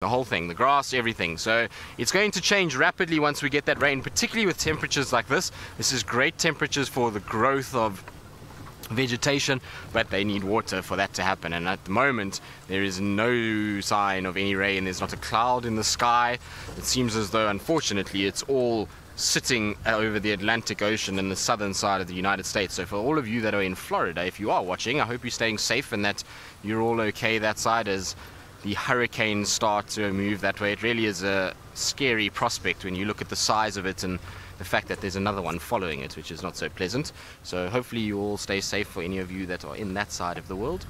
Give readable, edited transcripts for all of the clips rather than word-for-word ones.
the whole thing, the grass, everything. So it's going to change rapidly once we get that rain, particularly with temperatures like this. This is great temperatures for the growth of vegetation, but they need water for that to happen, and at the moment there is no sign of any rain. There's not a cloud in the sky. It seems as though, unfortunately, it's all sitting over the Atlantic Ocean in the southern side of the United States. So for all of you that are in Florida, if you are watching, I hope you're staying safe and that you're all okay that side as the hurricanes start to move that way. It really is a scary prospect when you look at the size of it and the fact that there's another one following it, which is not so pleasant. So hopefully you all stay safe, for any of you that are in that side of the world.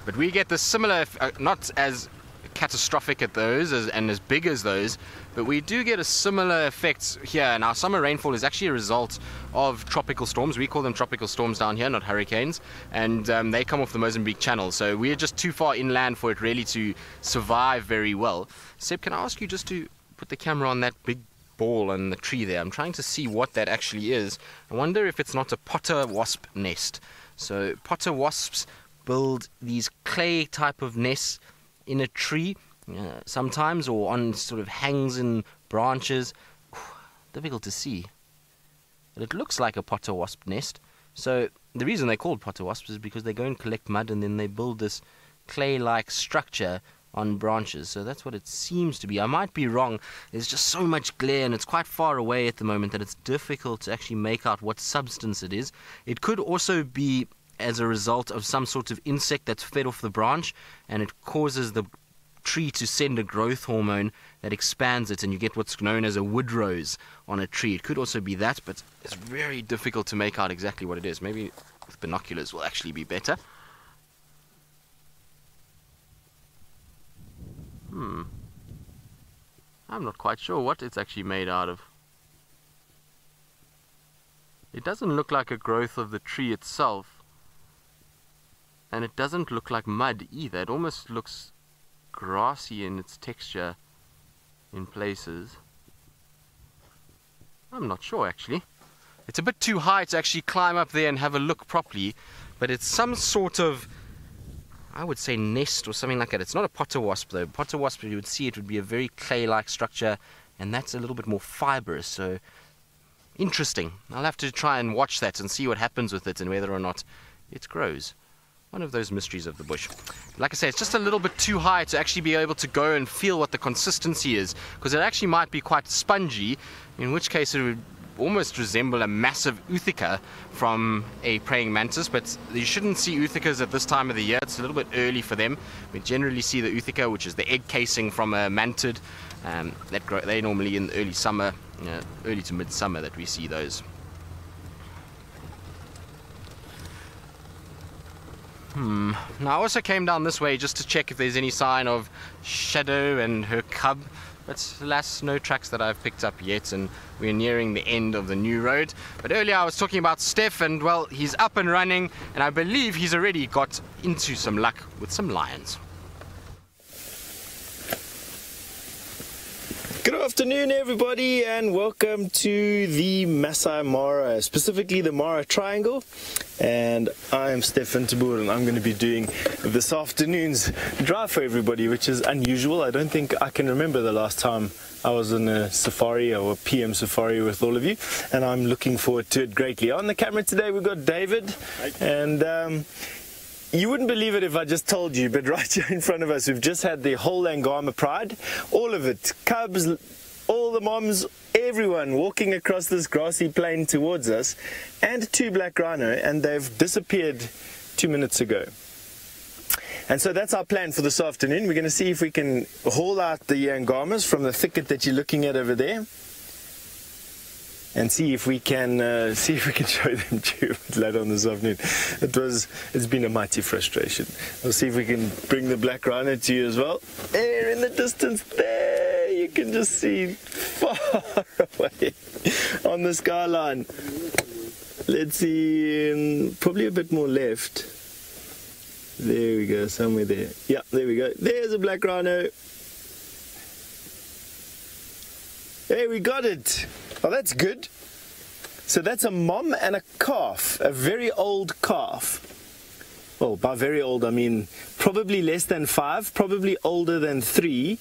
But we get the similar, not as catastrophic at those and as big as those, but we do get a similar effect here. And our summer rainfall is actually a result of tropical storms. We call them tropical storms down here, not hurricanes, and they come off the Mozambique Channel, so we're just too far inland for it really to survive very well. Seb, can I ask you just to put the camera on that big ball on the tree there? I'm trying to see what that actually is. I wonder if it's not a potter wasp nest. So potter wasps build these clay type of nests in a tree sometimes, or on sort of hangs in branches. Difficult to see, but it looks like a potter wasp nest. So the reason they're called potter wasps is because they go and collect mud and then they build this clay-like structure on branches. So that's what it seems to be. I might be wrong. There's just so much glare and it's quite far away at the moment that it's difficult to actually make out what substance it is. It could also be as a result of some sort of insect that's fed off the branch, and it causes the tree to send a growth hormone that expands it, and you get what's known as a wood rose on a tree. It could also be that, but it's very difficult to make out exactly what it is. Maybe with binoculars will actually be better. I'm not quite sure what it's actually made out of. It doesn't look like a growth of the tree itself, and it doesn't look like mud either. It almost looks grassy in its texture in places. I'm not sure actually. It's a bit too high to actually climb up there and have a look properly, but it's some sort of, I would say, nest or something like that. It's not a potter wasp though. Potter wasp, you would see, it would be a very clay-like structure, and that's a little bit more fibrous. So interesting. I'll have to try and watch that and see what happens with it and whether or not it grows. One of those mysteries of the bush. Like I say, it's just a little bit too high to actually be able to go and feel what the consistency is, because it actually might be quite spongy, in which case it would almost resemble a massive Utica from a praying mantis. But you shouldn't see Uthicas at this time of the year. It's a little bit early for them. We generally see the Utica, which is the egg casing from a mantid. They're normally in the early summer, early to mid-summer that we see those. Now I also came down this way just to check if there's any sign of Shadow and her cub, but alas, no tracks that I've picked up yet, and we're nearing the end of the new road. But earlier I was talking about Steph, and well, he's up and running, and I believe he's already got into some luck with some lions. Good afternoon everybody, and welcome to the Maasai Mara, specifically the Mara Triangle. And I'm Stefan Tabur, and I'm going to be doing this afternoon's drive for everybody, which is unusual. I don't think I can remember the last time I was on a safari or a PM safari with all of you, and I'm looking forward to it greatly. On the camera today we've got David, and you wouldn't believe it if I just told you, but right here in front of us we've just had the whole Langama Pride, all of it, cubs, all the moms, everyone walking across this grassy plain towards us, and 2 black rhino, and they've disappeared 2 minutes ago. And so that's our plan for this afternoon. We're going to see if we can haul out the Yangamas from the thicket that you're looking at over there, and see if we can show them to you later on this afternoon. It's been a mighty frustration. We'll see if we can bring the black rhino to you as well. There in the distance, there you can just see far away on the skyline. Let's see, probably a bit more left. There we go, somewhere there. Yeah, there we go. There's a black rhino. Hey, we got it. Oh, that's good. So that's a mom and a calf, a very old calf. well, by very old I mean probably less than 5, probably older than 3,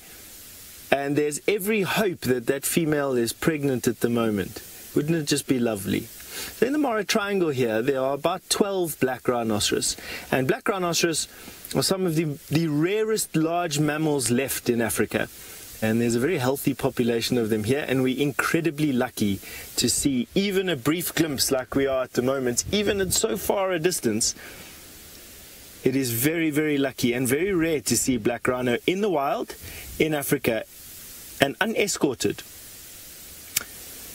and there's every hope that that female is pregnant at the moment. Wouldn't it just be lovely? So in the Mara Triangle here, there are about 12 black rhinoceros, and black rhinoceros are some of the rarest large mammals left in Africa. And there's a very healthy population of them here, and we're incredibly lucky to see even a brief glimpse like we are at the moment, even at so far a distance. It is very, very lucky and very rare to see black rhino in the wild, in Africa, and unescorted.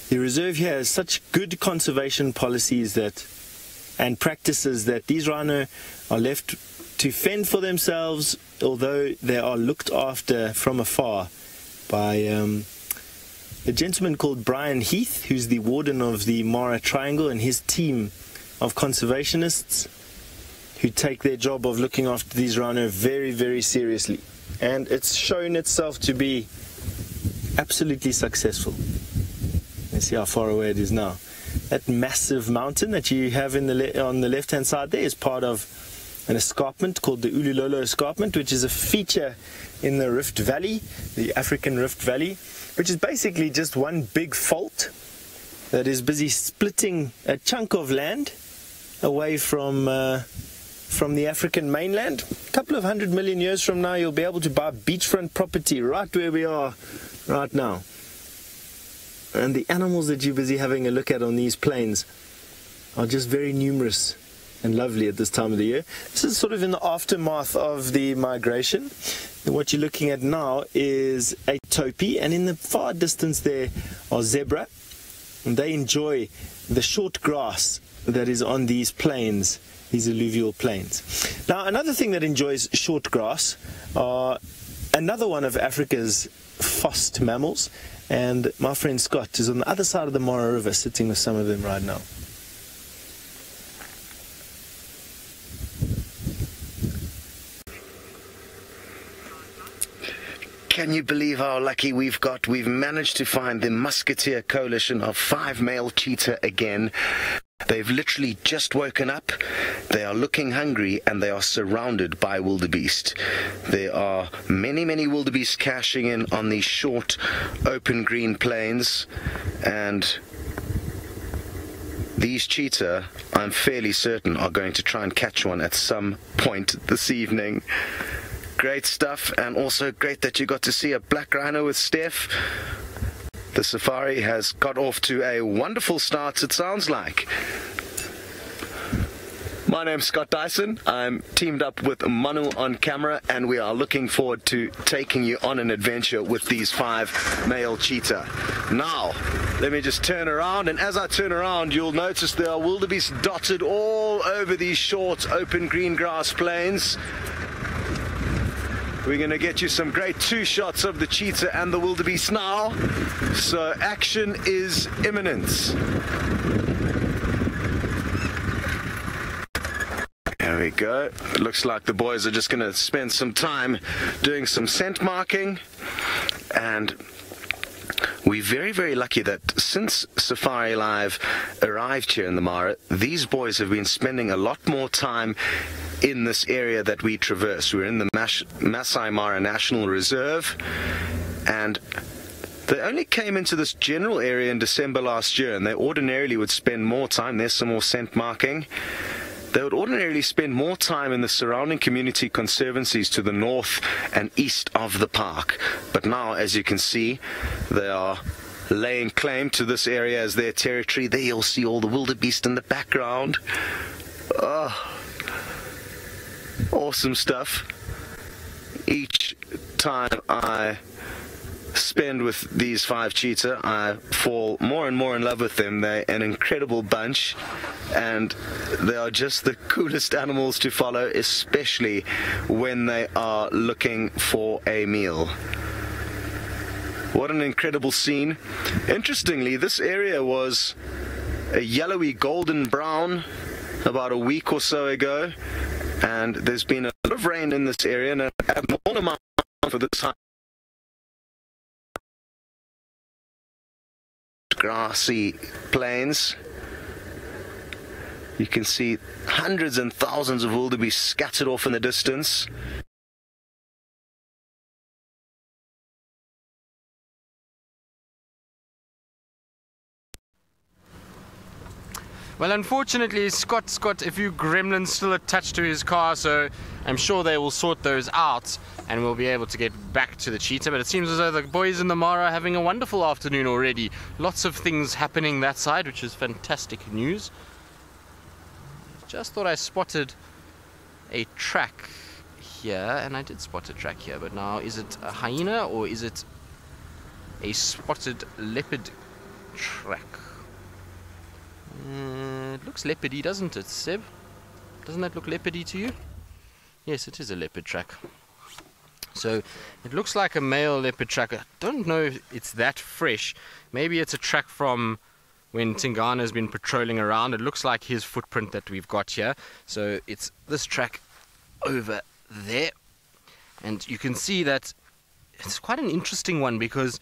The reserve here has such good conservation policies and practices that these rhino are left to fend for themselves, although they are looked after from afar by a gentleman called Brian Heath, who's the warden of the Mara Triangle, and his team of conservationists who take their job of looking after these rhino very, very seriously. And it's shown itself to be absolutely successful. Let's see how far away it is now. That massive mountain that you have on the left-hand side there is part of an escarpment called the Euler Escarpment, which is a feature in the Rift Valley, the African Rift Valley, which is basically just one big fault that is busy splitting a chunk of land away from the African mainland. A couple of 100 million years from now, you'll be able to buy beachfront property right where we are right now. And the animals that you're busy having a look at on these plains are just very numerous and lovely at this time of the year. This is sort of in the aftermath of the migration. And what you're looking at now is a topee, and in the far distance there are zebra, and they enjoy the short grass that is on these plains, these alluvial plains. Now, another thing that enjoys short grass are another one of Africa's FOST mammals, and my friend Scott is on the other side of the Mara River sitting with some of them right now. Can you believe how lucky we've got? We've managed to find the musketeer coalition of 5 male cheetah again. They've literally just woken up, they are looking hungry, and they are surrounded by wildebeest. There are many, many wildebeest cashing in on these short, open green plains, and these cheetah, I'm fairly certain, are going to try and catch one at some point this evening. Great stuff, and also great that you got to see a black rhino with Steph. The safari has got off to a wonderful start, it sounds like. My name's Scott Dyson. I'm teamed up with Manu on camera, and we are looking forward to taking you on an adventure with these 5 male cheetah. Now, let me just turn around, and as I turn around, you'll notice there are wildebeest dotted all over these short, open green grass plains. We're going to get you some great 2 shots of the cheetah and the wildebeest now. So action is imminent. There we go. It looks like the boys are just going to spend some time doing some scent marking. And we're very, very lucky that since Safari Live arrived here in the Mara, these boys have been spending a lot more time in this area that we traverse. We're in the Maasai Mara National Reserve, and they only came into this general area in December last year, and they ordinarily would spend more time. There's some more scent marking. They would ordinarily spend more time in the surrounding community conservancies to the north and east of the park. But now, as you can see, they are laying claim to this area as their territory. There you'll see all the wildebeest in the background. Oh, awesome stuff. Each time I spend with these 5 cheetah, I fall more and more in love with them. They're an incredible bunch, and they are just the coolest animals to follow, especially when they are looking for a meal. What an incredible scene. Interestingly, this area was a yellowy golden brown about a week or so ago, and there's been a lot of rain in this area, and an abnormal amount for this time. Grassy plains. You can see hundreds and thousands of wildebeest scattered off in the distance. Well, unfortunately, Scott's got a few gremlins still attached to his car, so I'm sure they will sort those out and we'll be able to get back to the cheetah. But it seems as though the boys in the Mara are having a wonderful afternoon already. Lots of things happening that side, which is fantastic news. Just thought I spotted a track here, and I did spot a track here, but now is it a hyena or is it a spotted leopard track? It looks leopardy, doesn't it, Seb? Doesn't that look leopardy to you? Yes, it is a leopard track. So it looks like a male leopard track. I don't know if it's that fresh. Maybe it's a track from when Tingana's been patrolling around. It looks like his footprint that we've got here. So it's this track over there. And you can see that it's quite an interesting one because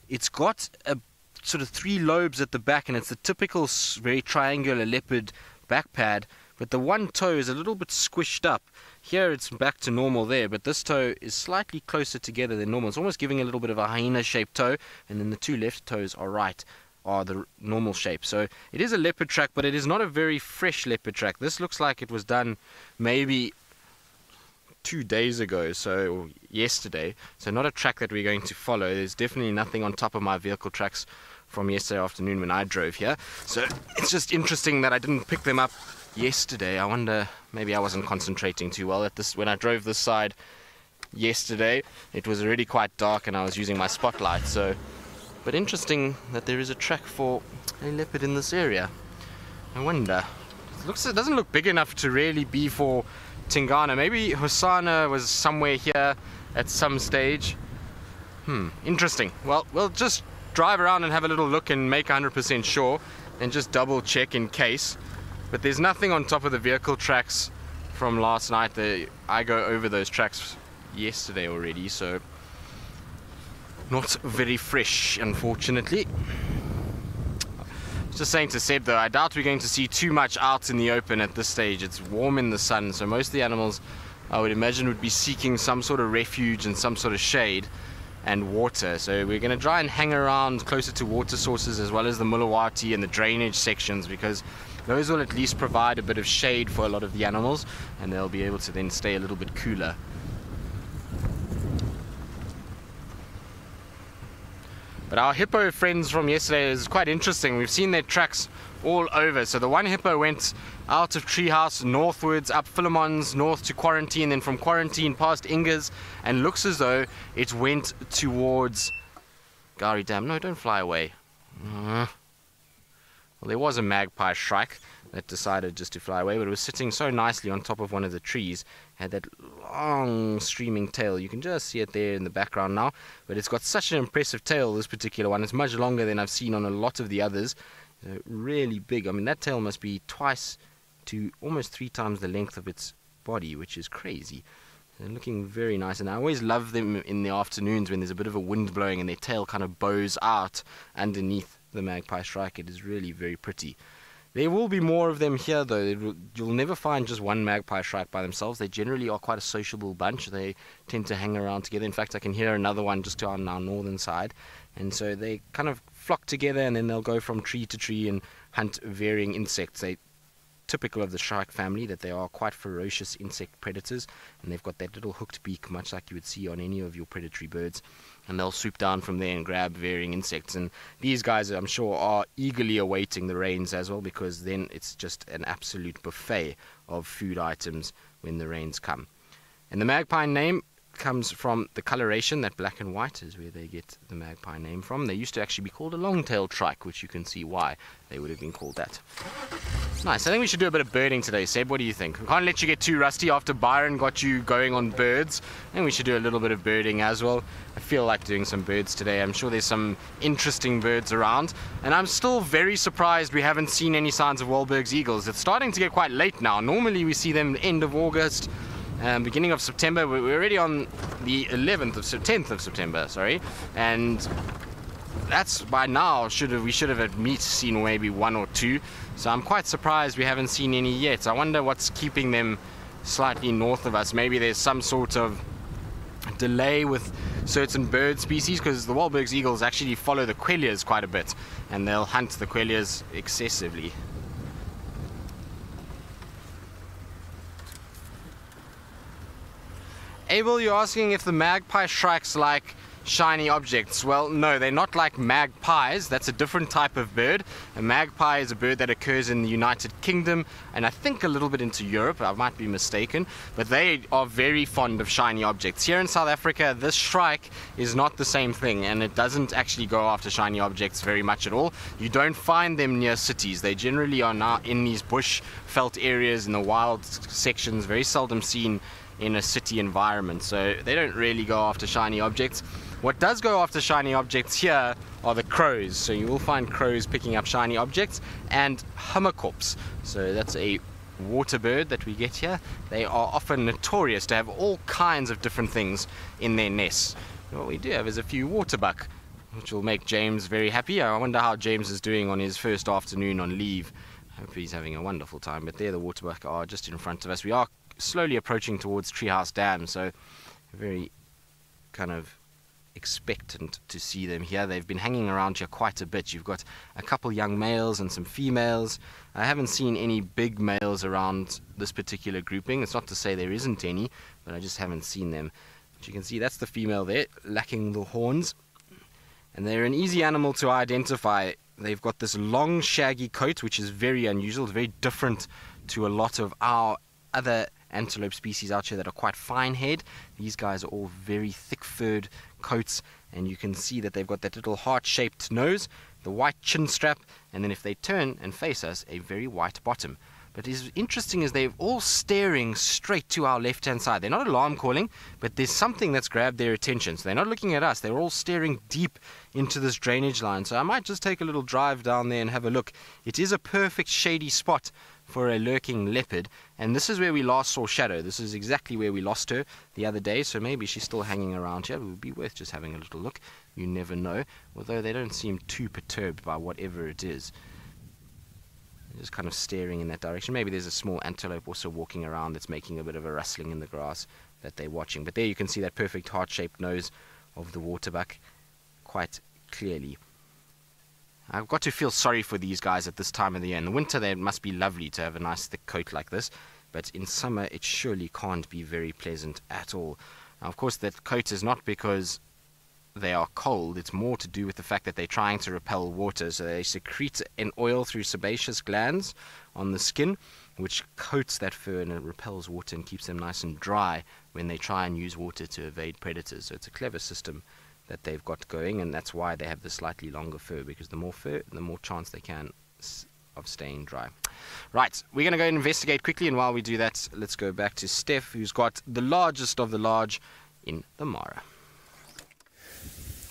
it's got a sort of 3 lobes at the back, and it's the typical very triangular leopard back pad, but the one toe is a little bit squished up. Here it's back to normal there, but this toe is slightly closer together than normal. It's almost giving a little bit of a hyena shaped toe, and then the 2 left toes are the normal shape. So it is a leopard track, but it is not a very fresh leopard track. This looks like it was done maybe 2 days ago, or yesterday, so not a track that we're going to follow. There's definitely nothing on top of my vehicle tracks from yesterday afternoon when I drove here, so it's just interesting that I didn't pick them up yesterday. I wonder, maybe I wasn't concentrating too well at this. When I drove this side yesterday, it was already quite dark and I was using my spotlight, so but interesting that there is a track for a leopard in this area. I wonder, it doesn't look big enough to really be for Tingana. Maybe Hosana was somewhere here at some stage. Interesting. Well, we'll just drive around and have a little look and make 100% sure and just double check in case. But there's nothing on top of the vehicle tracks from last night. I go over those tracks yesterday already, so not very fresh, unfortunately. Just saying to Seb though, I doubt we're going to see too much out in the open at this stage. It's warm in the sun, so most of the animals I would imagine would be seeking some sort of refuge and some sort of shade and water. So we're going to try and hang around closer to water sources as well as the Mulawati and the drainage sections, because those will at least provide a bit of shade for a lot of the animals and they'll be able to then stay a little bit cooler. But our hippo friends from yesterday is quite interesting. We've seen their tracks all over. So the one hippo went out of Treehouse northwards, up Philemon's, north to Quarantine, then from Quarantine past Inga's, and looks as though it went towards Gari Dam. No, don't fly away. Well, there was a magpie shrike that decided just to fly away, but it was sitting so nicely on top of one of the trees. It had that long streaming tail. You can just see it there in the background now, but it's got such an impressive tail, this particular one. It's much longer than I've seen on a lot of the others. Really big. I mean, that tail must be twice to almost 3 times the length of its body, which is crazy. They're looking very nice, and I always love them in the afternoons when there's a bit of a wind blowing and their tail kind of bows out underneath the magpie shrike. It is really very pretty. There will be more of them here though. You'll never find just one magpie shrike by themselves. They generally are quite a sociable bunch. They tend to hang around together. In fact, I can hear another one just on our northern side, and so they kind of flock together and then they'll go from tree to tree and hunt varying insects. They typical of the shrike family, that they are quite ferocious insect predators, and they've got that little hooked beak, much like you would see on any of your predatory birds, and they'll swoop down from there and grab varying insects. And these guys, I'm sure, are eagerly awaiting the rains as well, because then it's just an absolute buffet of food items when the rains come. And the magpie name comes from the coloration. That black and white is where they get the magpie name from. They used to actually be called a long-tailed shrike, which you can see why they would have been called that. Nice. I think we should do a bit of birding today, Seb. What do you think? We can't let you get too rusty after Byron got you going on birds. I think we should do a little bit of birding as well. I feel like doing some birds today. I'm sure there's some interesting birds around, and I'm still very surprised we haven't seen any signs of Wahlberg's eagles. It's starting to get quite late now. Normally we see them end of August, beginning of September. We're already on the 10th of September, sorry, and that's by now we should have at least seen maybe 1 or 2. So I'm quite surprised we haven't seen any yet. I wonder what's keeping them slightly north of us. Maybe there's some sort of delay with certain bird species, because the Wahlberg's eagles actually follow the quellias quite a bit, and they'll hunt the quellias excessively. Abel, you're asking if the magpie strikes like shiny objects. Well, no, they're not like magpies. That's a different type of bird. A magpie is a bird that occurs in the United Kingdom and I think a little bit into Europe. I might be mistaken, but they are very fond of shiny objects. Here in South Africa, this shrike is not the same thing, and it doesn't actually go after shiny objects very much at all. You don't find them near cities. They generally are now in these bush veld areas, in the wild sections, very seldom seen in a city environment, so they don't really go after shiny objects. What does go after shiny objects here are the crows. So you will find crows picking up shiny objects, and hummerkorps. So that's a water bird that we get here. They are often notorious to have all kinds of different things in their nests. What we do have is a few waterbuck, which will make James very happy. I wonder how James is doing on his first afternoon on leave. Hope he's having a wonderful time. But there the waterbuck are just in front of us. We are slowly approaching towards Treehouse Dam, so very kind of expectant to see them here. They've been hanging around here quite a bit. You've got a couple young males and some females. I haven't seen any big males around this particular grouping. It's not to say there isn't any, but I just haven't seen them. But you can see that's the female there, lacking the horns. And they're an easy animal to identify. They've got this long shaggy coat, which is very unusual. It's very different to a lot of our other antelope species out here that are quite fine-haired. These guys are all very thick-furred coats, and you can see that they've got that little heart-shaped nose, the white chin strap, and then if they turn and face us, a very white bottom. But is interesting is they're all staring straight to our left-hand side. They're not alarm calling, but there's something that's grabbed their attention. So they're not looking at us. They're all staring deep into this drainage line. So I might just take a little drive down there and have a look. It is a perfect shady spot for a lurking leopard, and this is where we last saw Shadow. This is exactly where we lost her the other day, so maybe she's still hanging around here. It would be worth just having a little look. You never know, although they don't seem too perturbed by whatever it is. They're just kind of staring in that direction. Maybe there's a small antelope also walking around that's making a bit of a rustling in the grass that they're watching. But there you can see that perfect heart-shaped nose of the waterbuck quite clearly. I've got to feel sorry for these guys at this time of the year. In the winter, they must be lovely to have a nice thick coat like this, but in summer, it surely can't be very pleasant at all. Now, of course, that coat is not because they are cold. It's more to do with the fact that they're trying to repel water, so they secrete an oil through sebaceous glands on the skin, which coats that fur and it repels water and keeps them nice and dry when they try and use water to evade predators. So it's a clever system that they've got going, and that's why they have the slightly longer fur, because the more fur, the more chance they can of staying dry. Right, we're going to go and investigate quickly, and while we do that, let's go back to Steph, who's got the largest of the large in the Mara.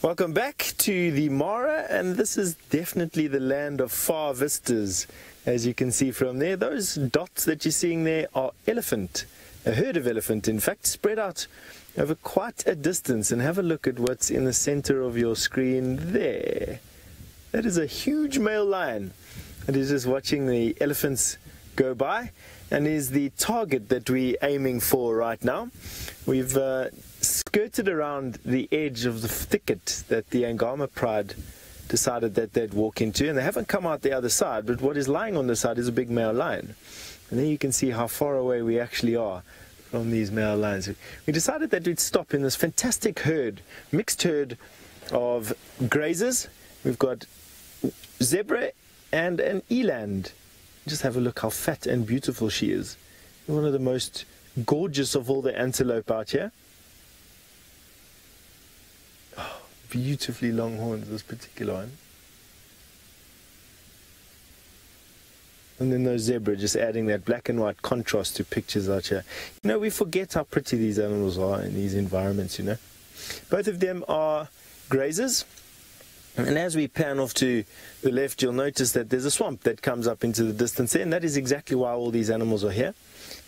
Welcome back to the Mara, and this is definitely the land of far vistas, as you can see from there. Those dots that you're seeing there are elephant, a herd of elephant, in fact, spread out over quite a distance. And have a look at what's in the center of your screen there. That is a huge male lion that is just watching the elephants go by, and is the target that we're aiming for right now. We've skirted around the edge of the thicket that the Angama Pride decided that they'd walk into, and they haven't come out the other side, but what is lying on the side is a big male lion. And there you can see how far away we actually are from these male lions. We decided that we'd stop in this fantastic herd, mixed herd of grazers. We've got zebra and an eland. Just have a look how fat and beautiful she is. One of the most gorgeous of all the antelope out here. Oh, beautifully long horns, this particular one. And then those zebra, just adding that black and white contrast to pictures out here. You know, we forget how pretty these animals are in these environments, you know. Both of them are grazers. And as we pan off to the left, you'll notice that there's a swamp that comes up into the distance there, and that is exactly why all these animals are here.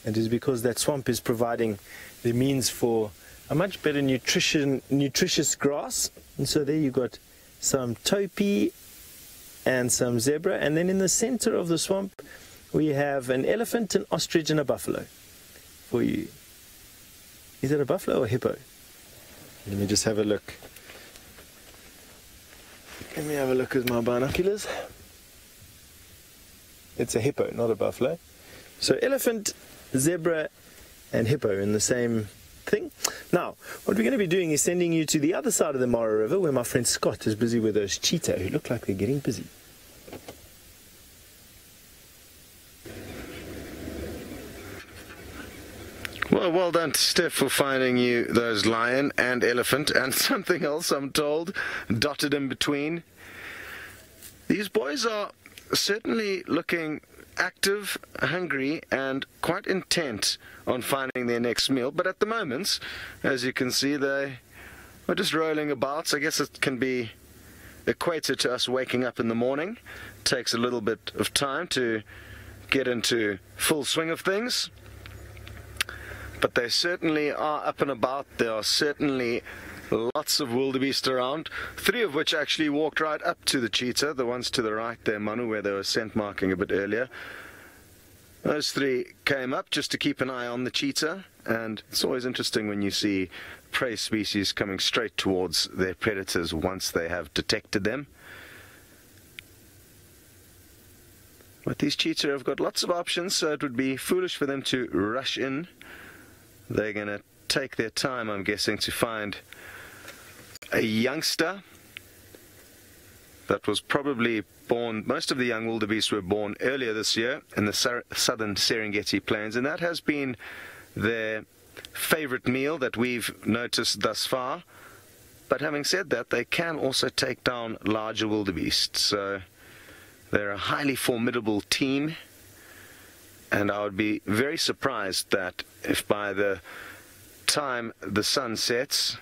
It is because that swamp is providing the means for a much better nutritious grass. And so there you've got some topi, and some zebra. And then in the center of the swamp, we have an elephant, an ostrich, and a buffalo for you. Is it a buffalo or a hippo? Let me just have a look. Let me have a look with my binoculars. It's a hippo, not a buffalo. So elephant, zebra, and hippo in the same thing. Now, what we're going to be doing is sending you to the other side of the Mara River, where my friend Scott is busy with those cheetah, who look like they're getting busy. Well done to Steph for finding you those lion and elephant and something else, I'm told, dotted in between. These boys are certainly looking active, hungry, and quite intent on finding their next meal. But at the moment, as you can see, they are just rolling about. So I guess it can be equated to us waking up in the morning. It takes a little bit of time to get into full swing of things. But they certainly are up and about. There are certainly lots of wildebeest around, 3 of which actually walked right up to the cheetah. The ones to the right there, Manu, where they were scent marking a bit earlier. Those 3 came up just to keep an eye on the cheetah, and it's always interesting when you see prey species coming straight towards their predators once they have detected them. But these cheetah have got lots of options, so it would be foolish for them to rush in. They're going to take their time, I'm guessing, to find a youngster that was probably born. Most of the young wildebeest were born earlier this year in the southern Serengeti plains, and that has been their favorite meal that we've noticed thus far. But having said that, they can also take down larger wildebeest, so they're a highly formidable team. And I would be very surprised that if by the time the sun sets,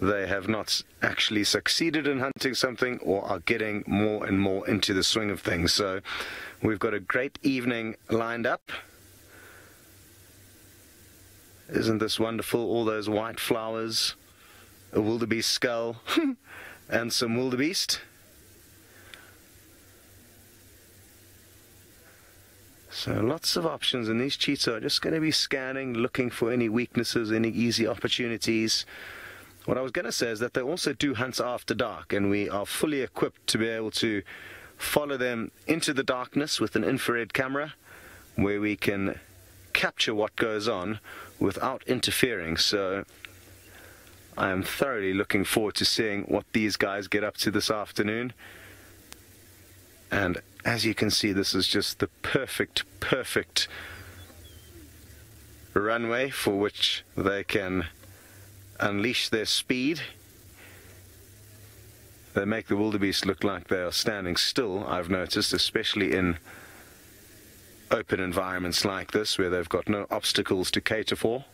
they have not actually succeeded in hunting something or are getting more and more into the swing of things. So we've got a great evening lined up. Isn't this wonderful? All those white flowers, a wildebeest skull, and some wildebeest. So lots of options, and these cheetah are just going to be scanning, looking for any weaknesses, any easy opportunities. What I was going to say is that they also do hunts after dark, and we are fully equipped to be able to follow them into the darkness with an infrared camera, where we can capture what goes on without interfering. So I am thoroughly looking forward to seeing what these guys get up to this afternoon. And as you can see, this is just the perfect runway for which they can unleash their speed. They make the wildebeest look like they are standing still, I've noticed, especially in open environments like this where they've got no obstacles to cater for.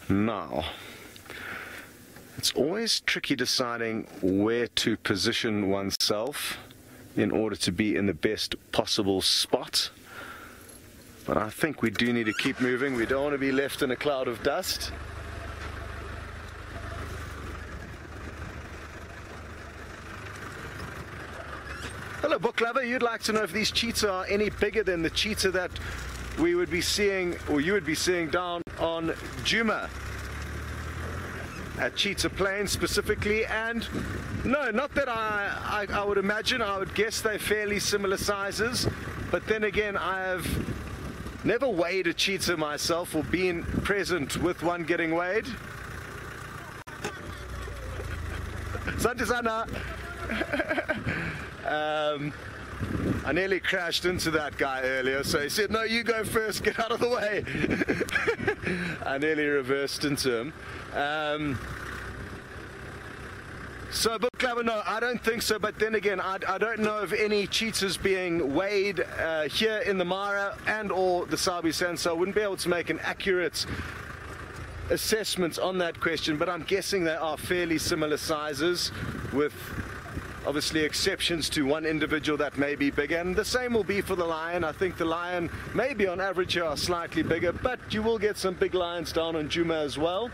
Now, it's always tricky deciding where to position oneself in order to be in the best possible spot. But I think we do need to keep moving. We don't want to be left in a cloud of dust. Hello, book lover. You'd like to know if these cheetah are any bigger than the cheetah that we would be seeing, or you would be seeing down on Djuma at Cheetah Plains specifically. And no, not that I would imagine. I would guess they're fairly similar sizes, but then again, I have never weighed a cheetah myself or been present with one getting weighed. Asante sana. I nearly crashed into that guy earlier, so he said, no, you go first, get out of the way. I nearly reversed into him. So, book lover, no, I don't think so, but then again, I don't know of any cheetahs being weighed here in the Mara and or the Sabi Sand, so I wouldn't be able to make an accurate assessment on that question, but I'm guessing they are fairly similar sizes, with obviously exceptions to one individual that may be bigger, and the same will be for the lion. I think the lion maybe on average here are slightly bigger, but you will get some big lions down on Djuma as well.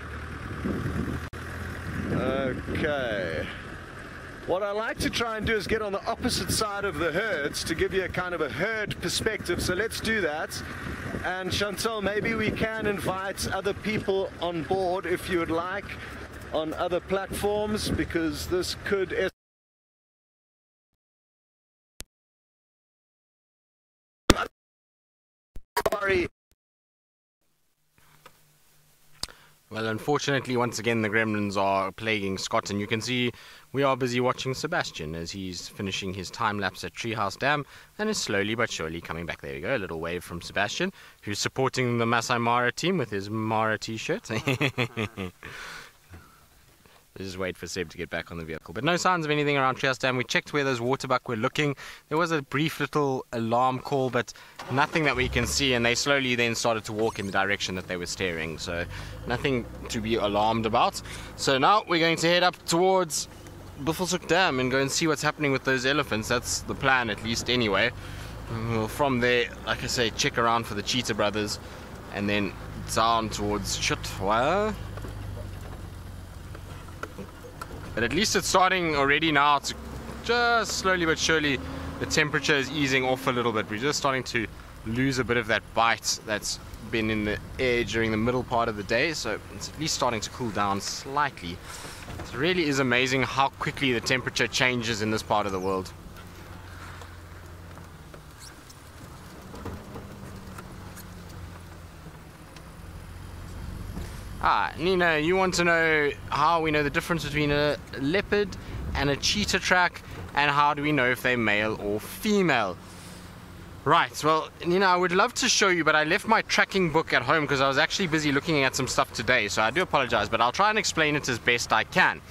Okay. What I like to try and do is get on the opposite side of the herds to give you a kind of a herd perspective. So let's do that. And Chantal, maybe we can invite other people on board if you would like on other platforms, because this could Well, unfortunately, once again, the gremlins are plaguing Scott, and you can see we are busy watching Sebastian as he's finishing his time-lapse at Treehouse Dam and is slowly but surely coming back. There we go, a little wave from Sebastian, who's supporting the Maasai Mara team with his Mara t-shirt. Just wait for Seb to get back on the vehicle. But no signs of anything around Treehouse Dam. We checked where those waterbuck were looking. There was a brief little alarm call, but nothing that we can see, and they slowly then started to walk in the direction that they were steering. So nothing to be alarmed about. So now we're going to head up towards Buffelshoek Dam and go and see what's happening with those elephants. That's the plan, at least anyway. We'll from there, like I say, check around for the cheetah brothers and then down towards Chitwa. But at least it's starting already now to just slowly but surely, the temperature is easing off a little bit. We're just starting to lose a bit of that bite that's been in the air during the middle part of the day, so it's at least starting to cool down slightly. It really is amazing how quickly the temperature changes in this part of the world. Nina, you want to know how we know the difference between a leopard and a cheetah track, and how do we know if they're male or female? Right, well, Nina, I would love to show you, but I left my tracking book at home because I was actually busy looking at some stuff today, so I do apologize, but I'll try and explain it as best I can.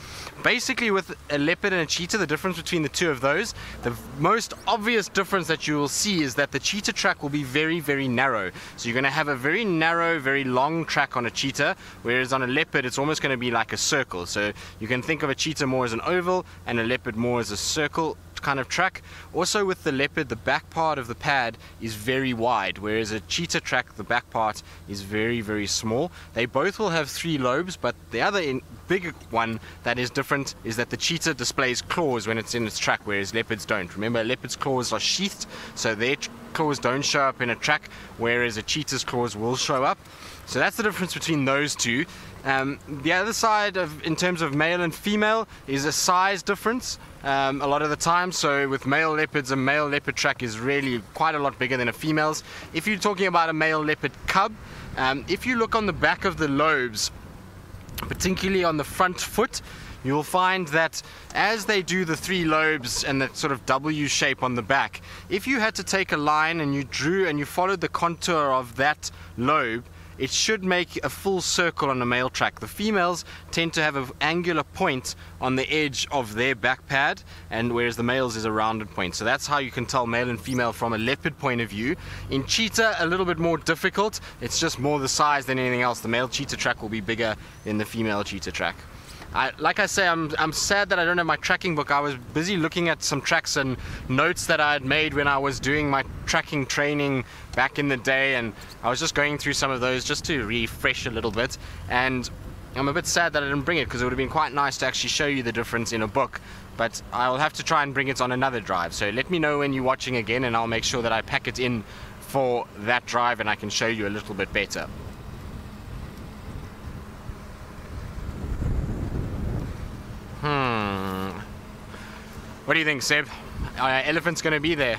Basically, with a leopard and a cheetah, the difference between the two of those, the most obvious difference that you will see is that the cheetah track will be very, very narrow. So you're going to have a very narrow, very long track on a cheetah, whereas on a leopard it's almost going to be like a circle. So you can think of a cheetah more as an oval and a leopard more as a circle kind of track. Also with the leopard, the back part of the pad is very wide, whereas a cheetah track, the back part is very, very small. They both will have 3 lobes, but the other bigger one that is different is that the cheetah displays claws when it's in its track, whereas leopards don't. Remember, leopards' claws are sheathed, so their claws don't show up in a track, whereas a cheetah's claws will show up. So that's the difference between those two. The other side, in terms of male and female, is a size difference a lot of the time. So with male leopards, a male leopard track is really quite a lot bigger than a female's. If you're talking about a male leopard cub, if you look on the back of the lobes, particularly on the front foot, you'll find that as they do the 3 lobes and that sort of W shape on the back, if you had to take a line and you drew and you followed the contour of that lobe, it should make a full circle on a male track. The females tend to have an angular point on the edge of their back pad, and whereas the males is a rounded point. So that's how you can tell male and female from a leopard point of view. In cheetah, a little bit more difficult. It's just more the size than anything else. The male cheetah track will be bigger than the female cheetah track. Like I say, I'm sad that I don't have my tracking book. I was busy looking at some tracks and notes that I had made when I was doing my tracking training back in the day, and I was just going through some of those just to refresh a little bit, and I'm a bit sad that I didn't bring it, because it would have been quite nice to actually show you the difference in a book, but I'll have to try and bring it on another drive. So let me know when you're watching again, and I'll make sure that I pack it in for that drive and I can show you a little bit better. What do you think, Seb? Are elephants going to be there?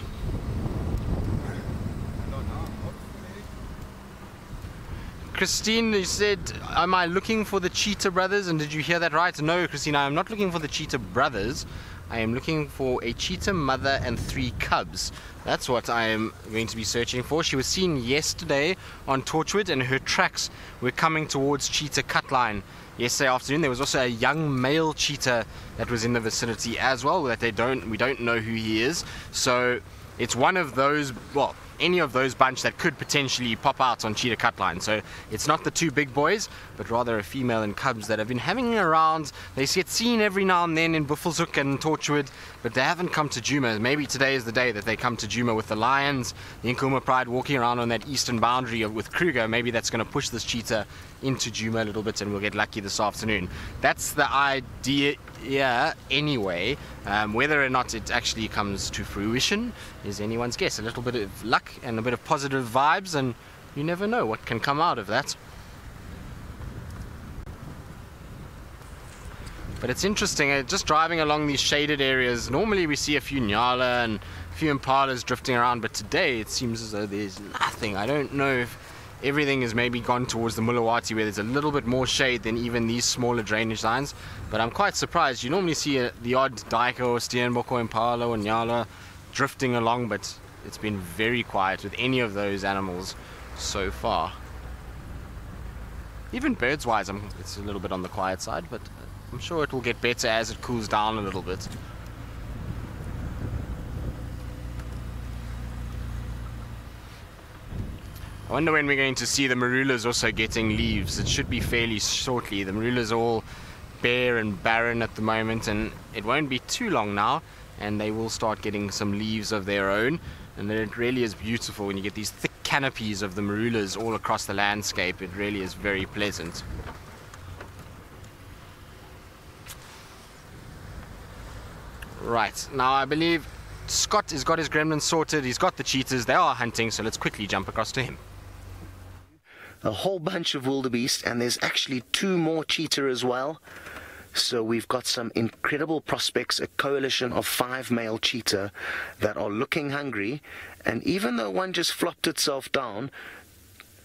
Christine, you said, am I looking for the cheetah brothers? And did you hear that right? No, Christine, I am not looking for the cheetah brothers. I am looking for a cheetah mother and 3 cubs. That's what I am going to be searching for. She was seen yesterday on Torchwood, and her tracks were coming towards Cheetah Cutline yesterday afternoon. There was also a young male cheetah that was in the vicinity as well, that we don't know who he is. So it's one of those, well, any of those bunch that could potentially pop out on Cheetah Cutline. So it's not the 2 big boys, but rather a female and cubs that have been hanging around. They get seen every now and then in Buffelshoek and Torchwood, but they haven't come to Djuma. Maybe today is the day that they come to Djuma with the lions, the Nkuhuma Pride walking around on that eastern boundary with Kruger. Maybe that's going to push this cheetah into Djuma a little bit and we'll get lucky this afternoon. That's the idea anyway. Whether or not it actually comes to fruition is anyone's guess. A little bit of luck and a bit of positive vibes, and you never know what can come out of that. But it's interesting, just driving along these shaded areas, normally we see a few nyala and a few impalas drifting around, but today it seems as though there's nothing. I don't know if everything has maybe gone towards the Mulawati, where there's a little bit more shade than even these smaller drainage lines, but I'm quite surprised. You normally see the odd Daika or Steenbok or Impala or Nyala drifting along, but it's been very quiet with any of those animals so far. Even birds wise, it's a little bit on the quiet side, but I'm sure it will get better as it cools down a little bit. I wonder when we're going to see the marulas also getting leaves. It should be fairly shortly. The marulas are all bare and barren at the moment, and it won't be too long now and they will start getting some leaves of their own. And then it really is beautiful when you get these thick canopies of the marulas all across the landscape. It really is very pleasant. Right, now I believe Scott has got his gremlins sorted. He's got the cheetahs. They are hunting, so let's quickly jump across to him. A whole bunch of wildebeest, and there's actually 2 more cheetah as well. So we've got some incredible prospects, a coalition of 5 male cheetah that are looking hungry. And even though one just flopped itself down,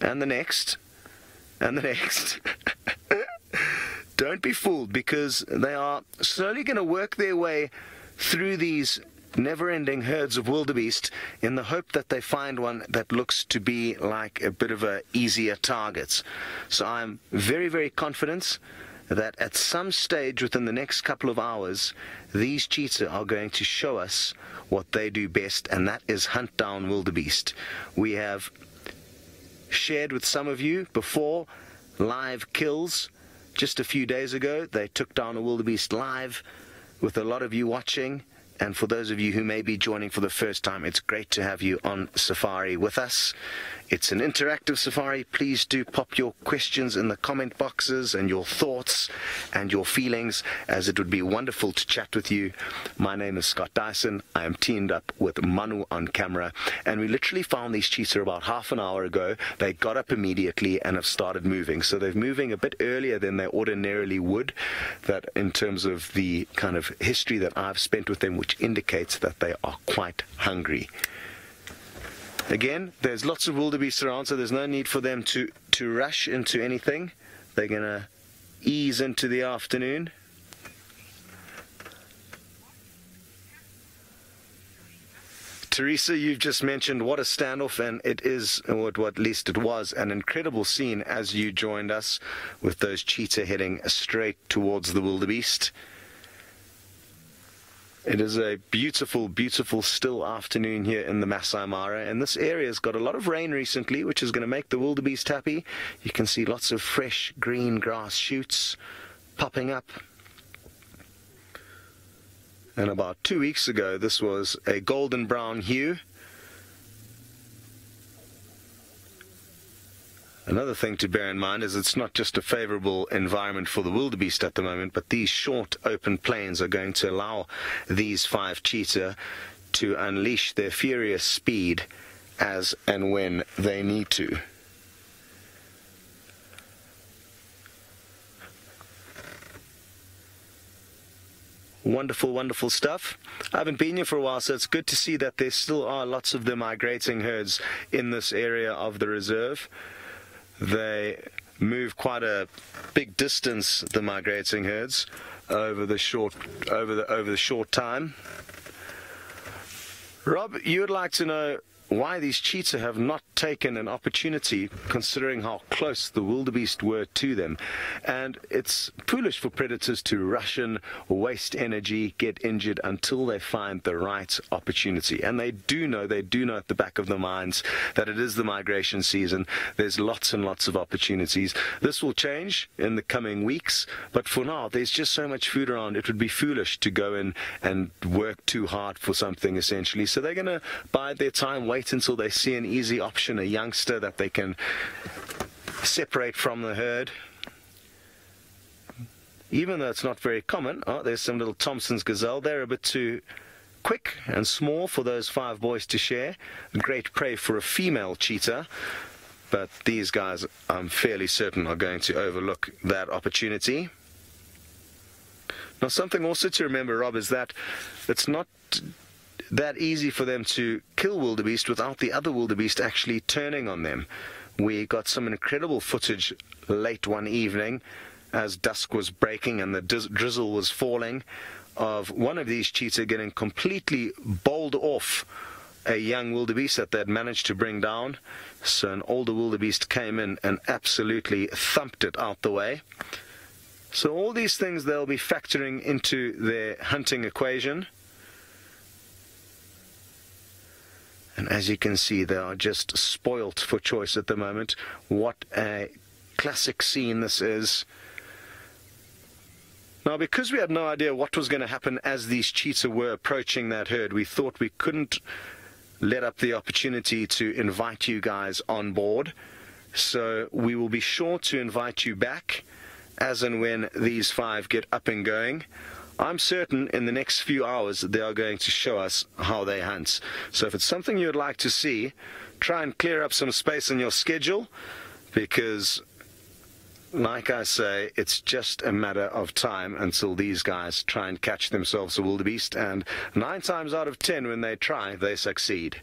and the next, and the next, don't be fooled, because they are slowly going to work their way through these never-ending herds of wildebeest in the hope that they find one that looks to be like a bit of a easier target. So I'm very, very confident that at some stage within the next couple of hours, these cheetah are going to show us what they do best, and that is hunt down wildebeest. We have shared with some of you before live kills. Just a few days ago, they took down a wildebeest live with a lot of you watching. And for those of you who may be joining for the first time, it's great to have you on safari with us. It's an interactive safari. Please do pop your questions in the comment boxes and your thoughts and your feelings, as it would be wonderful to chat with you. My name is Scott Dyson. I am teamed up with Manu on camera, and we literally found these cheetah about half an hour ago. They got up immediately and have started moving. So they're moving a bit earlier than they ordinarily would, that in terms of the kind of history that I've spent with them, which indicates that they are quite hungry. Again, there's lots of wildebeest around, so there's no need for them to rush into anything. They're going to ease into the afternoon. Teresa, you've just mentioned what a standoff, and it is, or at least it was, an incredible scene as you joined us with those cheetah heading straight towards the wildebeest. It is a beautiful, beautiful still afternoon here in the Maasai Mara, and this area has got a lot of rain recently, which is going to make the wildebeest happy. You can see lots of fresh green grass shoots popping up. And about 2 weeks ago, this was a golden brown hue. Another thing to bear in mind is it's not just a favorable environment for the wildebeest at the moment, but these short open plains are going to allow these 5 cheetah to unleash their furious speed as and when they need to. Wonderful, wonderful stuff. I haven't been here for a while, so it's good to see that there still are lots of the migrating herds in this area of the reserve. They move quite a big distance, the migrating herds, over the short time. Rob, you would like to know why these cheetah have not taken an opportunity, considering how close the wildebeest were to them. And it's foolish for predators to rush in, waste energy, get injured until they find the right opportunity. And they do know at the back of their minds that it is the migration season. There's lots and lots of opportunities. This will change in the coming weeks, but for now there's just so much food around, it would be foolish to go in and work too hard for something, essentially. So they're going to bide their time, wait until they see an easy option, a youngster that they can separate from the herd. Even though it's not very common. Oh, there's some little Thompson's gazelle. They're a bit too quick and small for those 5 boys to share. Great prey for a female cheetah, but these guys, I'm fairly certain, are going to overlook that opportunity. Now, something also to remember, Rob, is that it's not that easy for them to kill wildebeest without the other wildebeest actually turning on them. We got some incredible footage late one evening as dusk was breaking and the drizzle was falling, of one of these cheetah getting completely bowled off a young wildebeest that they'd managed to bring down. So an older wildebeest came in and absolutely thumped it out the way. So all these things they'll be factoring into their hunting equation. And as you can see, they are just spoilt for choice at the moment. What a classic scene this is. Now, because we had no idea what was going to happen as these cheetah were approaching that herd, we thought we couldn't let up the opportunity to invite you guys on board. So we will be sure to invite you back as and when these 5 get up and going. I'm certain in the next few hours they are going to show us how they hunt. So if it's something you'd like to see, try and clear up some space in your schedule, because like I say, it's just a matter of time until these guys try and catch themselves a wildebeest, and 9 times out of 10 when they try, they succeed.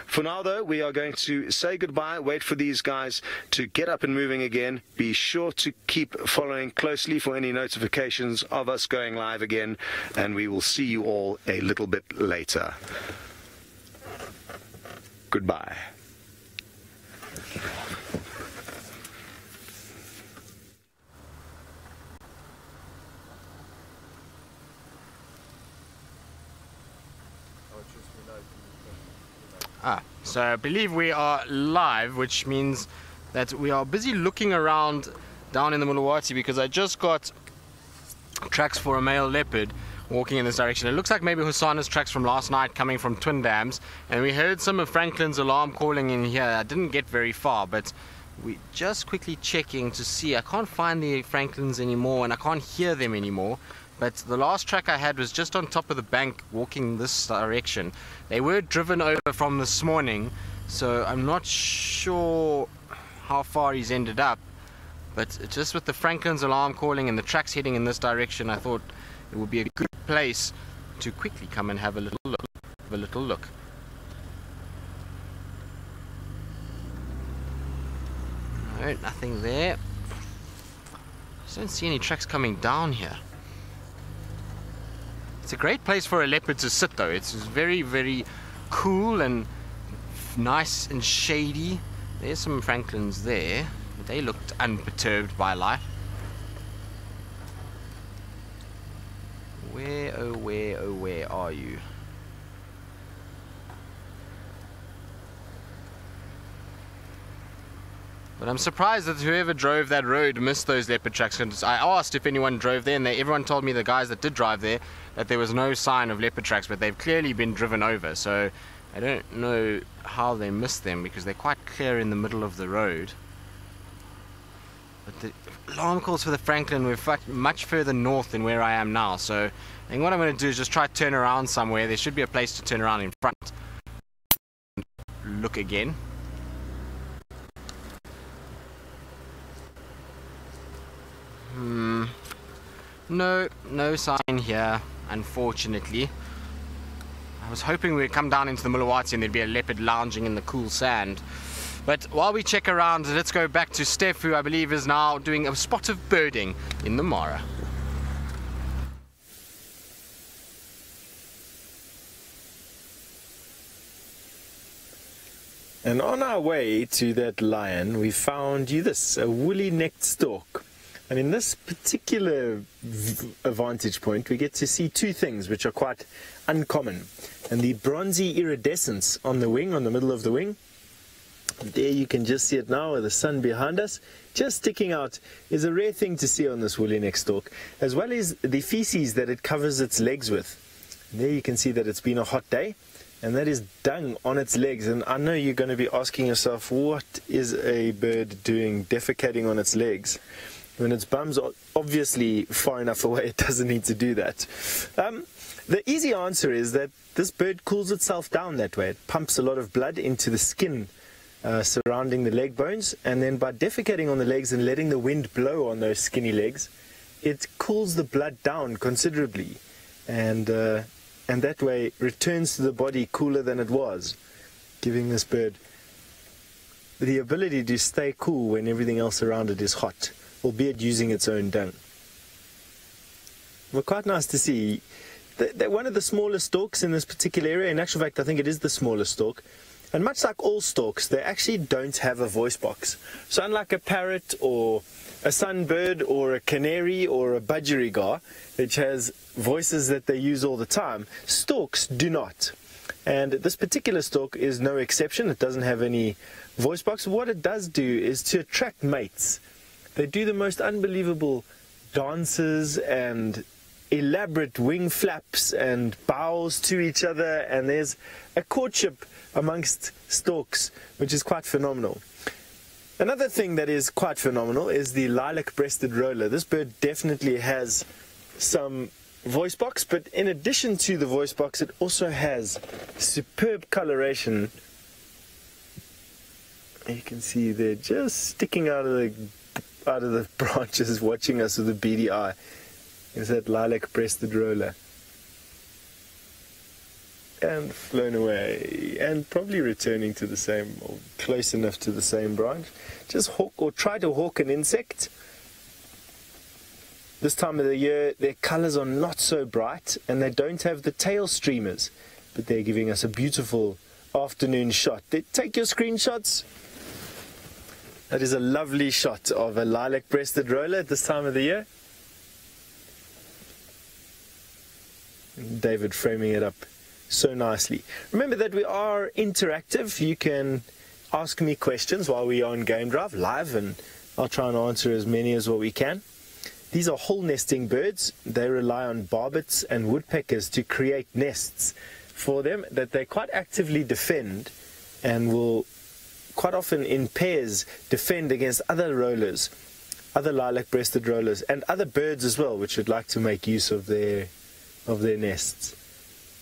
For now though, we are going to say goodbye, wait for these guys to get up and moving again. Be sure to keep following closely for any notifications of us going live again, and we will see you all a little bit later. Goodbye. So I believe we are live, which means that we are busy looking around down in the Mulawati, because I just got tracks for a male leopard walking in this direction. It looks like maybe Husana's tracks from last night coming from Twin Dams, and we heard some of Franklin's alarm calling in here. I didn't get very far, but we just quickly checking to see. I can't find the Franklins anymore and I can't hear them anymore. But the last track I had was just on top of the bank walking this direction. They were driven over from this morning, so I'm not sure how far he's ended up. But just with the Franklin's alarm calling and the tracks heading in this direction, I thought it would be a good place to quickly come and have a little look. No, nothing there. I don't see any tracks coming down here. It's a great place for a leopard to sit though. It's very, very cool and nice and shady. There's some Franklins there. They looked unperturbed by life. Where, oh where are you? But I'm surprised that whoever drove that road missed those leopard tracks. I asked if anyone drove there, and everyone told me, the guys that did drive there, that there was no sign of leopard tracks, but they've clearly been driven over. So I don't know how they missed them, because they're quite clear in the middle of the road. But the alarm calls for the Franklin were much further north than where I am now. So I think what I'm going to do is just try to turn around somewhere. There should be a place to turn around in front. Look again. No sign here, unfortunately. I was hoping we'd come down into the Mulawati and there'd be a leopard lounging in the cool sand. But while we check around, let's go back to Steph, who I believe is now doing a spot of birding in the Mara. And on our way to that lion, we found you this, a woolly-necked stork. And in this particular vantage point, we get to see 2 things which are quite uncommon. And the bronzy iridescence on the wing, on the middle of the wing, there you can just see it now with the sun behind us, just sticking out, is a rare thing to see on this woolly-necked stork, as well as the feces that it covers its legs with. There you can see that it's been a hot day, and that is dung on its legs. And I know you're going to be asking yourself, what is a bird doing defecating on its legs? When its bum's obviously far enough away, it doesn't need to do that. The easy answer is that this bird cools itself down that way. It pumps a lot of blood into the skin surrounding the leg bones, and then by defecating on the legs and letting the wind blow on those skinny legs, it cools the blood down considerably, and that way returns to the body cooler than it was, giving this bird the ability to stay cool when everything else around it is hot, albeit using its own dung. Well, quite nice to see. They're one of the smallest storks in this particular area. In actual fact, I think it is the smallest stork. And much like all storks, they actually don't have a voice box. So unlike a parrot or a sunbird or a canary or a budgerigar, which has voices that they use all the time, storks do not. And this particular stork is no exception. It doesn't have any voice box. What it does do is to attract mates. They do the most unbelievable dances and elaborate wing flaps and bows to each other, and there's a courtship amongst storks which is quite phenomenal. Another thing that is quite phenomenal is the lilac-breasted roller. This bird definitely has some voice box, but in addition to the voice box, it also has superb coloration. You can see they're just sticking out of the branches, watching us with a beady eye. Is that lilac-breasted roller, and flown away, and probably returning to the same, or close enough to the same branch. Just hawk, or try to hawk an insect. This time of the year their colors are not so bright, and they don't have the tail streamers, but they're giving us a beautiful afternoon shot. Take your screenshots. That is a lovely shot of a lilac-breasted roller at this time of the year. David framing it up so nicely. Remember that we are interactive. You can ask me questions while we are on Game Drive live, and I'll try and answer as many as what we can. These are hole nesting birds. They rely on barbets and woodpeckers to create nests for them that they quite actively defend, and will quite often in pairs defend against other rollers, other lilac-breasted rollers, and other birds as well, which would like to make use of their nests.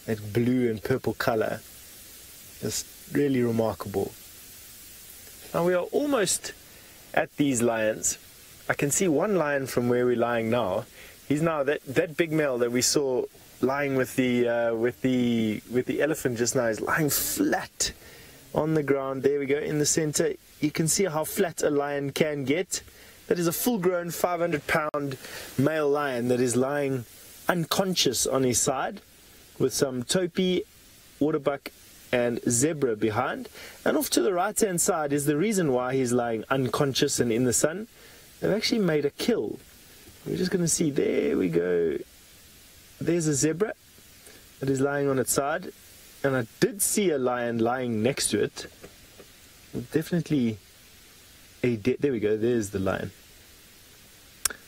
That blue and purple color is really remarkable. Now we are almost at these lions. I can see one lion from where we're lying now. He's now that big male that we saw lying with the elephant just now is lying flat on the ground. There we go, in the center. You can see how flat a lion can get. That is a full-grown 500-pound male lion that is lying unconscious on his side, with some topi, waterbuck and zebra behind. And off to the right hand side is the reason why he's lying unconscious and in the sun. They've actually made a kill. We're just going to see, there we go, there's a zebra that is lying on its side, and I did see a lion lying next to it. Definitely there we go, there's the lion,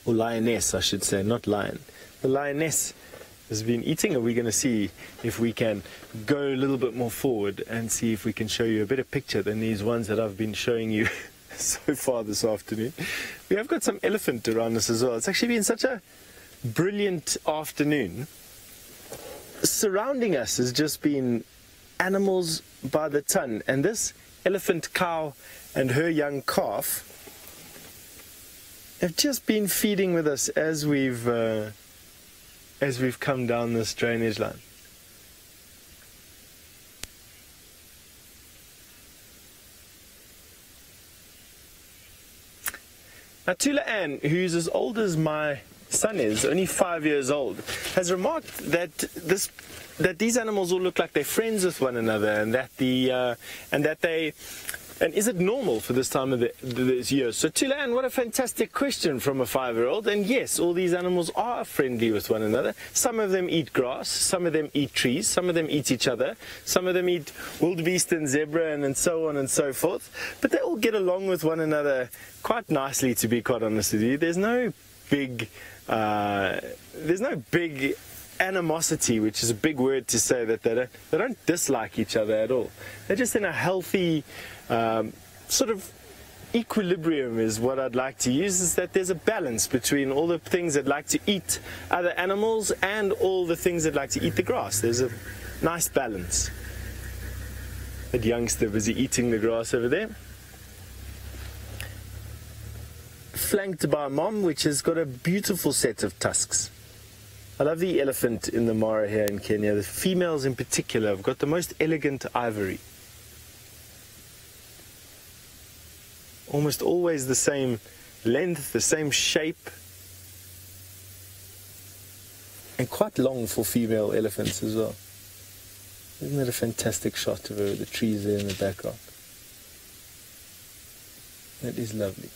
or lioness I should say, not lion. The lioness has been eating, and we're going to see if we can go a little bit more forward and see if we can show you a better picture than these ones that I've been showing you so far this afternoon. We have got some elephant around us as well. It's actually been such a brilliant afternoon. Surrounding us has just been animals by the ton, and this elephant cow and her young calf have just been feeding with us as we've come down this drainage line. Now Tula Ann, who's as old as my son is, only 5 years old, has remarked that these animals all look like they're friends with one another, and and is it normal for this time of this year? So Tula Ann, what a fantastic question from a 5-year-old. And yes, all these animals are friendly with one another. Some of them eat grass, some of them eat trees, some of them eat each other, some of them eat wildebeest and zebra, and so on and so forth. But they all get along with one another quite nicely, to be quite honest with you. There's no big animosity, which is a big word to say that they don't dislike each other at all. They're just in a healthy sort of equilibrium is what I'd like to use, is that there's a balance between all the things that like to eat other animals and all the things that like to eat the grass. There's a nice balance. That youngster busy eating the grass over there. Flanked by Mom, which has got a beautiful set of tusks. I love the elephant in the Mara here in Kenya. The females in particular have got the most elegant ivory. Almost always the same length, the same shape, and quite long for female elephants as well. Isn't that a fantastic shot of the trees there in the background? That is lovely.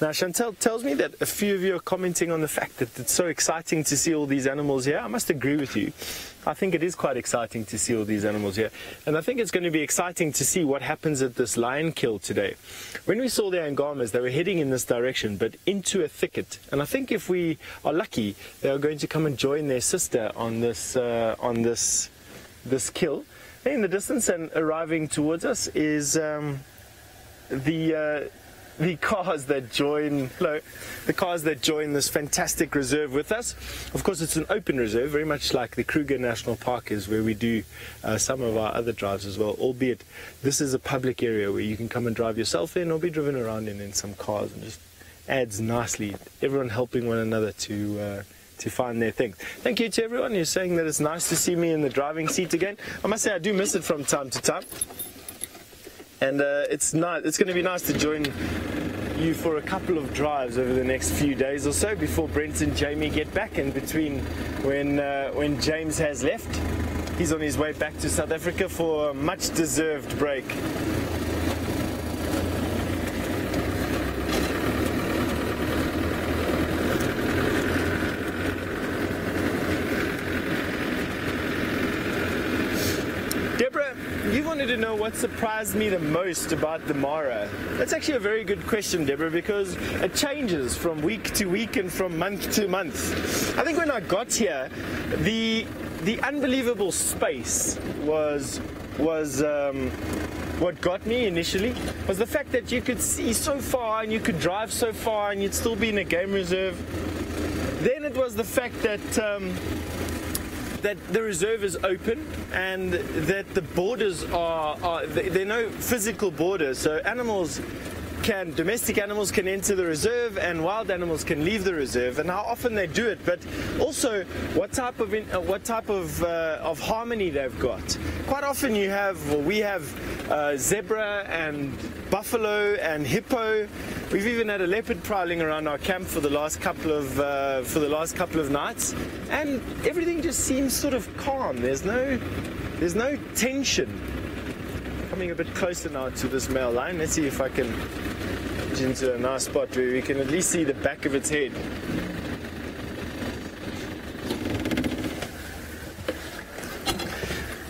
Now Chantel tells me that a few of you are commenting on the fact that it's so exciting to see all these animals here. I must agree with you. I think it is quite exciting to see all these animals here. And I think it's going to be exciting to see what happens at this lion kill today. When we saw the Angamas, they were heading in this direction, but into a thicket. And I think if we are lucky, they are going to come and join their sister on this kill. In the distance and arriving towards us is the cars that join this fantastic reserve with us. Of course, it's an open reserve, very much like the Kruger National Park is, where we do some of our other drives as well, albeit this is a public area where you can come and drive yourself in or be driven around in some cars, and just adds nicely, everyone helping one another to find their things. Thank you to everyone who's saying that it's nice to see me in the driving seat again. I must say I do miss it from time to time. And it's going to be nice to join you for a couple of drives over the next few days or so before Brent and Jamie get back, in between when James has left. He's on his way back to South Africa for a much deserved break. You wanted to know what surprised me the most about the Mara. That's actually a very good question, Deborah, because it changes from week to week and from month to month. I think when I got here, the unbelievable space was what got me initially, was the fact that you could see so far and you could drive so far and you'd still be in a game reserve. Then it was the fact that the reserve is open and that the borders there are no physical borders, so domestic animals can enter the reserve and wild animals can leave the reserve, and how often they do it, but also what type of harmony they've got. Quite often we have zebra and buffalo and hippo. We've even had a leopard prowling around our camp for the last couple of nights, and everything just seems sort of calm. There's no tension. Coming a bit closer now to this male lion. Let's see if I can get into a nice spot where we can at least see the back of its head.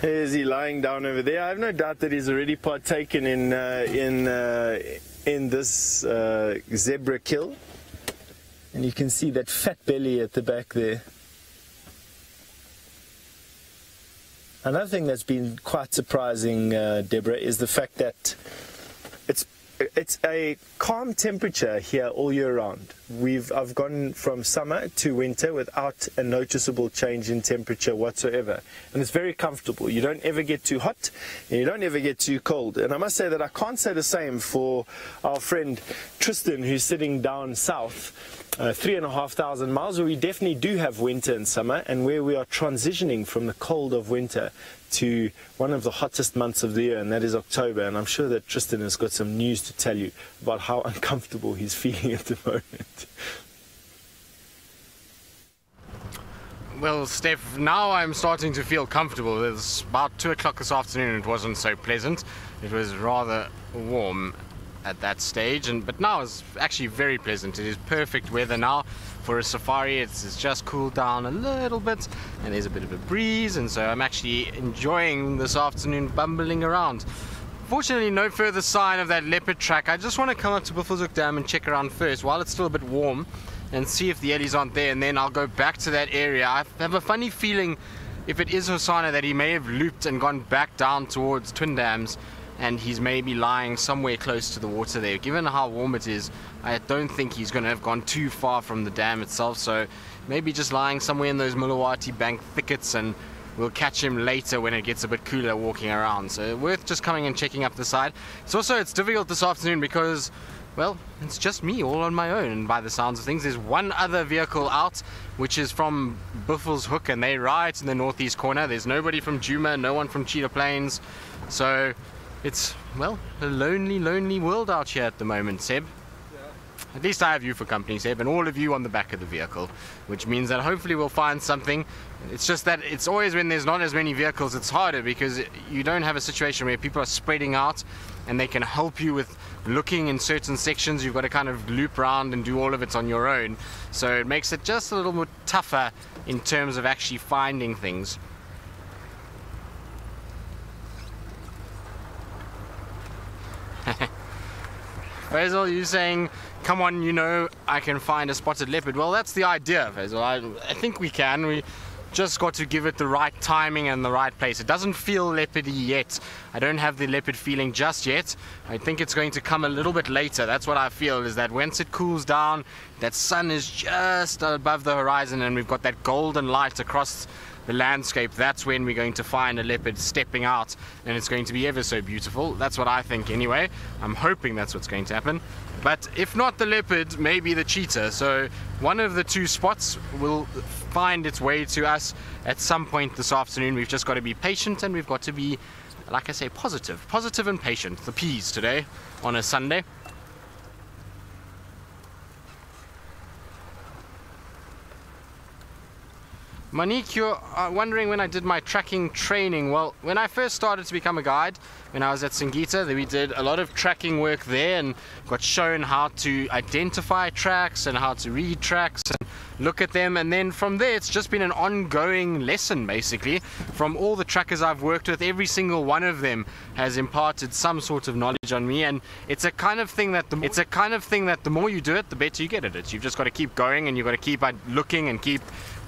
Is he lying down over there? I have no doubt that he's already partaken in this zebra kill, and you can see that fat belly at the back there. Another thing that's been quite surprising, Deborah, is the fact that it's a calm temperature here all year round. I've gone from summer to winter without a noticeable change in temperature whatsoever, and it's very comfortable. You don't ever get too hot and you don't ever get too cold. And I must say that I can't say the same for our friend Tristan, who's sitting down south, 3,500 miles, where we definitely do have winter and summer, and where we are transitioning from the cold of winter to one of the hottest months of the year, and that is October. And I'm sure that Tristan has got some news to tell you about how uncomfortable he's feeling at the moment. Well, Steph, now I'm starting to feel comfortable. It was about 2 o'clock this afternoon. It wasn't so pleasant. It was rather warm at that stage, but now it's actually very pleasant. It is perfect weather now for a safari. It's just cooled down a little bit, and there's a bit of a breeze, and so I'm actually enjoying this afternoon bumbling around. unfortunately no further sign of that leopard track. I just want to come up to Buffelshoek Dam and check around first while it's still a bit warm and see if the eddies aren't there, and then I'll go back to that area. I have a funny feeling if it is Hosana that he may have looped and gone back down towards Twin Dams, and he's maybe lying somewhere close to the water there. Given how warm it is, I don't think he's going to have gone too far from the dam itself, so maybe just lying somewhere in those Mulawati Bank thickets, and we'll catch him later when it gets a bit cooler walking around. So worth just coming and checking up the side. It's difficult this afternoon because, well, it's just me all on my own, and by the sounds of things there's one other vehicle out, which is from Buffelshoek, and they're right in the northeast corner. There's nobody from Djuma, no one from Cheetah Plains, so it's, well, a lonely world out here at the moment, Seb. At least I have you for company, Seb, and all of you on the back of the vehicle, which means that hopefully we'll find something. It's just that it's always when there's not as many vehicles, it's harder because you don't have a situation where people are spreading out and they can help you with looking in certain sections. You've got to kind of loop around and do all of it on your own. So it makes it just a little bit tougher in terms of actually finding things. Faisal, you saying, come on, you know, I can find a spotted leopard. Well, that's the idea, Faisal. I think we can. We just got to give it the right timing and the right place. It doesn't feel leopardy yet. I don't have the leopard feeling just yet. I think it's going to come a little bit later. That's what I feel, is that once it cools down, that sun is just above the horizon and we've got that golden light across the landscape, that's when we're going to find a leopard stepping out, and it's going to be ever so beautiful. That's what I think anyway. I'm hoping that's what's going to happen. But if not the leopard, maybe the cheetah. So one of the two spots will find its way to us at some point this afternoon. We've just got to be patient, and we've got to be, like I say, positive and patient. The P's today on a Sunday. Monique, you're wondering when I did my tracking training. Well, when I first started to become a guide, when I was at Singita, we did a lot of tracking work there and got shown how to identify tracks and how to read tracks and look at them. And then from there, it's just been an ongoing lesson, basically. From all the trackers I've worked with, every single one of them has imparted some sort of knowledge on me. And it's a kind of thing that the more you do it, the better you get at it. You've just got to keep going, and you've got to keep looking and keep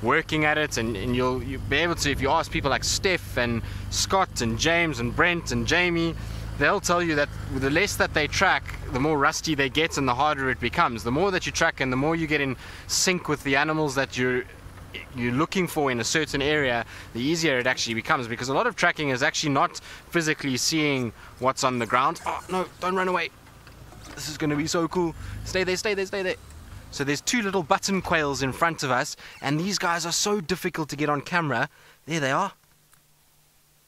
working at it, and you'll be able to, if you ask people like Steph and Scott and James and Brent and Jamie, they'll tell you that the less that they track, the more rusty they get and the harder it becomes. The more that you track and the more you get in sync with the animals that you're looking for in a certain area, the easier it actually becomes, because a lot of tracking is actually not physically seeing what's on the ground. Oh no, don't run away. This is going to be so cool. Stay there, stay there, stay there. So there's two little button quails in front of us, and these guys are so difficult to get on camera. There they are.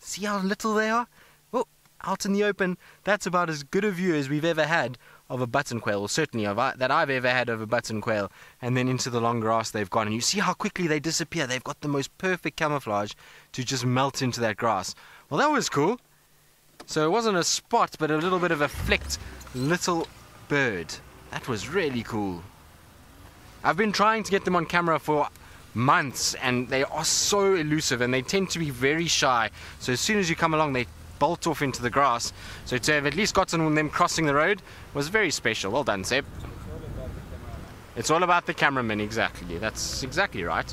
See how little they are? Oh, out in the open. That's about as good a view as we've ever had of a button quail, or certainly that I've ever had of a button quail. And then into the long grass they've gone, and you see how quickly they disappear. They've got the most perfect camouflage to just melt into that grass. Well, that was cool. So it wasn't a spot, but a little bit of a flicked little bird. That was really cool. I've been trying to get them on camera for months, and they are so elusive, and they tend to be very shy. So as soon as you come along, they bolt off into the grass. So to have at least gotten them crossing the road was very special. Well done, Seb. It's all about the cameraman, exactly. That's exactly right.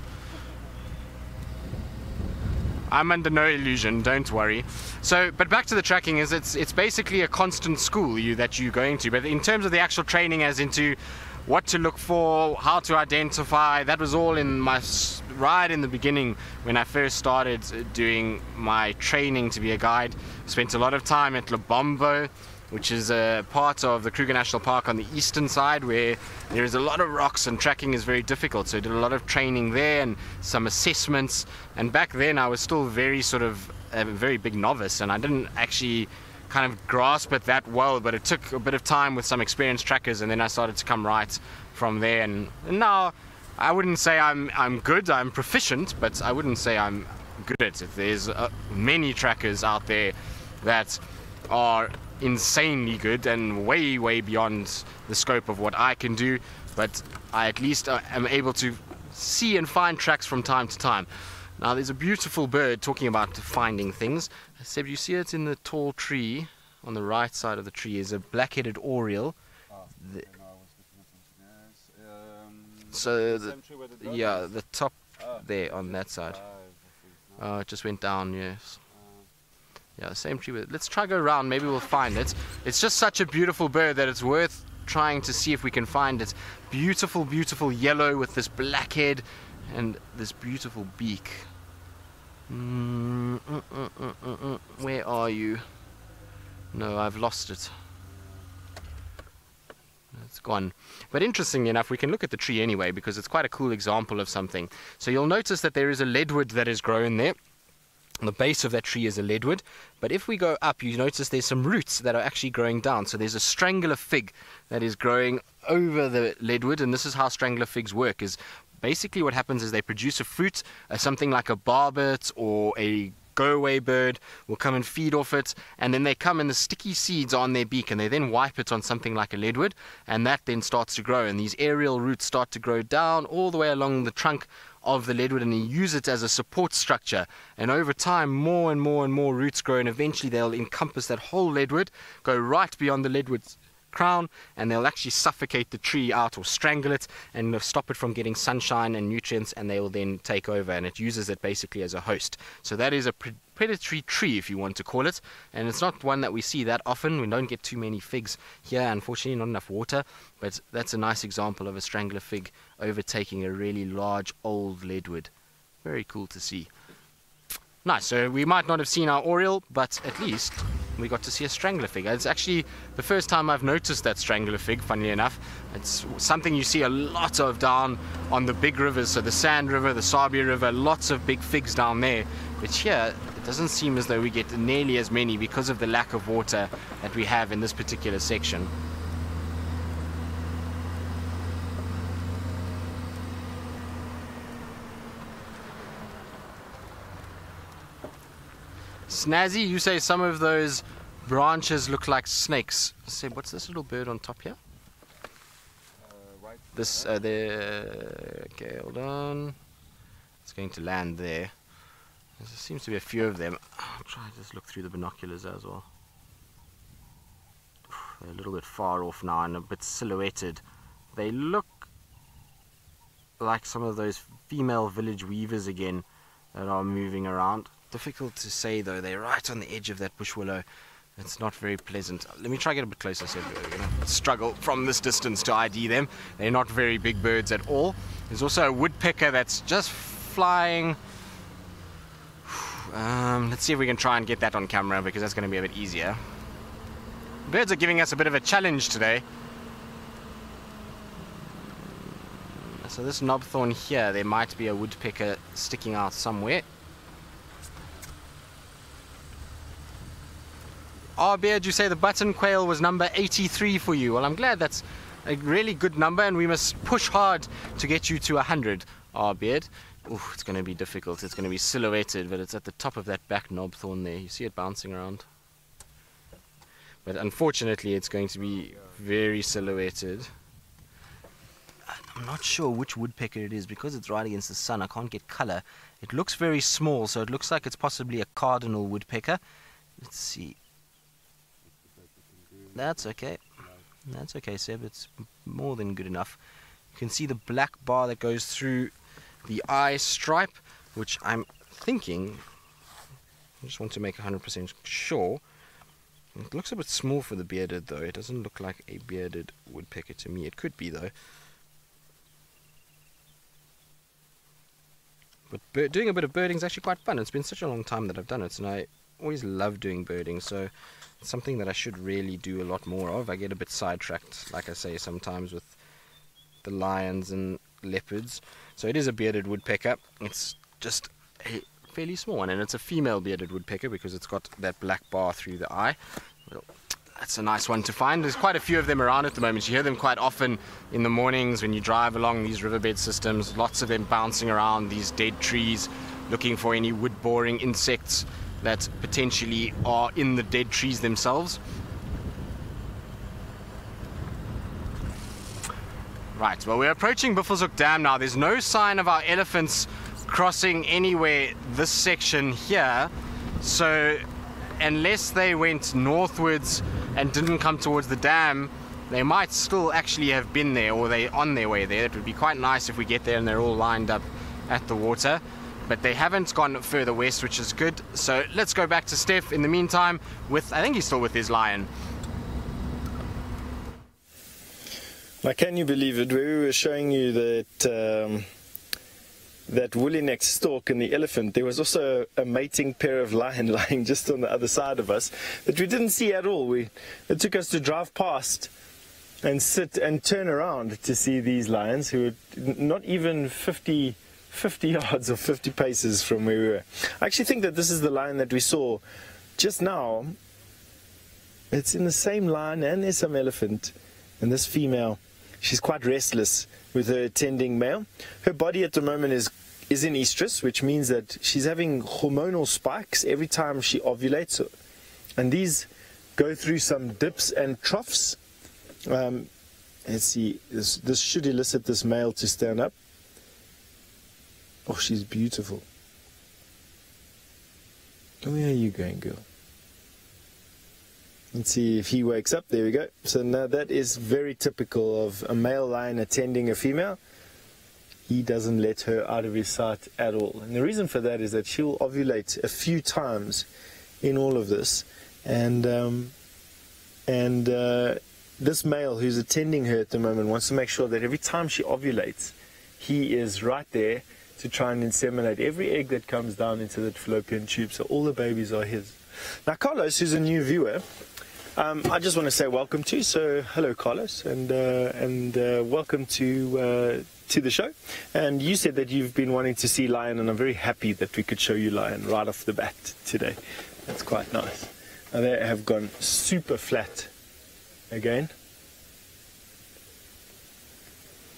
I'm under no illusion, don't worry. So, but back to the tracking, is it's basically a constant school that you're going to. But in terms of the actual training, as into what to look for, how to identify, that was all in my right in the beginning when I first started doing my training to be a guide. Spent a lot of time at Lubombo, which is a part of the Kruger National Park on the eastern side, where there is a lot of rocks and tracking is very difficult. So I did a lot of training there and some assessments. And back then I was still very sort of a very big novice, and I didn't actually kind of grasp it that well, but it took a bit of time with some experienced trackers, and then I started to come right from there. And now I wouldn't say I'm good, I'm proficient, but I wouldn't say I'm good at it. There's many trackers out there that are insanely good and way beyond the scope of what I can do, but I at least am able to see and find tracks from time to time. Now there's a beautiful bird, talking about finding things. Seb, you see it in the tall tree. on the right side of the tree is a black-headed oriole. So the top there on that side. Oh, it just went down, yes. Yeah, same tree. Let's try go around, maybe we'll find it. It's just such a beautiful bird that it's worth trying to see if we can find it. Beautiful, beautiful yellow with this black head and this beautiful beak. Where are you? No, I've lost it. It's gone. But interestingly enough, we can look at the tree anyway because it's quite a cool example of something. So you'll notice that there is a leadwood that is grown there. The base of that tree is a leadwood, but if we go up, you notice there's some roots that are actually growing down. So there's a strangler fig that is growing over the leadwood, and this is how strangler figs work. Is basically what happens is they produce a fruit, something like a barbet or a go-away bird will come and feed off it, and then they come and the sticky seeds are on their beak, and they then wipe it on something like a leadwood, and that then starts to grow, and these aerial roots start to grow down all the way along the trunk of the leadwood, and you use it as a support structure, and over time more and more and more roots grow, and eventually they'll encompass that whole leadwood, go right beyond the leadwood's crown, and they'll actually suffocate the tree out or strangle it and stop it from getting sunshine and nutrients, and they will then take over, and it uses it basically as a host. So that is a predatory tree, if you want to call it, and it's not one that we see that often. We don't get too many figs here, unfortunately, not enough water, but that's a nice example of a strangler fig overtaking a really large old leadwood. Very cool to see. Nice. So we might not have seen our oriole, but at least we got to see a strangler fig. It's actually the first time I've noticed that strangler fig, funnily enough. It's something you see a lot of down on the big rivers, so the Sand River, the Sabi River, lots of big figs down there. But here, it doesn't seem as though we get nearly as many because of the lack of water that we have in this particular section. Snazzy, you say some of those branches look like snakes. Seb, what's this little bird on top here? Right. This, there. Okay, hold on. It's going to land there. There seems to be a few of them. I'll try to just look through the binoculars as well. They're a little bit far off now and a bit silhouetted. They look like some of those female village weavers again that are moving around. Difficult to say though, they're right on the edge of that bush willow. It's not very pleasant. Let me try to get a bit closer, so we're going to struggle from this distance to ID them. They're not very big birds at all. There's also a woodpecker that's just flying. Let's see if we can try and get that on camera because that's going to be a bit easier. Birds are giving us a bit of a challenge today. So this knobthorn here, there might be a woodpecker sticking out somewhere. Oh, Beard, you say the button quail was number 83 for you. Well, I'm glad that's a really good number, and we must push hard to get you to 100. Oh, Beard. Ooh, it's going to be difficult. It's going to be silhouetted, but it's at the top of that back knobthorn there. You see it bouncing around. But unfortunately, it's going to be very silhouetted. I'm not sure which woodpecker it is because it's right against the sun. I can't get color. It looks very small, so it looks like it's possibly a cardinal woodpecker. Let's see. That's okay. That's okay, Seb. It's more than good enough. You can see the black bar that goes through the eye stripe, which I'm thinking, I just want to make 100% sure. It looks a bit small for the bearded though. It doesn't look like a bearded woodpecker to me. It could be though. But doing a bit of birding is actually quite fun. It's been such a long time that I've done it, and I always love doing birding, so it's something that I should really do a lot more of. I get a bit sidetracked, like I say, sometimes with the lions and leopards. So it is a bearded woodpecker. It's just a fairly small one, and it's a female bearded woodpecker because it's got that black bar through the eye. Well, that's a nice one to find. There's quite a few of them around at the moment. You hear them quite often in the mornings when you drive along these riverbed systems. Lots of them bouncing around these dead trees, looking for any wood-boring insects that potentially are in the dead trees themselves. Right, well, we're approaching Buffelshoek Dam now. There's no sign of our elephants crossing anywhere this section here, so unless they went northwards and didn't come towards the dam, they might still actually have been there, or they're on their way there. It would be quite nice if we get there and they're all lined up at the water. But they haven't gone further west, which is good. So let's go back to Steph in the meantime with, I think he's still with his lion. Now, can you believe it? We were showing you that that woolly necked stork and the elephant. There was also a mating pair of lion lying just on the other side of us that we didn't see at all. It took us to drive past and sit and turn around to see these lions, who were not even 50 yards or 50 paces from where we were. I actually think that this is the lion that we saw just now. It's in the same line, and there's some elephant. And this female, she's quite restless with her attending male. Her body at the moment is in estrus, which means that she's having hormonal spikes every time she ovulates. And these go through some dips and troughs. Let's see, this should elicit this male to stand up. Oh, she's beautiful. Where are you going, girl? Let's see if he wakes up. There we go. So now that is very typical of a male lion attending a female. He doesn't let her out of his sight at all. And the reason for that is that she'll ovulate a few times in all of this. And this male who's attending her at the moment wants to make sure that every time she ovulates, he is right there to try and inseminate every egg that comes down into the fallopian tube, so all the babies are his. Now Carlos, who's a new viewer, I just want to say welcome to you. So hello Carlos, and welcome to the show. And you said that you've been wanting to see lion, and I'm very happy that we could show you lion right off the bat today. That's quite nice. Now they have gone super flat again.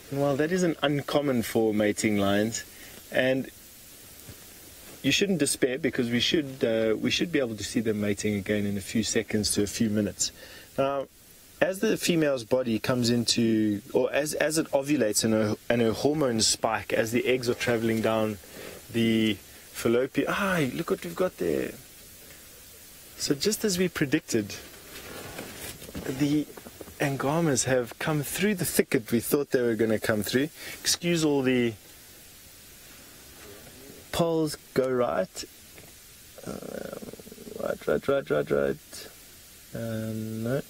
And while that isn't uncommon for mating lions, and you shouldn't despair, because we should be able to see them mating again in a few seconds to a few minutes. Now, as the female's body comes into, or as it ovulates and her hormones spike as the eggs are traveling down the fallopian. Look what we've got there. So just as we predicted, the angamas have come through the thicket we thought they were going to come through. Excuse all the poles, go right. Right. No.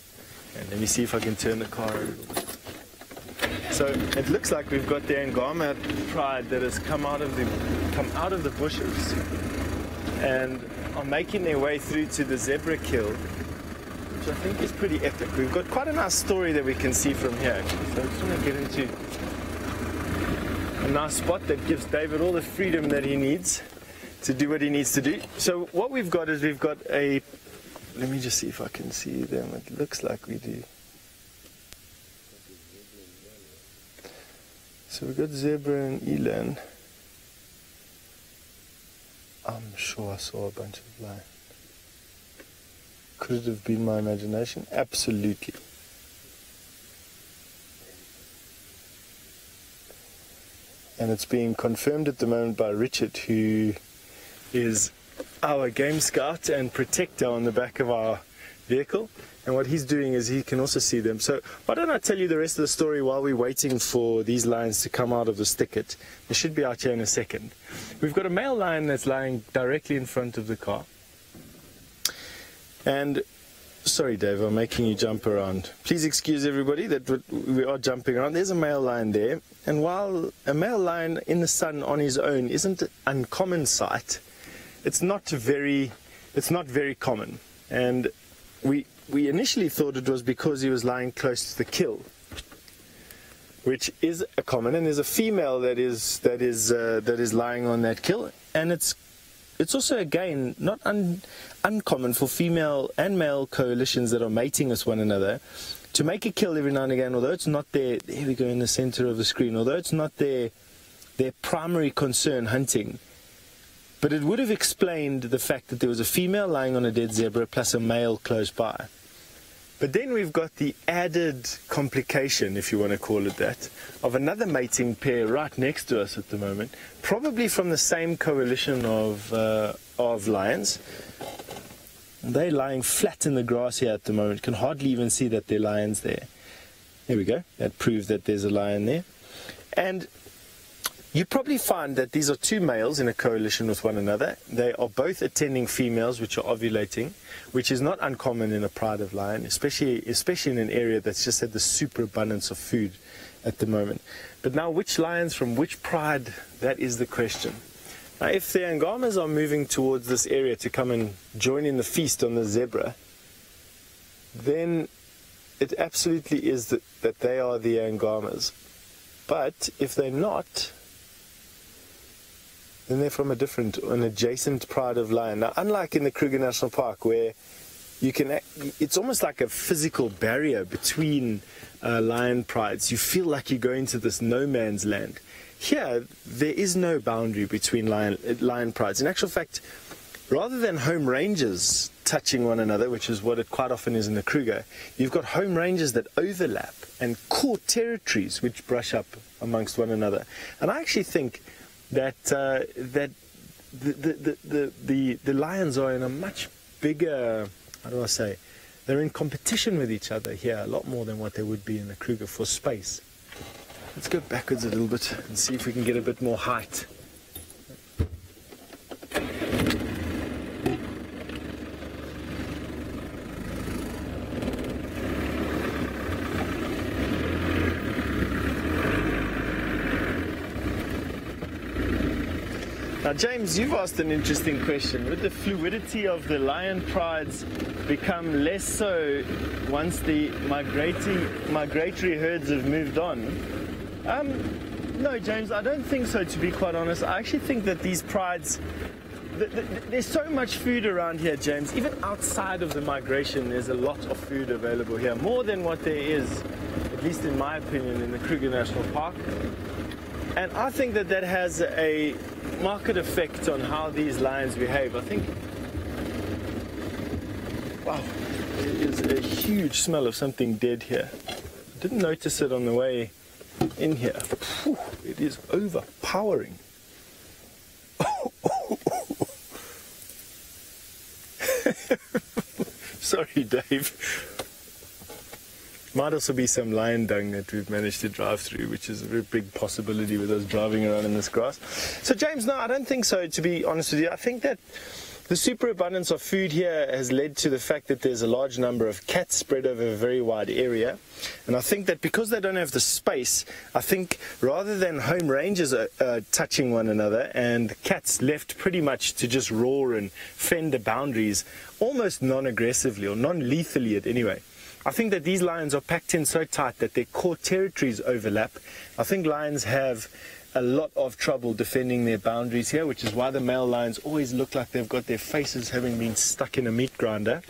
And let me see if I can turn the car over. So it looks like we've got the angama pride that has come out of the bushes and are making their way through to the zebra kill, which I think is pretty epic. We've got quite a nice story that we can see from here, actually. So I just want to get into a nice spot that gives David all the freedom that he needs to do what he needs to do. So what we've got is we've got a, let me just see if I can see them. It looks like we do. So we've got zebra and eland. I'm sure I saw a bunch of lion. Could it have been my imagination? Absolutely. And it's being confirmed at the moment by Richard, who is our game scout and protector on the back of our vehicle. And what he's doing is he can also see them. So why don't I tell you the rest of the story while we're waiting for these lions to come out of the thicket. They should be out here in a second. We've got a male lion that's lying directly in front of the car. And sorry Dave, I'm making you jump around. Please excuse everybody that we are jumping around. There's a male lion there. And while a male lion in the sun on his own isn't an uncommon sight, it's not very common. And we initially thought it was because he was lying close to the kill, which is a common, and there's a female that is lying on that kill, and it's also again not uncommon for female and male coalitions that are mating with one another to make a kill every now and again, although it's not there we go in the center of the screen, although it's not their primary concern hunting. But it would have explained the fact that there was a female lying on a dead zebra plus a male close by. But then we've got the added complication, if you want to call it that, of another mating pair right next to us at the moment, probably from the same coalition of lions. They're lying flat in the grass here at the moment. Can hardly even see that there are lions there. There we go. That proves that there's a lion there. And you probably find that these are two males in a coalition with one another. They are both attending females which are ovulating, which is not uncommon in a pride of lion, especially in an area that's just had the superabundance of food at the moment. But now, which lions from which pride, that is the question. Now, if the Angamas are moving towards this area to come and join in the feast on the zebra, then it absolutely is that they are the Angamas. But if they're not, then they're from an adjacent pride of lion. Now, unlike in the Kruger National Park, where you can, it's almost like a physical barrier between lion prides. You feel like you're going to this no man's land. Here, there is no boundary between lion prides. In actual fact, rather than home ranges touching one another, which is what it quite often is in the Kruger, you've got home ranges that overlap and core territories which brush up amongst one another. And I actually think that the lions are in a much bigger, how do I say, they're in competition with each other here a lot more than what they would be in the Kruger for space. Let's go backwards a little bit and see if we can get a bit more height. Now, James, you've asked an interesting question. Would the fluidity of the lion prides become less so once the migratory herds have moved on? No, James, I don't think so, to be quite honest. I actually think that these prides, there's so much food around here, James. Even outside of the migration, there's a lot of food available here. More than what there is, at least in my opinion, in the Kruger National Park. And I think that that has a marked effect on how these lions behave. I think, wow, there is a huge smell of something dead here. I didn't notice it on the way in here. Whew, it is overpowering. Sorry, Dave. Might also be some lion dung that we've managed to drive through, which is a very big possibility with us driving around in this grass. So, James, no, I don't think so, to be honest with you. I think that the superabundance of food here has led to the fact that there's a large number of cats spread over a very wide area. And I think that because they don't have the space, I think rather than home ranges touching one another and cats left pretty much to just roar and fend the boundaries almost non-aggressively or non-lethally anyway, I think that these lions are packed in so tight that their core territories overlap. I think lions have a lot of trouble defending their boundaries here, which is why the male lions always look like they've got their faces having been stuck in a meat grinder.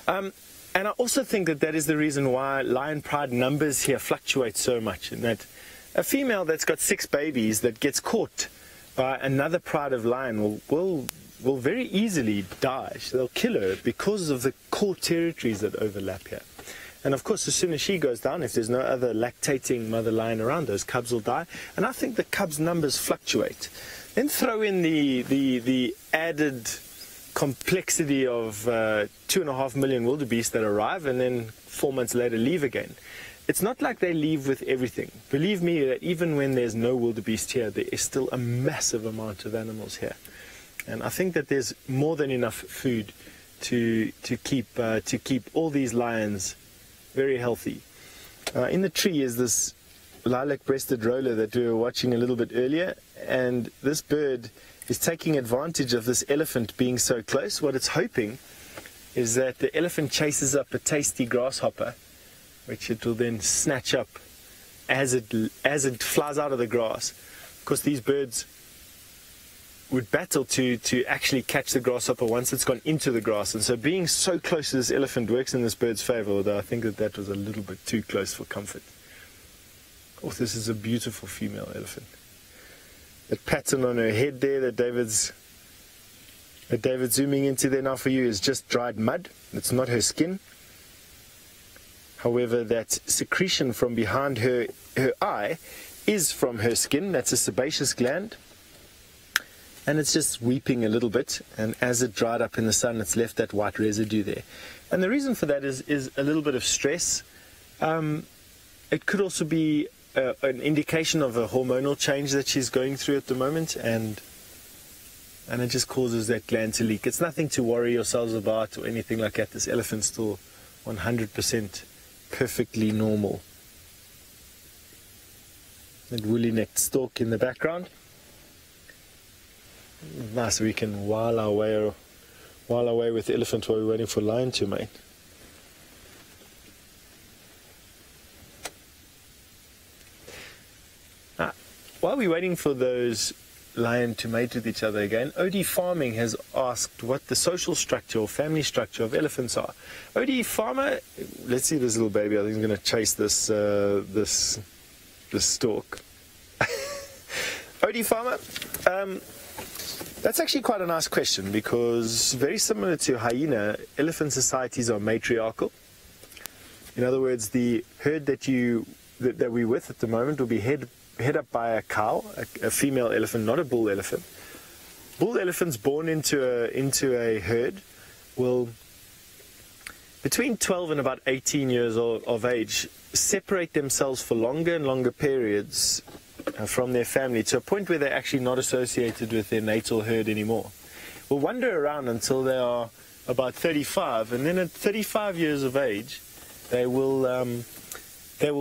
And I also think that that is the reason why lion pride numbers here fluctuate so much, in that a female that's got 6 babies that gets caught by another pride of lion will very easily die. They'll kill her because of the core territories that overlap here. And of course, as soon as she goes down, if there's no other lactating mother lion around, those cubs will die. And I think the cubs' numbers fluctuate. Then throw in the added complexity of 2.5 million wildebeest that arrive and then 4 months later leave again. It's not like they leave with everything. Believe me that even when there's no wildebeest here, there is still a massive amount of animals here. And I think that there's more than enough food to keep all these lions very healthy. In the tree is this lilac-breasted roller that we were watching a little bit earlier, and this bird is taking advantage of this elephant being so close. What it's hoping is that the elephant chases up a tasty grasshopper, which it will then snatch up as it flies out of the grass. Of course, these birds would battle to actually catch the grasshopper once it's gone into the grass, and so being so close to this elephant works in this bird's favor, although I think that was a little bit too close for comfort. Oh, this is a beautiful female elephant. That pattern on her head there that David's zooming into there now for you is just dried mud. It's not her skin. However, that secretion from behind her eye is from her skin. That's a sebaceous gland. and it's just weeping a little bit, and as it dried up in the sun, it's left that white residue there. And the reason for that is a little bit of stress. It could also be an indication of a hormonal change that she's going through at the moment, and it just causes that gland to leak. It's nothing to worry yourselves about or anything like that. This elephant's still 100% perfectly normal. That woolly-necked stalk in the background. Nice, we can while our way with the elephant while we're waiting for lion to mate. While we're waiting for those lion to mate with each other again, OD Farming has asked what the social structure or family structure of elephants are. OD Farmer, let's see this little baby. I think he's going to chase this this stalk. OD Farmer, that's actually quite a nice question, because very similar to hyena, elephant societies are matriarchal. In other words, the herd that we're with at the moment will be head up by a cow, a female elephant, not a bull elephant. Bull elephants born into a herd will, between 12 and about 18 years of age, separate themselves for longer and longer periods from their family, to a point where they're actually not associated with their natal herd anymore. Will wander around until they are about 35, and then at 35 years of age, they will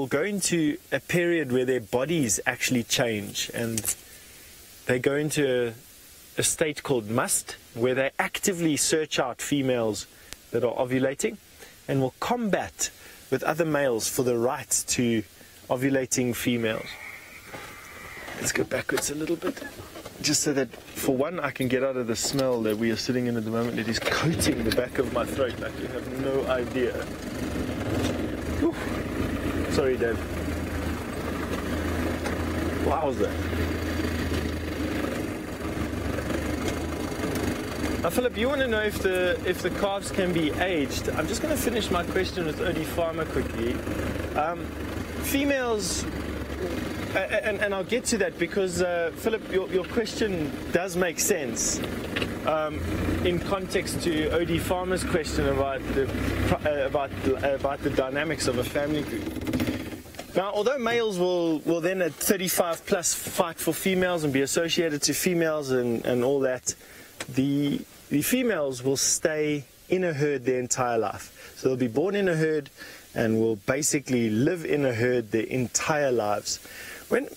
go into a period where their bodies actually change, and they go into a state called must, where they actively search out females that are ovulating, and will combat with other males for the right to ovulating females. Let's go backwards a little bit, just so that, for one, I can get out of the smell that we are sitting in at the moment. It is coating the back of my throat like you have no idea. Whew. Sorry, Dave. Wowza. Now, Philip, you want to know if the calves can be aged. I'm just going to finish my question with OD Farmer quickly. Females, and I'll get to that, because Philip, your question does make sense in context to OD Farmer's question about the dynamics of a family group. Now, although males will then at 35 plus fight for females and be associated to females and all that, the females will stay in a herd their entire life. So they'll be born in a herd and will basically live in a herd their entire lives. When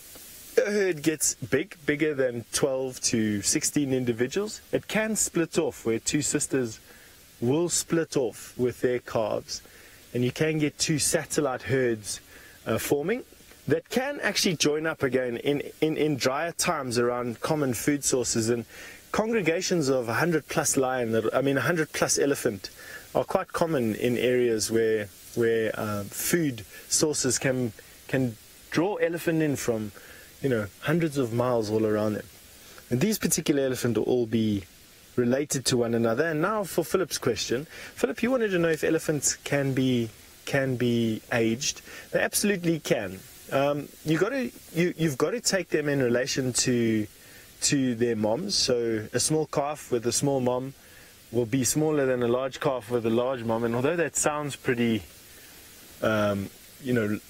a herd gets bigger than 12 to 16 individuals, it can split off, where two sisters will split off with their calves, and you can get two satellite herds forming that can actually join up again in drier times around common food sources. And congregations of 100 plus 100 plus elephant are quite common in areas where food sources can draw elephant in from, hundreds of miles all around them. And these particular elephant will all be related to one another. And now for Philip's question. Philip, you wanted to know if elephants can be aged. They absolutely can. You've got to take them in relation to their moms. So a small calf with a small mom will be smaller than a large calf with a large mom. And although that sounds pretty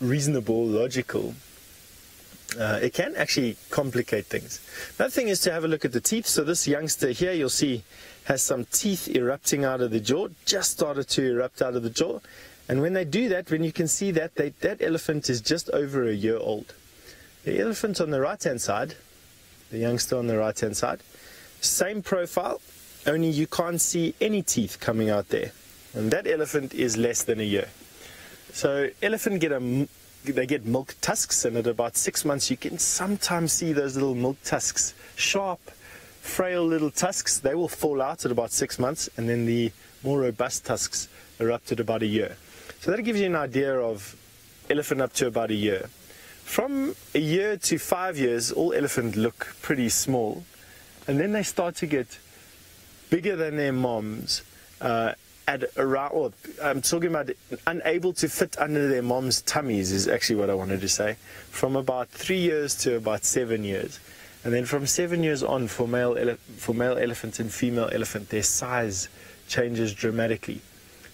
reasonable, logical, it can actually complicate things. Another thing is to have a look at the teeth. So this youngster here, you'll see, has some teeth erupting out of the jaw, just started to erupt out of the jaw. And when they do that, when you can see that, that elephant is just over a year old. The elephant on the right-hand side, the youngster on the right-hand side, same profile, only you can't see any teeth coming out there. And that elephant is less than a year. So elephant they get milk tusks, and at about 6 months you can sometimes see those little milk tusks, sharp, frail little tusks. They will fall out at about 6 months, and then the more robust tusks erupt at about a year. So that gives you an idea of elephant up to about a year. From a year to 5 years, all elephants look pretty small, and then they start to get bigger than their moms. I'm talking about unable to fit under their mom's tummies is actually what I wanted to say. From about 3 years to about 7 years. And then from 7 years on, for male elephant and female elephant, their size changes dramatically.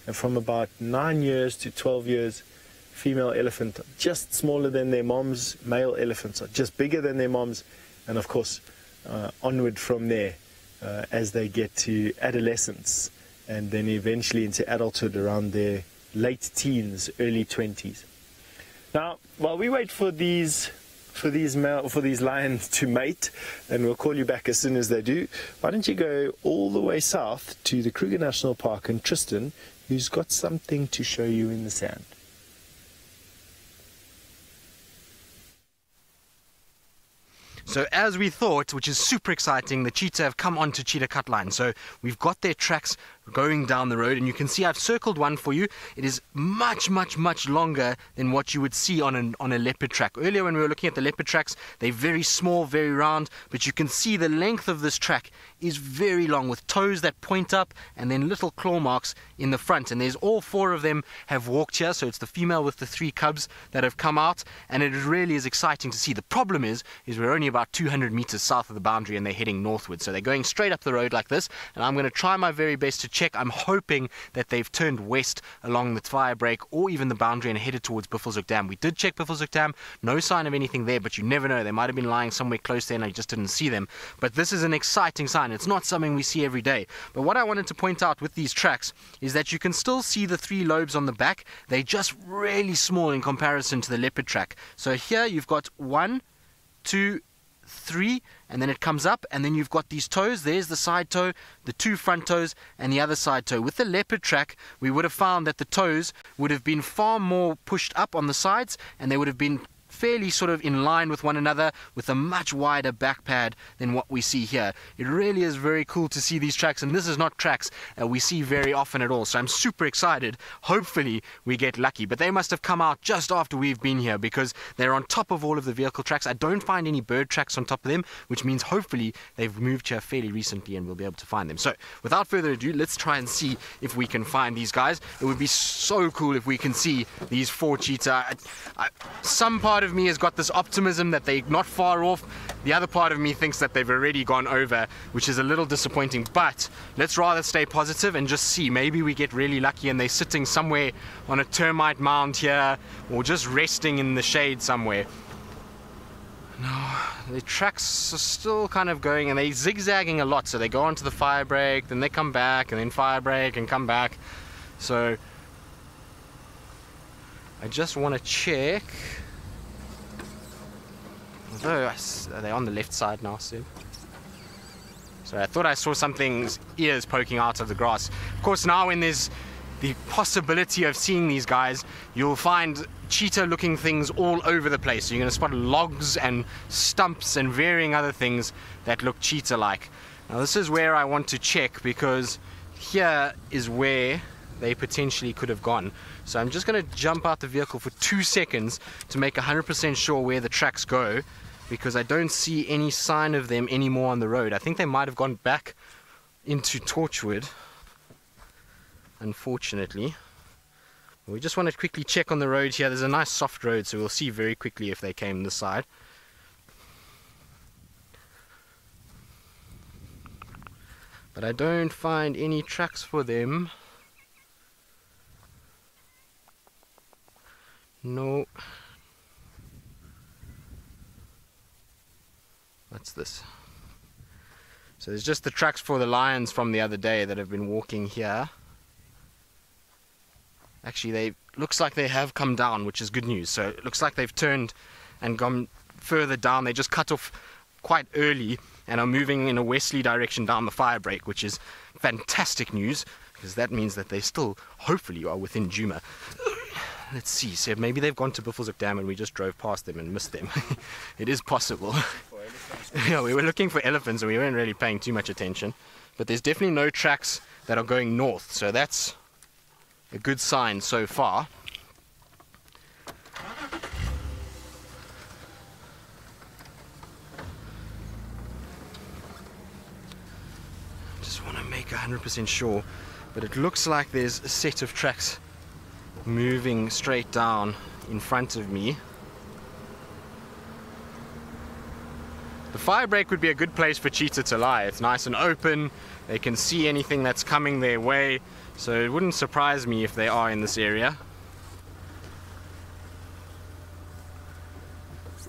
And from about 9 years to 12 years, female elephant are just smaller than their moms, male elephants are just bigger than their moms, and of course onward from there as they get to adolescence and then eventually into adulthood around their late teens, early 20s. Now, while we wait for these lions to mate, and we'll call you back as soon as they do, why don't you go all the way south to the Kruger National Park and Tristan, who's got something to show you in the sand. So as we thought, which is super exciting, the cheetah have come onto cheetah cut line. So we've got their tracks going down the road, and you can see I've circled one for you. It is much longer than what you would see on a leopard track. Earlier when we were looking at the leopard tracks, they're very small, very round, but you can see the length of this track is very long, with toes that point up and then little claw marks in the front. And there's all 4 of them have walked here, so it's the female with the 3 cubs that have come out, and it really is exciting to see. The problem is we're only about 200 meters south of the boundary and they're heading northward, so they're going straight up the road like this, and I'm going to try my very best to check. I'm hoping that they've turned west along the fire break or even the boundary and headed towards Buffelshoek Dam. We did check Buffelshoek Dam, no sign of anything there, but you never know, they might have been lying somewhere close there and I just didn't see them. But this is an exciting sign. It's not something we see every day. But what I wanted to point out with these tracks is that you can still see the 3 lobes on the back. They're just really small in comparison to the leopard track. So here you've got 1, 2, 3, and then it comes up, and then you've got these toes. There's the side toe, the 2 front toes, and the other side toe. With the leopard track, we would have found that the toes would have been far more pushed up on the sides, and they would have been fairly sort of in line with one another, with a much wider back pad than what we see here. It really is very cool to see these tracks, and this is not tracks we see very often at all, so I'm super excited. Hopefully we get lucky, but they must have come out just after we've been here because they're on top of all of the vehicle tracks. I don't find any bird tracks on top of them, which means hopefully they've moved here fairly recently and we'll be able to find them. So without further ado, let's try and see if we can find these guys. It would be so cool if we can see these 4 cheetah. Some part of me has got this optimism that they're not far off. The other part of me thinks that they've already gone over, which is a little disappointing, but let's rather stay positive and just see. Maybe we get really lucky and they're sitting somewhere on a termite mound here or just resting in the shade somewhere. No, the tracks are still kind of going and they're zigzagging a lot, so they go onto the fire break, then they come back, and then fire break and come back. So I just want to check. Although they're on the left side now soon. So I thought I saw something's ears poking out of the grass. Of course, now when there's the possibility of seeing these guys, you'll find cheetah looking things all over the place. So you're going to spot logs and stumps and varying other things that look cheetah like. Now this is where I want to check, because here is where they potentially could have gone. So I'm just going to jump out the vehicle for 2 seconds to make 100% sure where the tracks go, because I don't see any sign of them anymore on the road. I think they might have gone back into Torchwood, unfortunately. We just want to quickly check on the road here. There's a nice soft road, so we'll see very quickly if they came this side. But I don't find any tracks for them. No. What's this? So there's just the tracks for the lions from the other day that have been walking here. Actually, looks like they have come down, which is good news. So it looks like they've turned and gone further down. They just cut off quite early and are moving in a westerly direction down the fire break, which is fantastic news, because that means that they still hopefully are within Djuma. Let's see, so maybe they've gone to Buffelshoek Dam and we just drove past them and missed them. It is possible. Yeah, we were looking for elephants and we weren't really paying too much attention. But there's definitely no tracks that are going north, so that's a good sign so far. Just want to make 100% sure, but it looks like there's a set of tracks moving straight down in front of me. The fire break would be a good place for cheetah to lie. It's nice and open, they can see anything that's coming their way, so it wouldn't surprise me if they are in this area.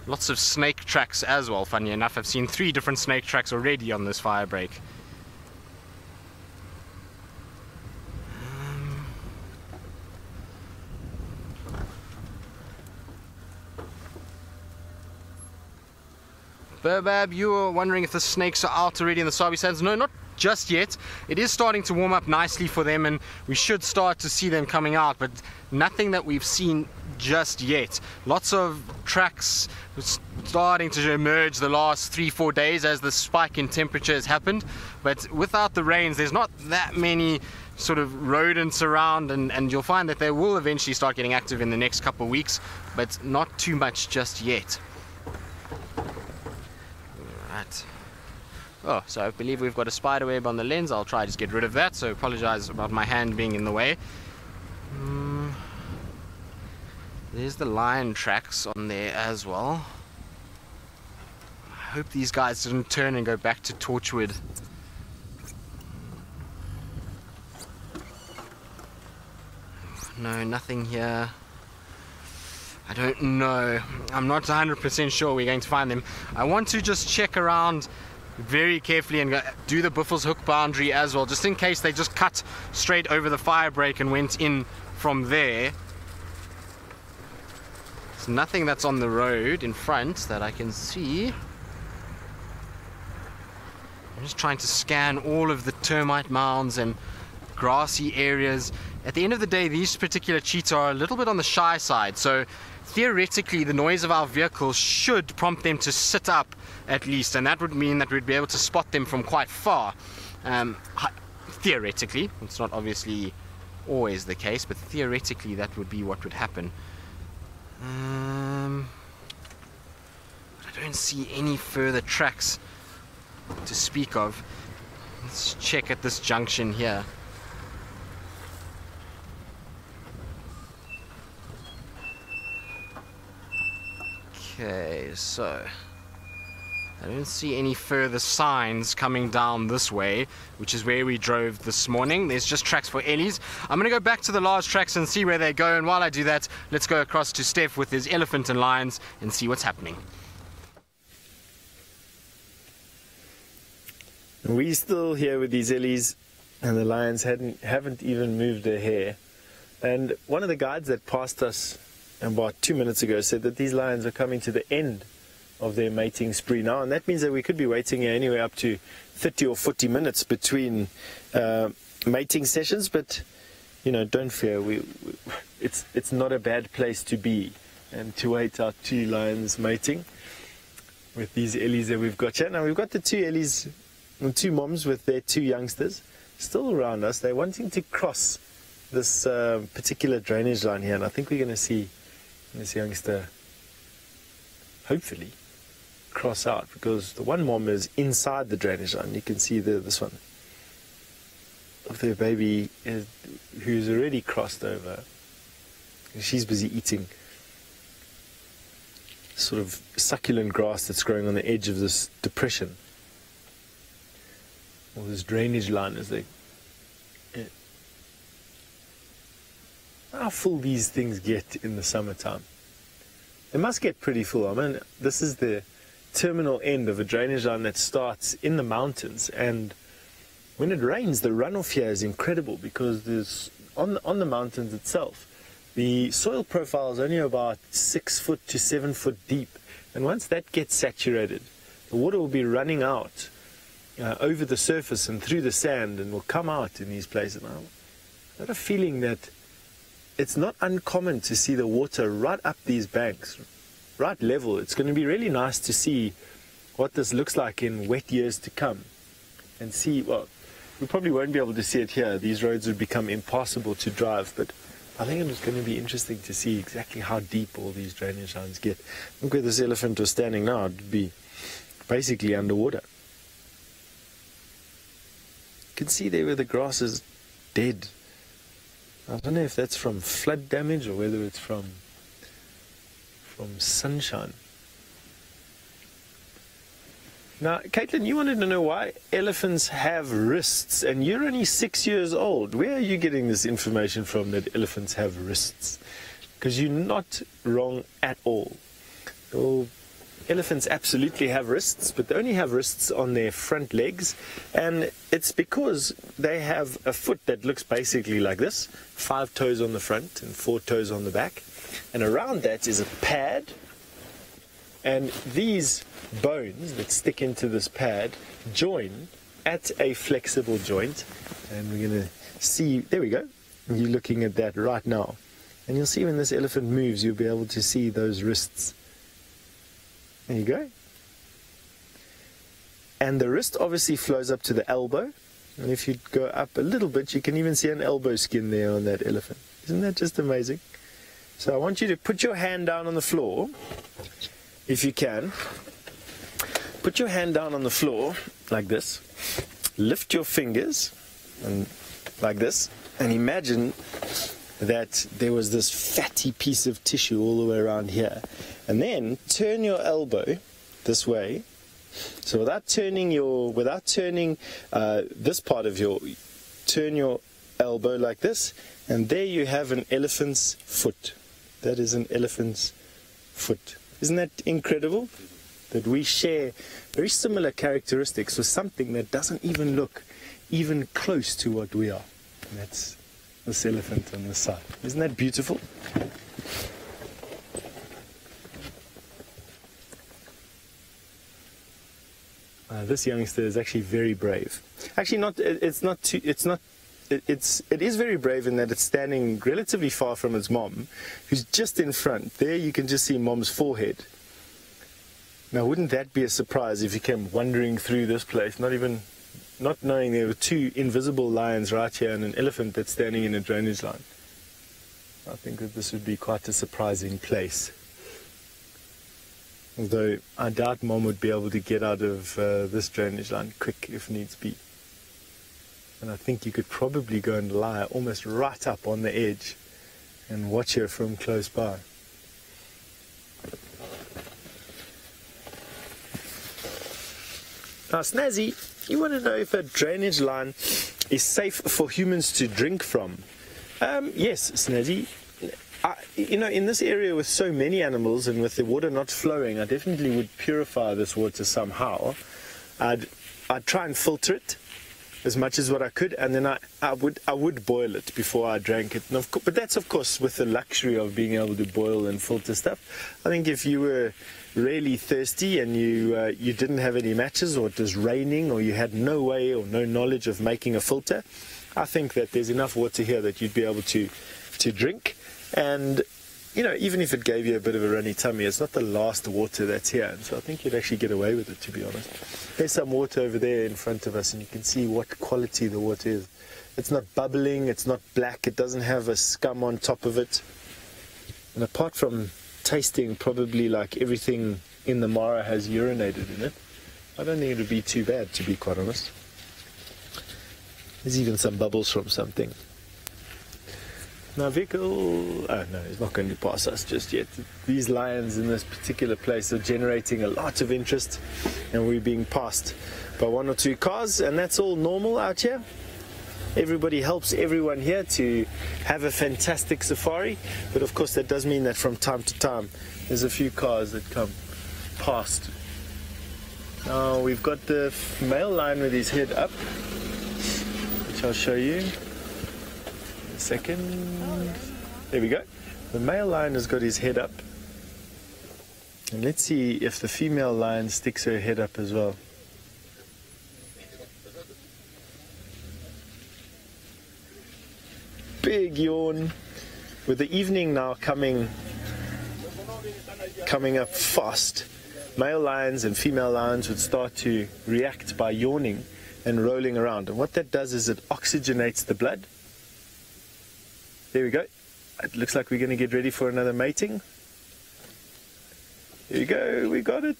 Lots of snake tracks as well, funny enough. I've seen 3 different snake tracks already on this fire break. Burbab, you were wondering if the snakes are out already in the Sabi Sands. No, not just yet. It is starting to warm up nicely for them and we should start to see them coming out, but nothing that we've seen just yet. Lots of tracks starting to emerge the last 3-4 days as the spike in temperature has happened, but without the rains there's not that many sort of rodents around, and you'll find that they will eventually start getting active in the next couple of weeks, but not too much just yet. Right. Oh, so I believe we've got a spider web on the lens. I'll try to just get rid of that, so apologize about my hand being in the way. There's the lion tracks on there as well. I hope these guys didn't turn and go back to Torchwood. No, nothing here. I don't know. I'm not 100% sure we're going to find them. I want to just check around very carefully and do the Buffels hook boundary as well, just in case they just cut straight over the fire break and went in from there. There's nothing that's on the road in front that I can see. I'm just trying to scan all of the termite mounds and grassy areas. At the end of the day, these particular cheetah are a little bit on the shy side, so theoretically the noise of our vehicles should prompt them to sit up at least, and that would mean that we'd be able to spot them from quite far. Theoretically, it's not obviously always the case, but theoretically that would be what would happen. But I don't see any further tracks to speak of. Let's check at this junction here. Okay, so I don't see any further signs coming down this way, which is where we drove this morning. There's just tracks for ellies. I'm going to go back to the large tracks and see where they go, and while I do that, let's go across to Steph with his elephant and lions and see what's happening. We're still here with these ellies, and the lions haven't even moved a hair. And one of the guides that passed us about 2 minutes ago said that these lions are coming to the end of their mating spree now, and that means that we could be waiting here anywhere up to 30 or 40 minutes between mating sessions. But you know, don't fear, it's not a bad place to be and to wait out 2 lions mating with these ellies that we've got here. Now we've got the 2 ellies and 2 moms with their 2 youngsters still around us. They're wanting to cross this particular drainage line here, and I think we're going to see this youngster hopefully cross out, because the one mom is inside the drainage line. You can see this one of their baby who's already crossed over, and she's busy eating sort of succulent grass that's growing on the edge of this depression, or this drainage line, as they how full these things get in the summertime. They must get pretty full. I mean, this is the terminal end of a drainage line that starts in the mountains, and when it rains, the runoff here is incredible, because there's on the mountains itself, the soil profile is only about 6 foot to 7 foot deep, and once that gets saturated, the water will be running out over the surface and through the sand, and will come out in these places. Now, I've got a feeling that it's not uncommon to see the water right up these banks, right level. It's going to be really nice to see what this looks like in wet years to come, and see, well, we probably won't be able to see it here. These roads would become impossible to drive, but I think it's going to be interesting to see exactly how deep all these drainage lines get. Look where this elephant was standing now. It would be basically underwater. You can see there where the grass is dead. I don't know if that's from flood damage or whether it's from sunshine. Now, Caitlin, you wanted to know why elephants have wrists, and you're only 6 years old. Where are you getting this information from that elephants have wrists? Because you're not wrong at all. Well, elephants absolutely have wrists, but they only have wrists on their front legs, and it's because they have a foot that looks basically like this, 5 toes on the front and 4 toes on the back, and around that is a pad, and these bones that stick into this pad join at a flexible joint, and we're going to see, there we go, you're looking at that right now, and you'll see when this elephant moves you'll be able to see those wrists. There you go. And the wrist obviously flows up to the elbow, and if you go up a little bit you can even see an elbow skin there on that elephant. Isn't that just amazing? So I want you to put your hand down on the floor, if you can. Put your hand down on the floor like this, lift your fingers and like this, and imagine that there was this fatty piece of tissue all the way around here, and then turn your elbow this way. So without turning this part of your, turn your elbow like this, and there you have an elephant's foot. That is an elephant's foot. Isn't that incredible? That we share very similar characteristics with something that doesn't even look even close to what we are. And that's this elephant on the side. Isn't that beautiful? This youngster is actually very brave. Actually, it is very brave in that it's standing relatively far from its mom, who's just in front. There you can just see mom's forehead. Now, wouldn't that be a surprise if you came wandering through this place, not knowing there were 2 invisible lions right here and an elephant that's standing in a drainage line? I think that this would be quite a surprising place. Although I doubt Mom would be able to get out of this drainage line quick if needs be. And I think you could probably go and lie almost right up on the edge and watch her from close by. Now, Snazzy, you want to know if a drainage line is safe for humans to drink from? Yes, Snazzy. In this area with so many animals and with the water not flowing, I definitely would purify this water somehow. I'd try and filter it as much as what I could, and then I would boil it before I drank it. But that's of course with the luxury of being able to boil and filter stuff. I think if you were really thirsty and you didn't have any matches, or it was raining, or you had no way or no knowledge of making a filter, I think that there's enough water here that you'd be able to drink. And even if it gave you a bit of a runny tummy, it's not the last water that's here, and so I think you'd actually get away with it, to be honest. There's some water over there in front of us, and you can see what quality the water is. It's not bubbling, it's not black, it doesn't have a scum on top of it. And apart from tasting probably like everything in the Mara has urinated in it, I don't think it would be too bad, to be quite honest. There's even some bubbles from something. Now, vehicle, oh no, it's not going to pass us just yet. These lions in this particular place are generating a lot of interest, and we're being passed by 1 or 2 cars, and that's all normal out here. Everybody helps everyone here to have a fantastic safari, but of course that does mean that from time to time there's a few cars that come past. Now we've got the male lion with his head up, which I'll show you. Second, there we go. The male lion has got his head up, and let's see if the female lion sticks her head up as well. Big yawn. With the evening now coming up fast, male lions and female lions would start to react by yawning and rolling around, and what that does is it oxygenates the blood. There we go. It looks like we're going to get ready for another mating. There we go, we got it.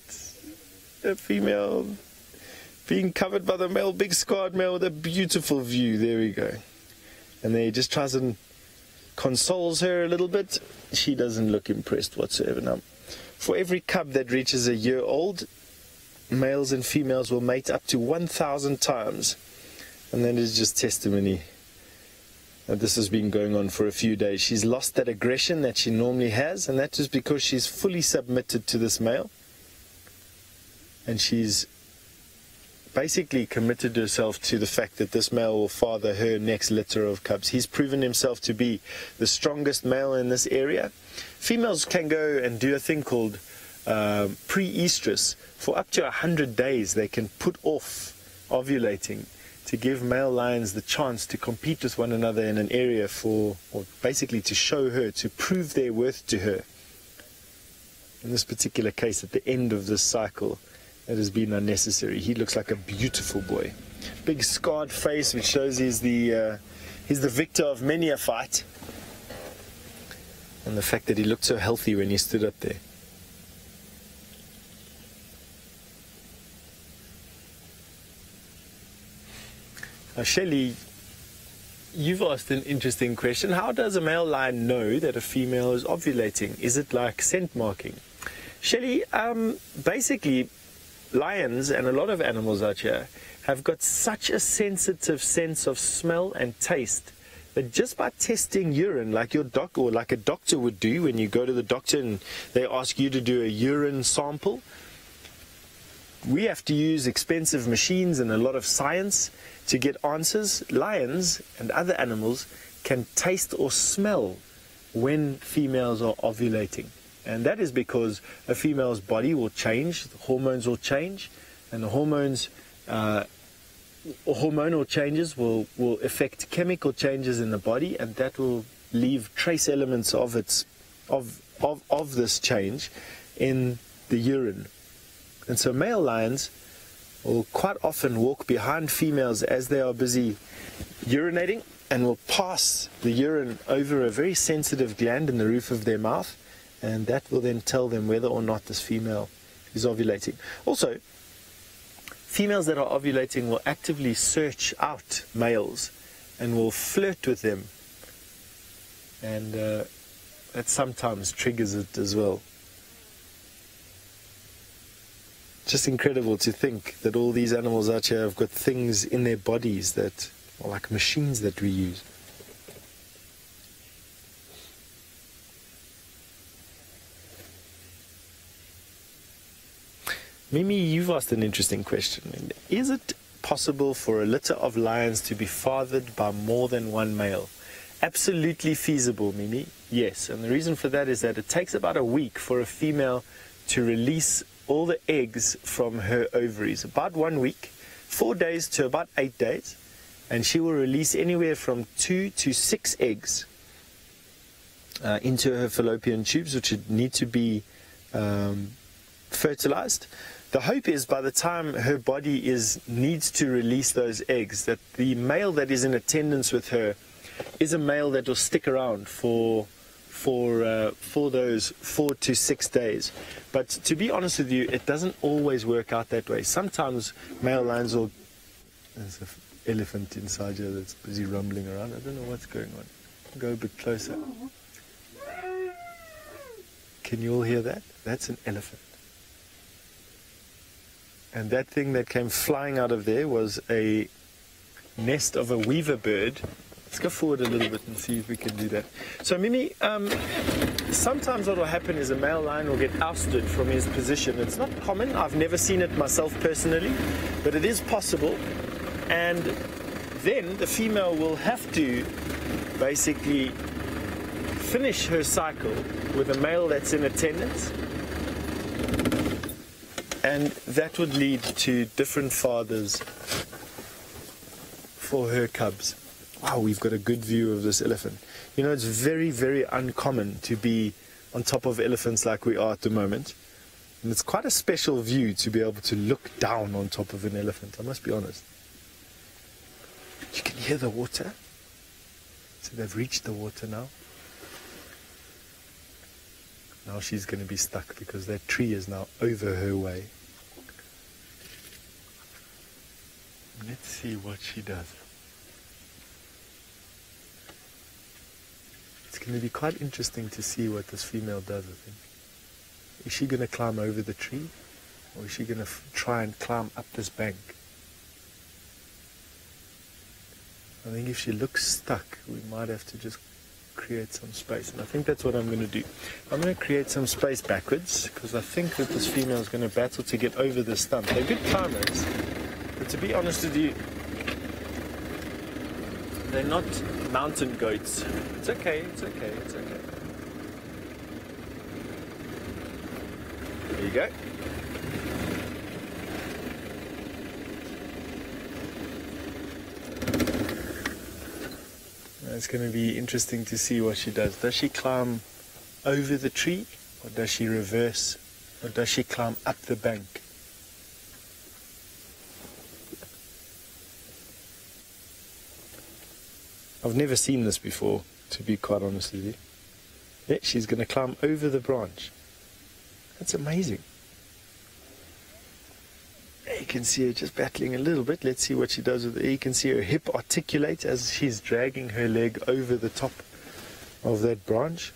The female being covered by the male, big scarred male with a beautiful view. There we go. And then he just tries and consoles her a little bit. She doesn't look impressed whatsoever. Now, for every cub that reaches a year old, males and females will mate up to 1,000 times. And that is just testimony that this has been going on for a few days. She's lost that aggression that she normally has, and that's just because she's fully submitted to this male. And she's basically committed herself to the fact that this male will father her next litter of cubs. He's proven himself to be the strongest male in this area. Females can go and do a thing called pre-estrus. For up to 100 days they can put off ovulating to give male lions the chance to compete with one another in an area or basically to show her, to prove their worth to her. In this particular case, at the end of this cycle, it has been unnecessary. He looks like a beautiful boy. Big scarred face, which shows he's the victor of many a fight. And the fact that he looked so healthy when he stood up there. Now, Shelley, you've asked an interesting question. How does a male lion know that a female is ovulating? Is it like scent marking? Shelley, basically, lions and a lot of animals out here have got such a sensitive sense of smell and taste that just by testing urine, like your like a doctor would do when you go to the doctor and they ask you to do a urine sample, we have to use expensive machines and a lot of science to get answers. Lions and other animals can taste or smell when females are ovulating. And that is because a female's body will change, the hormones will change, and the hormonal changes will affect chemical changes in the body, and that will leave trace elements of this change in the urine. And so male lions will quite often walk behind females as they are busy urinating and will pass the urine over a very sensitive gland in the roof of their mouth, and that will then tell them whether or not this female is ovulating. Also, females that are ovulating will actively search out males and will flirt with them, and that sometimes triggers it as well. Just incredible to think that all these animals out here have got things in their bodies that are like machines that we use. Mimi, you've asked an interesting question. Is it possible for a litter of lions to be fathered by more than one male? Absolutely feasible, Mimi. Yes, and the reason for that is that it takes about a week for a female to release all the eggs from her ovaries. About 1 week, 4 days to about 8 days, and she will release anywhere from 2 to 6 eggs into her fallopian tubes, which would need to be fertilized. The hope is by the time her body needs to release those eggs, that the male that is in attendance with her is a male that will stick around for those 4 to 6 days. But to be honest with you, it doesn't always work out that way. Sometimes male lions will... There's an elephant inside here that's busy rumbling around. I don't know what's going on. Go a bit closer. Can you all hear that? That's an elephant. And that thing that came flying out of there was a nest of a weaver bird. Let's go forward a little bit and see if we can do that. So Mimi, sometimes what will happen is a male lion will get ousted from his position. It's not common. I've never seen it myself personally, but it is possible. And then the female will have to basically finish her cycle with a male that's in attendance. And that would lead to different fathers for her cubs. Wow, we've got a good view of this elephant. You know, it's very, very uncommon to be on top of elephants like we are at the moment. And it's quite a special view to be able to look down on top of an elephant, I must be honest. You can hear the water. So they've reached the water now. Now she's going to be stuck because that tree is now over her way. Let's see what she does. It's going to be quite interesting to see what this female does, I think. Is she going to climb over the tree? Or is she going to try and climb up this bank? I think if she looks stuck, we might have to just create some space. And I think that's what I'm going to do. I'm going to create some space backwards, because I think that this female is going to battle to get over the stump. They're good climbers, but to be honest with you, they're not mountain goats. It's okay, it's okay, it's okay. There you go. It's going to be interesting to see what she does. Does she climb over the tree, or does she reverse, or does she climb up the bank? I've never seen this before, to be quite honest with you. Yeah, she's going to climb over the branch. That's amazing. You can see her just battling a little bit. Let's see what she does with it. You can see her hip articulate as she's dragging her leg over the top of that branch.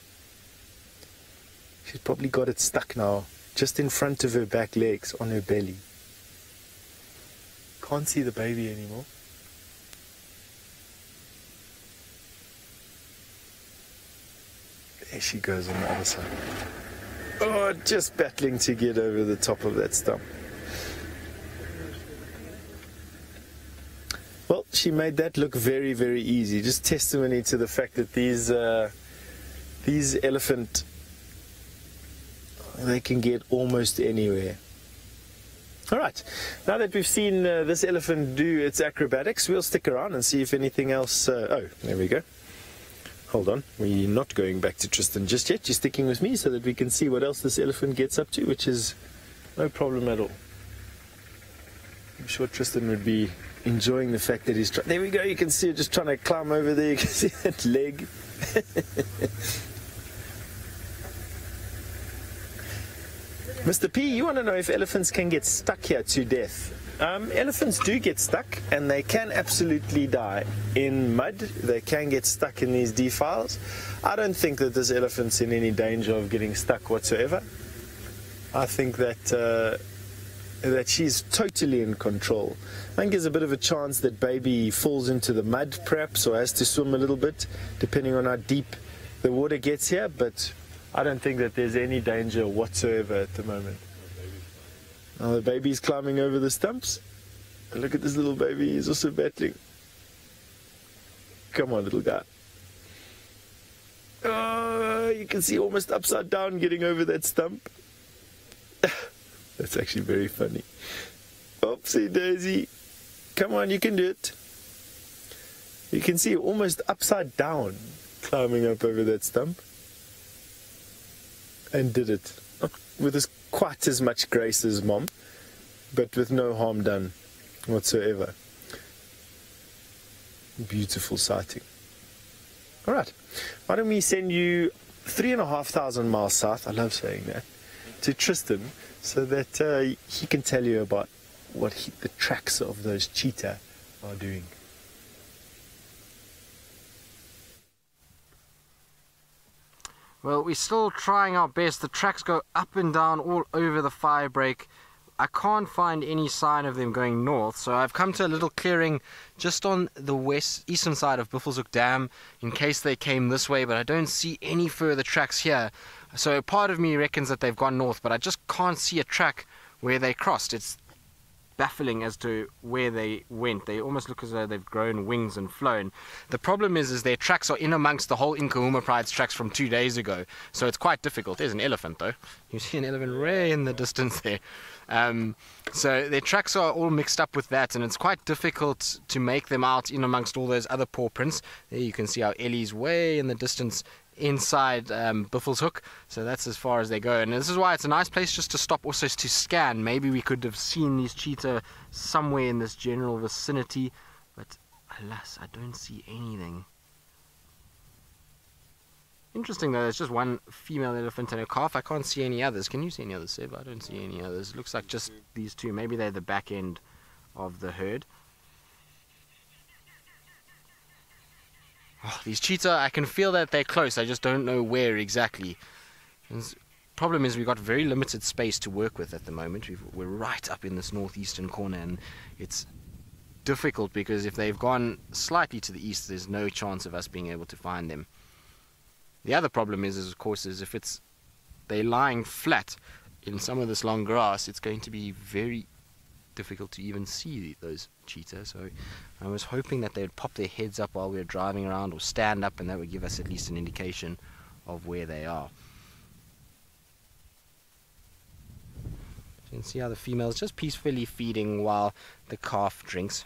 She's probably got it stuck now, just in front of her back legs, on her belly. Can't see the baby anymore. There she goes on the other side. Oh, just battling to get over the top of that stump. Well, she made that look very, very easy. Just testimony to the fact that these elephant, they can get almost anywhere. All right, now that we've seen this elephant do its acrobatics, we'll stick around and see if anything else... oh, there we go. Hold on, we're not going back to Tristan just yet. You're sticking with me so that we can see what else this elephant gets up to, which is no problem at all. I'm sure Tristan would be enjoying the fact that he's trying. There we go, you can see her just trying to climb over there. You can see that leg. Mr. P, you want to know if elephants can get stuck here to death? Elephants do get stuck, and they can absolutely die in mud. They can get stuck in these defiles. I don't think that this elephant's in any danger of getting stuck whatsoever. I think that she's totally in control. I think there's a bit of a chance that baby falls into the mud perhaps, or has to swim a little bit, depending on how deep the water gets here, but I don't think that there's any danger whatsoever at the moment. Now the baby's climbing over the stumps. And look at this little baby, he's also battling. Come on, little guy. Oh, you can see almost upside down getting over that stump. That's actually very funny. Oopsie daisy. Come on, you can do it. You can see almost upside down climbing up over that stump. And did it. Not with quite as much grace as Mom, but with no harm done whatsoever. Beautiful sighting. Alright, why don't we send you 3,500 miles south, I love saying that, to Tristan, so that he can tell you about what the tracks of those cheetah are doing. Well, we're still trying our best. The tracks go up and down all over the fire break. I can't find any sign of them going north, so I've come to a little clearing just on the eastern side of Buffelshoek Dam in case they came this way, but I don't see any further tracks here. So part of me reckons that they've gone north, but I just can't see a track where they crossed. It's baffling as to where they went. They almost look as though they've grown wings and flown. The problem is their tracks are in amongst the whole Inkahuma Pride's tracks from 2 days ago, so it's quite difficult. There's an elephant though. You see an elephant way in the distance there. So their tracks are all mixed up with that, and it's quite difficult to make them out in amongst all those other paw prints. There you can see how Ellie's way in the distance inside Buffelshoek, so that's as far as they go, and this is why it's a nice place just to stop, also to scan. Maybe we could have seen these cheetah somewhere in this general vicinity, but alas, I don't see anything. Interesting though, there's just one female elephant and a calf. I can't see any others. Can you see any others, Seb? I don't see any others. It looks like just these two. Maybe they're the back end of the herd. Oh, these cheetah, I can feel that they're close. I just don't know where exactly. problem is we've got very limited space to work with at the moment. We're right up in this northeastern corner, and it's difficult because if they've gone slightly to the east, there's no chance of us being able to find them. The other problem is of course, if they're lying flat in some of this long grass, it's going to be very difficult to even see those cheetahs. So I was hoping that they would pop their heads up while we were driving around, or stand up, and that would give us at least an indication of where they are. You can see how the female's just peacefully feeding while the calf drinks.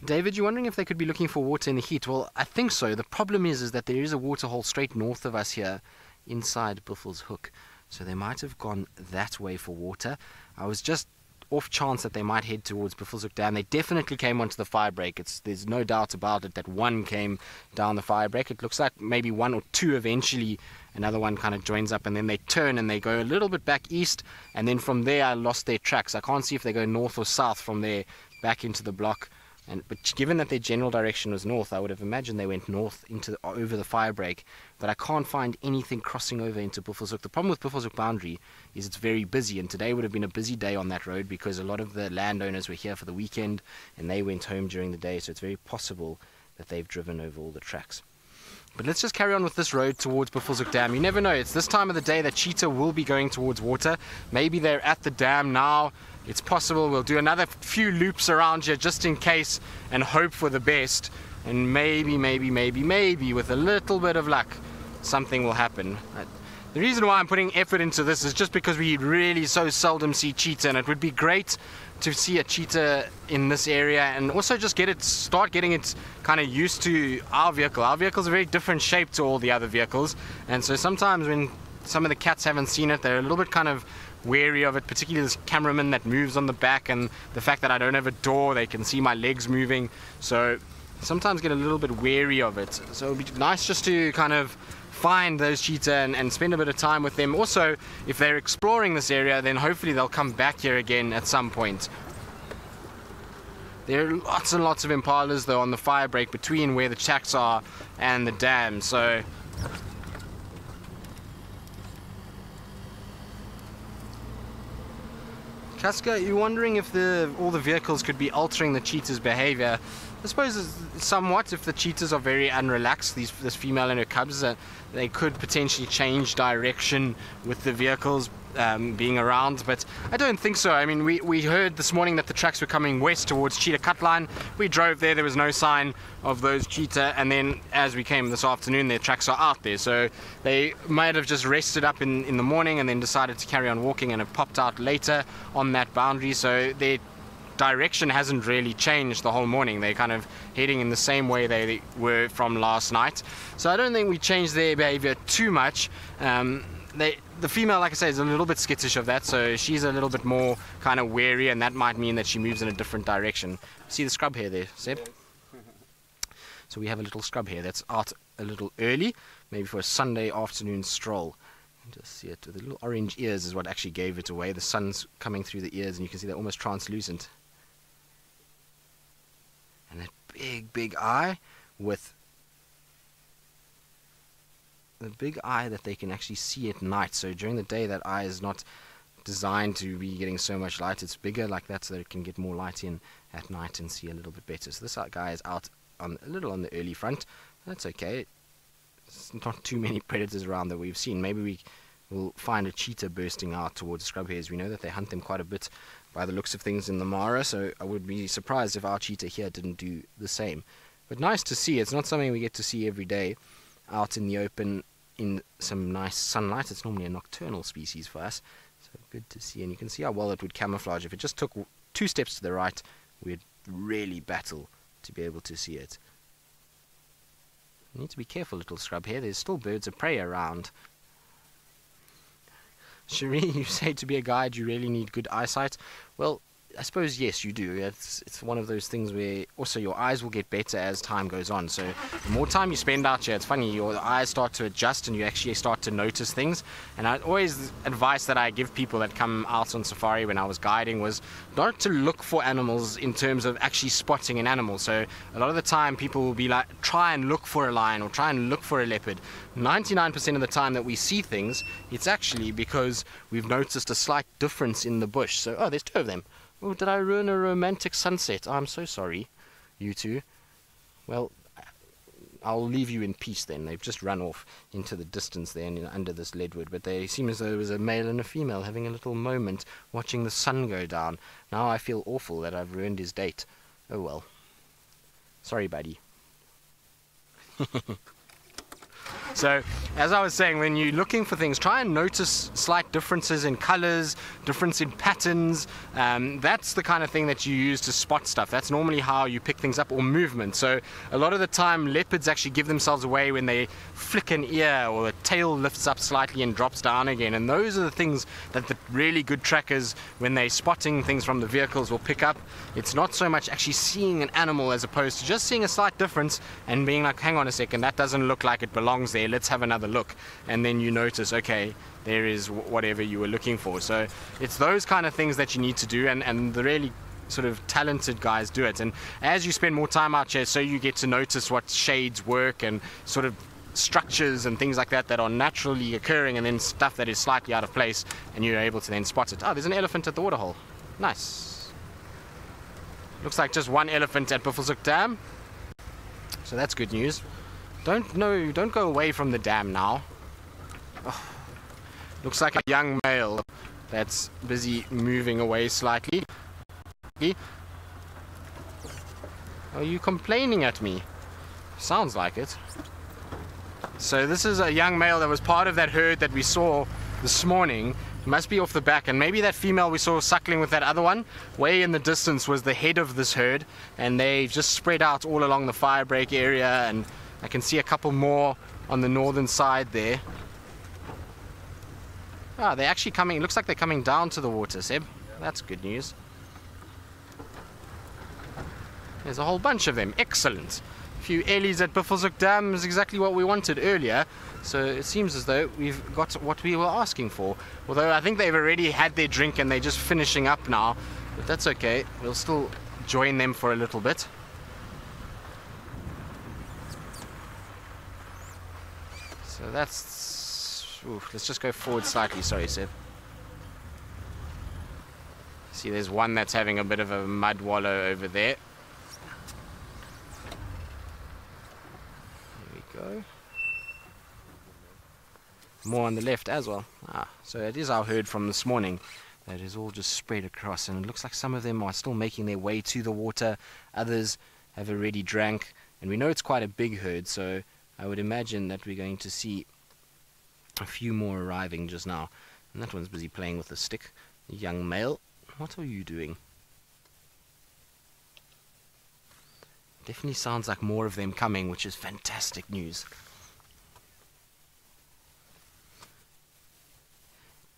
David, you're wondering if they could be looking for water in the heat. Well, I think so. The problem is that there is a waterhole straight north of us here inside Buffels Hook. So they might have gone that way for water. I was just off chance that they might head towards Buffels Hook Dam. They definitely came onto the fire break. There's no doubt about it that one came down the fire break. It looks like maybe one or two eventually. Another one kind of joins up, and then they turn and they go a little bit back east, and then from there I lost their tracks. I can't see if they go north or south from there back into the block. But given that their general direction was north, I would have imagined they went north over the fire break. But I can't find anything crossing over into Buffels Hook. The problem with Buffels Hook boundary is it's very busy, and today would have been a busy day on that road because a lot of the landowners were here for the weekend and they went home during the day, so it's very possible that they've driven over all the tracks. But let's just carry on with this road towards Buffels Hook Dam. You never know, it's this time of the day that cheetah will be going towards water. Maybe they're at the dam now. It's possible we'll do another few loops around here just in case and hope for the best. And maybe with a little bit of luck, something will happen. The reason why I'm putting effort into this is just because we really so seldom see cheetah, and it would be great to see a cheetah in this area, and also just start getting it kind of used to our vehicle. Our vehicle's a very different shape to all the other vehicles, and so sometimes when some of the cats haven't seen it, they're a little bit kind of wary of it, particularly this cameraman that moves on the back, and the fact that I don't have a door, they can see my legs moving, so sometimes get a little bit wary of it. So it'd be nice just to kind of find those cheetah and spend a bit of time with them. Also, if they're exploring this area, then hopefully they'll come back here again at some point. There are lots and lots of impalas though on the fire break between where the tracks are and the dam, so Casca, you're wondering if all the vehicles could be altering the cheetah's behavior. I suppose somewhat, if the cheetahs are very unrelaxed, this female and her cubs, they could potentially change direction with the vehicles being around, but I don't think so. I mean, we heard this morning that the tracks were coming west towards Cheetah Cutline. We drove there was no sign of those cheetah, and then as we came this afternoon, their tracks are out there, so they might have just rested up in the morning and then decided to carry on walking and have popped out later on that boundary, so their direction hasn't really changed the whole morning. They're kind of heading in the same way they were from last night, so I don't think we changed their behavior too much. The female, like I say, is a little bit skittish of that, so she's a little bit more kind of wary, and that might mean that she moves in a different direction. See the scrub hare there, Seb? Yes. So we have a little scrub hare that's out a little early, maybe for a Sunday afternoon stroll. You can just see it. The little orange ears is what actually gave it away. The sun's coming through the ears, and you can see they're almost translucent. And that big eye with the big eye that they can actually see at night. So during the day, that eye is not designed to be getting so much light. It's bigger like that so that it can get more light in at night and see a little bit better. So this guy is out a little on the early front. That's okay. There's not too many predators around that we've seen. Maybe we will find a cheetah bursting out towards scrub hares. We know that they hunt them quite a bit by the looks of things in the Mara, so I would be surprised if our cheetah here didn't do the same. But nice to see. It's not something we get to see every day out in the open in some nice sunlight. It's normally a nocturnal species for us, so good to see. And you can see how well it would camouflage. If it just took 2 steps to the right, we'd really battle to be able to see it. You need to be careful, little scrub here. There's still birds of prey around. Cherie, you say to be a guide you really need good eyesight. Well, I suppose yes, you do. It's one of those things where also your eyes will get better as time goes on. So the more time you spend out here, it's funny, your eyes start to adjust and you actually start to notice things. And advice that I give people that come out on safari when I was guiding was not to look for animals in terms of actually spotting an animal. So a lot of the time people will be like, try and look for a lion or try and look for a leopard. 99% of the time that we see things, it's actually because we've noticed a slight difference in the bush. So, oh, there's 2 of them. Oh, did I ruin a romantic sunset? I'm so sorry, you two. Well, I'll leave you in peace then. They've just run off into the distance there and under this leadwood. But they seem as though there was a male and a female having a little moment watching the sun go down. Now I feel awful that I've ruined his date. Oh well. Sorry, buddy. So, as I was saying, when you're looking for things, try and notice slight differences in colors, difference in patterns. That's the kind of thing that you use to spot stuff. That's normally how you pick things up, or movement. So, a lot of the time, leopards actually give themselves away when they flick an ear or the tail lifts up slightly and drops down again. And those are the things that the really good trackers, when they're spotting things from the vehicles, will pick up. It's not so much actually seeing an animal as opposed to just seeing a slight difference and being like, hang on a second, that doesn't look like it belongs there. Let's have another look. And then you notice, okay, there is whatever you were looking for. So it's those kind of things that you need to do, and the really sort of talented guys do it. And as you spend more time out here, so you get to notice what shades work and sort of structures and things like that that are naturally occurring, and then stuff that is slightly out of place, and you're able to then spot it. Oh, there's an elephant at the waterhole. Nice. Looks like just one elephant at Buffelshoek Dam. So that's good news. Don't go away from the dam now. Oh, looks like a young male that's busy moving away slightly. Are you complaining at me? Sounds like it. So this is a young male that was part of that herd that we saw this morning. It must be off the back, and maybe that female we saw suckling with that other one way in the distance was the head of this herd, and they've just spread out all along the firebreak area, and I can see a couple more on the northern side there. Ah, they're actually coming, it looks like they're coming down to the water, Seb. That's good news. There's a whole bunch of them. Excellent. A few ellies at Buffelshoek Dam is exactly what we wanted earlier. So it seems as though we've got what we were asking for. Although I think they've already had their drink and they're just finishing up now. But that's okay. We'll still join them for a little bit. So that's... Ooh, let's just go forward slightly. Sorry, Seb. See, there's one that's having a bit of a mud wallow over there. There we go. More on the left as well. Ah, so it is our herd from this morning that is all just spread across, and it looks like some of them are still making their way to the water. Others have already drank, and we know it's quite a big herd, so I would imagine that we're going to see a few more arriving just now. And that one's busy playing with a stick. The young male. What are you doing? Definitely sounds like more of them coming, which is fantastic news.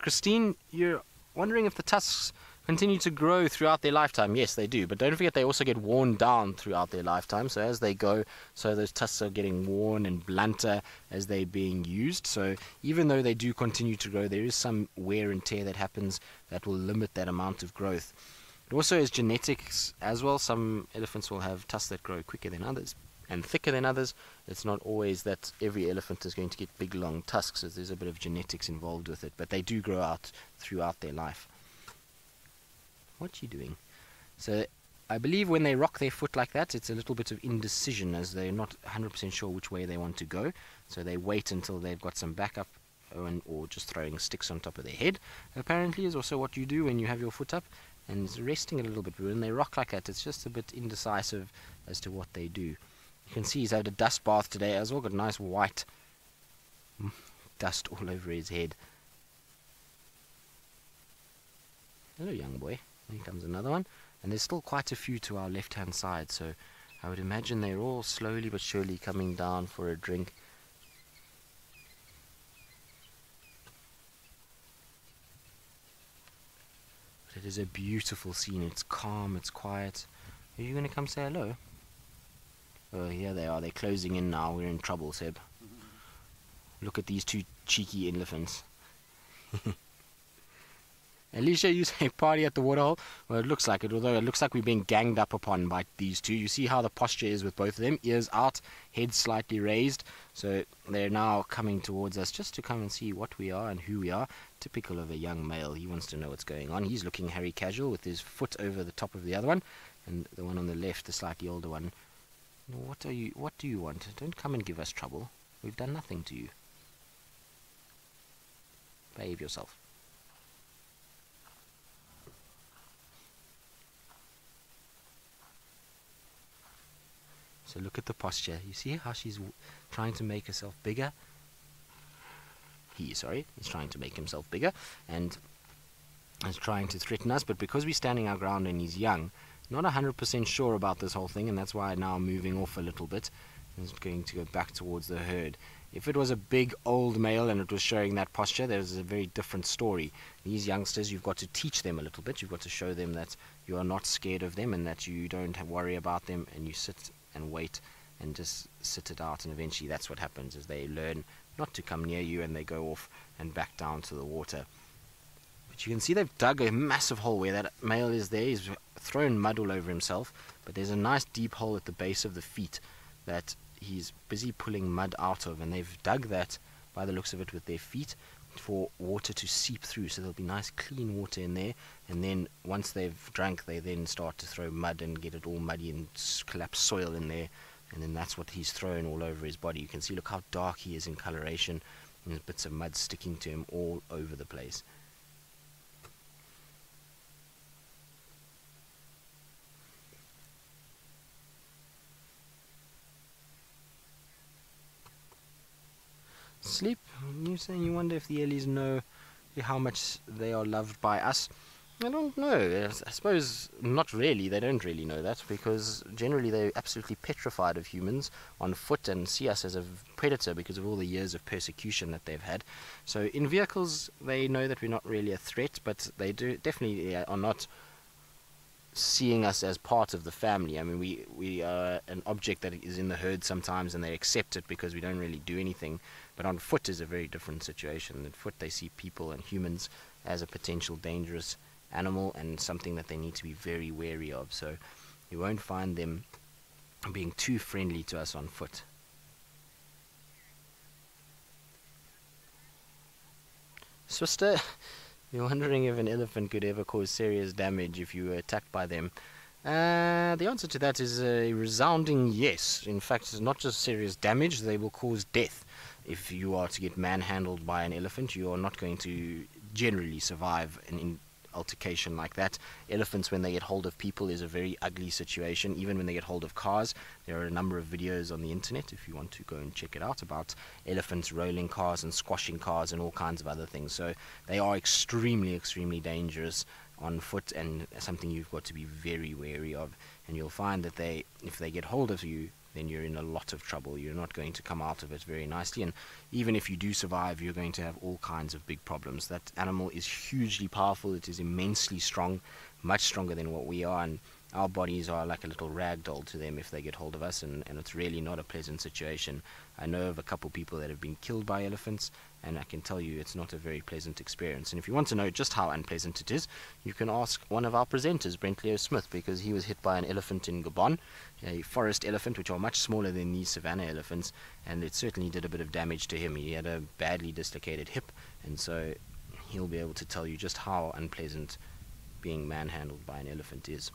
Christine, you're wondering if the tusks continue to grow throughout their lifetime. Yes, they do, but don't forget they also get worn down throughout their lifetime. So as they go, so those tusks are getting worn and blunter as they're being used. So even though they do continue to grow, there is some wear and tear that happens that will limit that amount of growth. It also is genetics as well. Some elephants will have tusks that grow quicker than others and thicker than others. It's not always that every elephant is going to get big long tusks, so there's a bit of genetics involved with it, but they do grow out throughout their life. What are you doing? So I believe when they rock their foot like that, it's a little bit of indecision, as they're not 100% sure which way they want to go. So they wait until they've got some backup, or just throwing sticks on top of their head, apparently, is also what you do when you have your foot up, and it's resting a little bit. But when they rock like that, it's just a bit indecisive as to what they do. You can see he's had a dust bath today as well, got nice white dust all over his head. Hello, young boy. Here comes another one, and there's still quite a few to our left hand side, so I would imagine they're all slowly but surely coming down for a drink. But it is a beautiful scene. It's calm, it's quiet. Are you going to come say hello? Oh, here they are. They're closing in now. We're in trouble, Seb. Look at these two cheeky elephants. Alicia, you say party at the waterhole? Well, it looks like it, although it looks like we're being ganged up upon by these two. You see how the posture is with both of them. Ears out, head slightly raised. So they're now coming towards us just to come and see what we are and who we are. Typical of a young male. He wants to know what's going on. He's looking Harry casual with his foot over the top of the other one. And the one on the left, the slightly older one. What do you want? Don't come and give us trouble. We've done nothing to you. Behave yourself. So look at the posture. You see how she's trying to make herself bigger? He's trying to make himself bigger and is trying to threaten us, but because we're standing our ground and he's young, not 100% sure about this whole thing, and that's why now moving off a little bit. He's going to go back towards the herd. If it was a big old male and it was showing that posture, there's a very different story. These youngsters, you've got to teach them a little bit. You've got to show them that you are not scared of them and that you don't worry about them, and you sit and wait and just sit it out, and eventually that's what happens, is they learn not to come near you and they go off and back down to the water. But you can see they've dug a massive hole where that male is there. He's thrown mud all over himself, but there's a nice deep hole at the base of the feet that he's busy pulling mud out of, and they've dug that by the looks of it with their feet for water to seep through, so there'll be nice clean water in there, and then once they've drank they then start to throw mud and get it all muddy and collapse soil in there, and then that's what he's thrown all over his body. You can see, look how dark he is in coloration, and there's bits of mud sticking to him all over the place. Sleep? You're saying you wonder if the Ellies know how much they are loved by us? I don't know. I suppose not really. They don't really know that, because generally they're absolutely petrified of humans on foot and see us as a predator because of all the years of persecution that they've had. So in vehicles they know that we're not really a threat, but they definitely are not seeing us as part of the family. I mean, we are an object that is in the herd sometimes, and they accept it because we don't really do anything. But on foot is a very different situation. On foot they see people and humans as a potential dangerous animal and something that they need to be very wary of. So you won't find them being too friendly to us on foot. Sister, you're wondering if an elephant could ever cause serious damage if you were attacked by them. The answer to that is a resounding yes. In fact, it's not just serious damage, they will cause death. If you are to get manhandled by an elephant, you are not going to generally survive an altercation like that. Elephants, when they get hold of people, is a very ugly situation. Even when they get hold of cars, there are a number of videos on the internet, if you want to go and check it out, about elephants rolling cars and squashing cars and all kinds of other things. So they are extremely, extremely dangerous on foot, and something you've got to be very wary of. And you'll find that if they get hold of you, then you're in a lot of trouble. You're not going to come out of it very nicely, and even if you do survive, you're going to have all kinds of big problems. That animal is hugely powerful. It is immensely strong, much stronger than what we are, and our bodies are like a little rag doll to them if they get hold of us, and it's really not a pleasant situation. I know of a couple people that have been killed by elephants, and I can tell you it's not a very pleasant experience. And if you want to know just how unpleasant it is, you can ask one of our presenters, Brent Leo Smith, because he was hit by an elephant in Gabon, a forest elephant, which are much smaller than these savanna elephants, and it certainly did a bit of damage to him. He had a badly dislocated hip, and so he'll be able to tell you just how unpleasant being manhandled by an elephant is.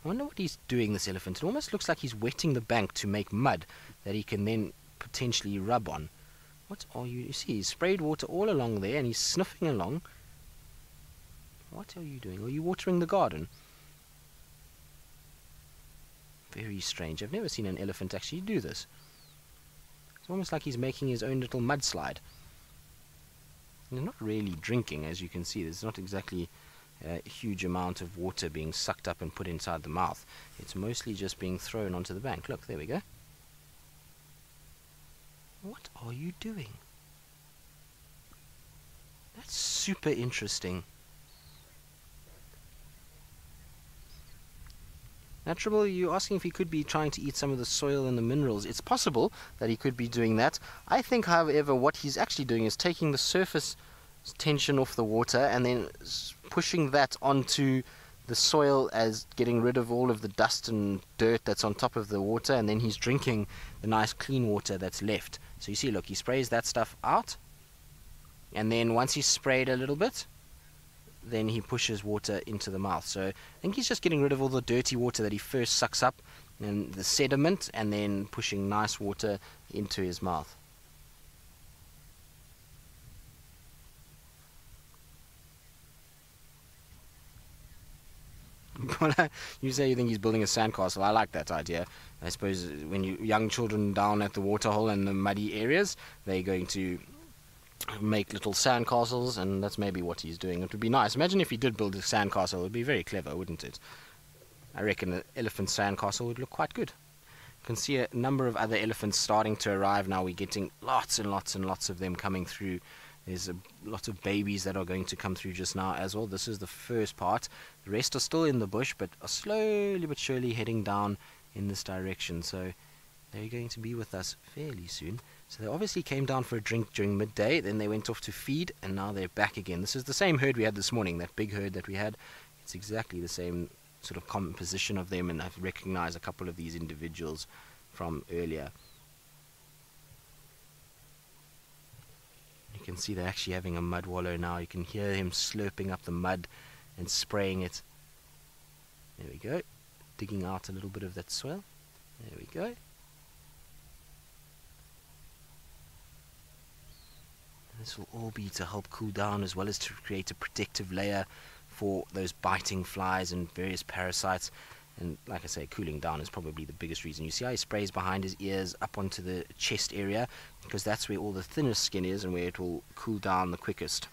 I wonder what he's doing, this elephant. It almost looks like he's wetting the bank to make mud that he can then potentially rub on. What are you? You see, he's sprayed water all along there and he's sniffing along. What are you doing? Are you watering the garden? Very strange. I've never seen an elephant actually do this. It's almost like he's making his own little mudslide. He's not really drinking, as you can see. There's not exactly a huge amount of water being sucked up and put inside the mouth. It's mostly just being thrown onto the bank. Look, there we go. What are you doing? That's super interesting. Natural, you're asking if he could be trying to eat some of the soil and the minerals. It's possible that he could be doing that. I think, however, what he's actually doing is taking the surface tension off the water and then pushing that onto the soil as getting rid of all of the dust and dirt that's on top of the water, and then he's drinking the nice clean water that's left. So you see, look, he sprays that stuff out, and then once he's sprayed a little bit, then he pushes water into the mouth. So I think he's just getting rid of all the dirty water that he first sucks up and the sediment, and then pushing nice water into his mouth. You say you think he's building a sandcastle. I like that idea. I suppose when young children down at the waterhole and the muddy areas, they're going to make little sandcastles, and that's maybe what he's doing. It would be nice. Imagine if he did build a sandcastle. It would be very clever, wouldn't it? I reckon an elephant sandcastle would look quite good. You can see a number of other elephants starting to arrive now. We're getting lots and lots and lots of them coming through. There's a lot of babies that are going to come through just now as well. This is the first part. The rest are still in the bush, but are slowly but surely heading down in this direction. So they're going to be with us fairly soon. So they obviously came down for a drink during midday, then they went off to feed, and now they're back again. This is the same herd we had this morning, that big herd that we had. It's exactly the same sort of composition of them, and I've recognized a couple of these individuals from earlier. You can see they're actually having a mud wallow now. You can hear him slurping up the mud and spraying it. There we go. Digging out a little bit of that soil. There we go. This will all be to help cool down, as well as to create a protective layer for those biting flies and various parasites. And like I say, cooling down is probably the biggest reason. You see how he sprays behind his ears up onto the chest area, because that's where all the thinnest skin is and where it will cool down the quickest.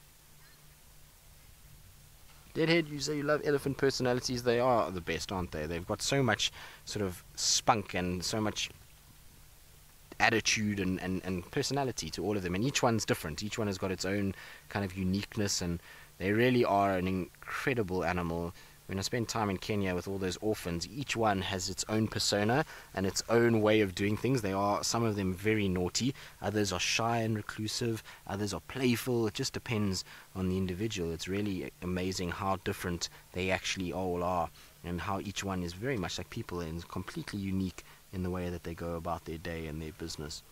Deadhead, you say you love elephant personalities. They are the best, aren't they? They've got so much sort of spunk and so much attitude and personality to all of them, and each one's different. Each one has got its own kind of uniqueness, and they really are an incredible animal. When I spend time in Kenya with all those orphans, each one has its own persona and its own way of doing things. They are, some of them, very naughty, others are shy and reclusive, others are playful. It just depends on the individual. It's really amazing how different they actually all are, and how each one is very much like people and completely unique in the way that they go about their day and their business.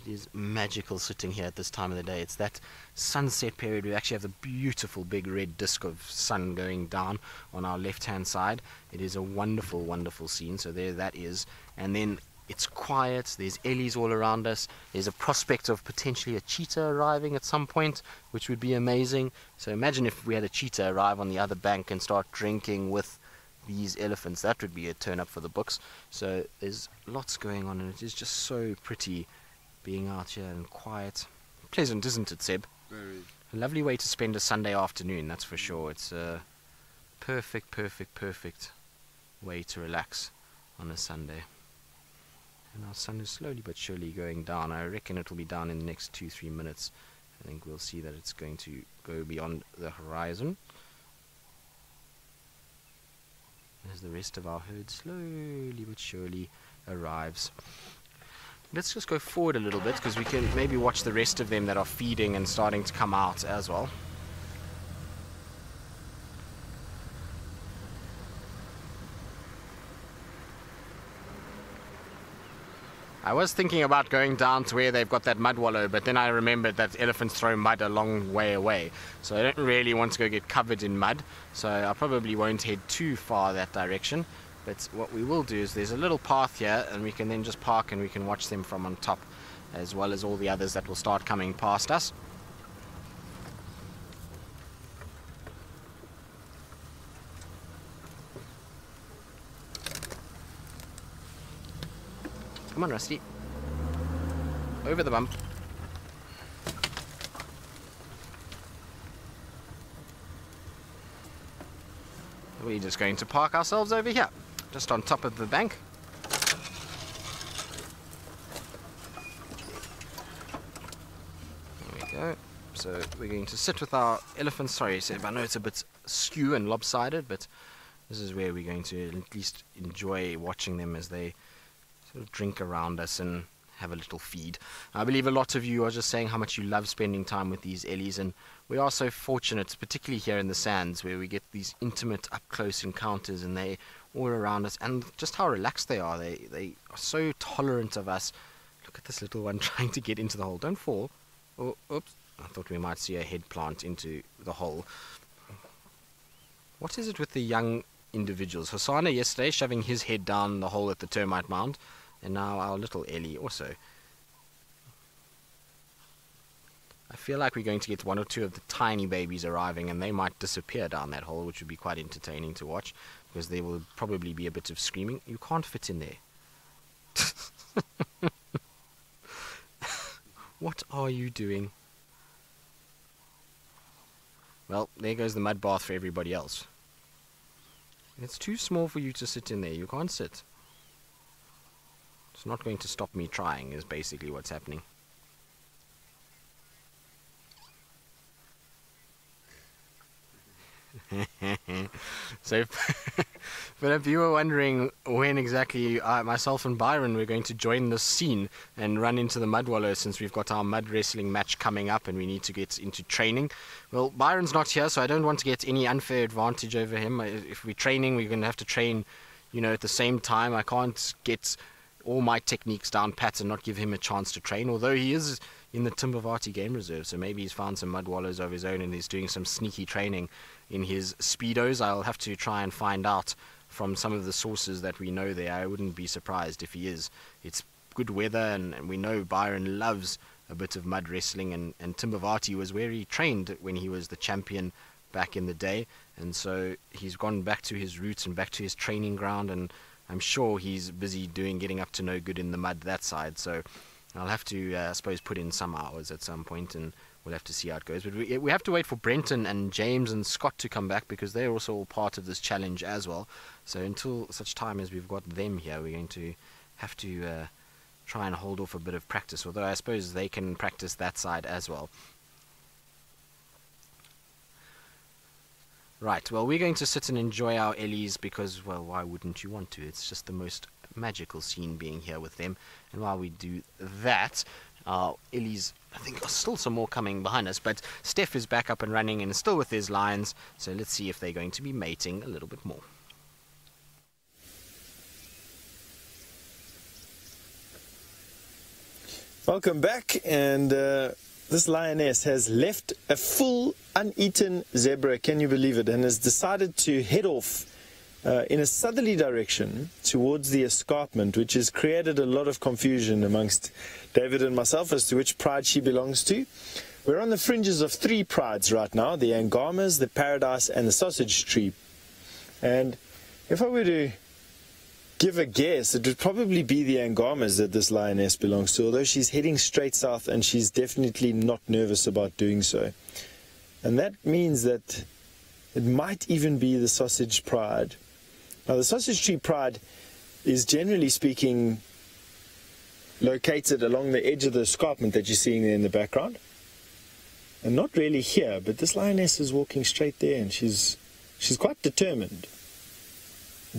It is magical sitting here at this time of the day. It's that sunset period. We actually have the beautiful big red disk of sun going down on our left hand side. It is a wonderful, wonderful scene. So there that is. And then it's quiet. There's ellies all around us. There's a prospect of potentially a cheetah arriving at some point, which would be amazing. So imagine if we had a cheetah arrive on the other bank and start drinking with these elephants. That would be a turn up for the books. So there's lots going on, and it is just so pretty being out here and quiet. Pleasant, isn't it, Seb? Very. A lovely way to spend a Sunday afternoon, that's for sure. It's a perfect way to relax on a Sunday. And our sun is slowly but surely going down. I reckon it will be down in the next 2-3 minutes. I think we'll see that it's going to go beyond the horizon as the rest of our herd slowly but surely arrives. Let's just go forward a little bit, because we can maybe watch the rest of them that are feeding and starting to come out as well. I was thinking about going down to where they've got that mud wallow, but then I remembered that elephants throw mud a long way away. So I don't really want to go get covered in mud, so I probably won't head too far that direction. But what we will do is there's a little path here, and we can then just park and we can watch them from on top, as well as all the others that will start coming past us. Come on, Rusty. Over the bump. We're just going to park ourselves over here, just on top of the bank. There we go. So we're going to sit with our elephants. Sorry, Seb, I know it's a bit skew and lopsided, but this is where we're going to at least enjoy watching them as they sort of drink around us and have a little feed. I believe a lot of you are just saying how much you love spending time with these ellies, and we are so fortunate, particularly here in the sands, where we get these intimate up-close encounters, and they all around us, and just how relaxed they are. They are so tolerant of us. Look at this little one trying to get into the hole. Don't fall. Oh, oops. I thought we might see a head plant into the hole. What is it with the young individuals? Hosanna yesterday shoving his head down the hole at the termite mound, and now our little Ellie also. I feel like we're going to get one or two of the tiny babies arriving, and they might disappear down that hole, which would be quite entertaining to watch, because there will probably be a bit of screaming. You can't fit in there. What are you doing? Well, there goes the mud bath for everybody else. It's too small for you to sit in there. You can't sit. It's not going to stop me trying, is basically what's happening. So, but if you were wondering when exactly myself and Byron were going to join this scene and run into the mud wallow, since we've got our mud wrestling match coming up and we need to get into training. Well, Byron's not here, so I don't want to get any unfair advantage over him. If we're training, we're going to have to train, at the same time. I can't get all my techniques down pat and not give him a chance to train, although he is in the Timbavati Game Reserve, so maybe he's found some mud wallows of his own and he's doing some sneaky training in his speedos. I'll have to try and find out from some of the sources that we know there. I wouldn't be surprised if he is. It's good weather, and we know Byron loves a bit of mud wrestling, and Timbavati was where he trained when he was the champion back in the day, and so he's gone back to his roots and back to his training ground, and I'm sure he's busy getting up to no good in the mud that side. So I'll have to, I suppose, put in some hours at some point, and we'll have to see how it goes. But we have to wait for Brenton and James and Scott to come back, because they're also all part of this challenge as well. So until such time as we've got them here, we're going to have to try and hold off a bit of practice, although I suppose they can practice that side as well. Right, well, we're going to sit and enjoy our ellies because, well, why wouldn't you want to? It's just the most magical scene being here with them. And while we do that, our ellies, I think, are still some more coming behind us, but Steph is back up and running and is still with his lions, so let's see if they're going to be mating a little bit more. Welcome back, and this lioness has left a full uneaten zebra, can you believe it, and has decided to head off in a southerly direction towards the escarpment, which has created a lot of confusion amongst David and myself as to which pride she belongs to. We're on the fringes of three prides right now: the Angamas, the Paradise, and the Sausage Tree. And if I were to give a guess, it would probably be the Angamas that this lioness belongs to, although she's heading straight south and she's definitely not nervous about doing so. And that means that it might even be the Sausage Pride. Now, the Sausage Tree Pride is, generally speaking, located along the edge of the escarpment that you're seeing there in the background. And not really here, but this lioness is walking straight there, and she's quite determined.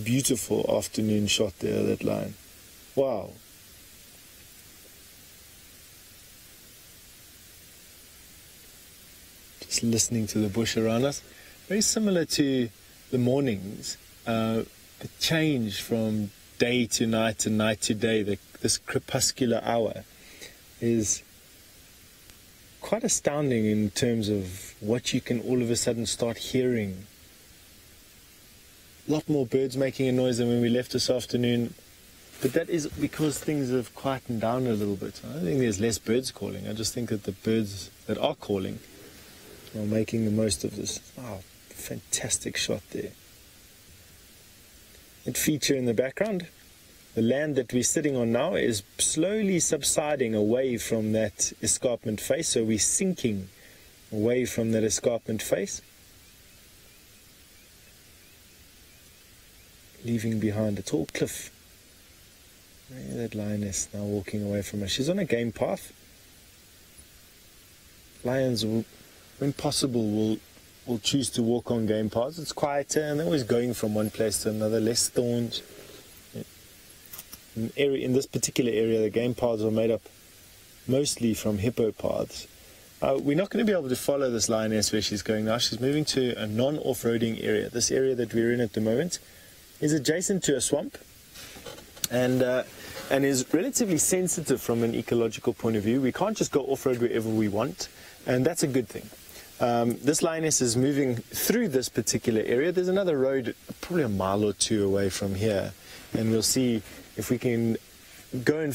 Beautiful afternoon shot there, that lion. Wow. Just listening to the bush around us. Very similar to the mornings. The change from day to night and night to day, this crepuscular hour, is quite astounding in terms of what you can all of a sudden start hearing. A lot more birds making a noise than when we left this afternoon, but that is because things have quietened down a little bit. I don't think there's less birds calling. I just think that the birds that are calling are making the most of this. Wow, fantastic shot there. That feature in the background, the land that we're sitting on now, is slowly subsiding away from that escarpment face, so we're sinking away from that escarpment face, leaving behind a tall cliff. That lioness now walking away from us. She's on a game path. Lions, when possible, will will choose to walk on game paths. It's quieter and they're always going from one place to another, less thorns. In this particular area, the game paths are made up mostly from hippo paths. We're not going to be able to follow this lioness where she's going now. She's moving to a non-off-roading area. This area that we're in at the moment is adjacent to a swamp and is relatively sensitive from an ecological point of view. We can't just go off-road wherever we want, and that's a good thing. This lioness is moving through this particular area. There's another road probably a mile or two away from here, and we'll see if we can go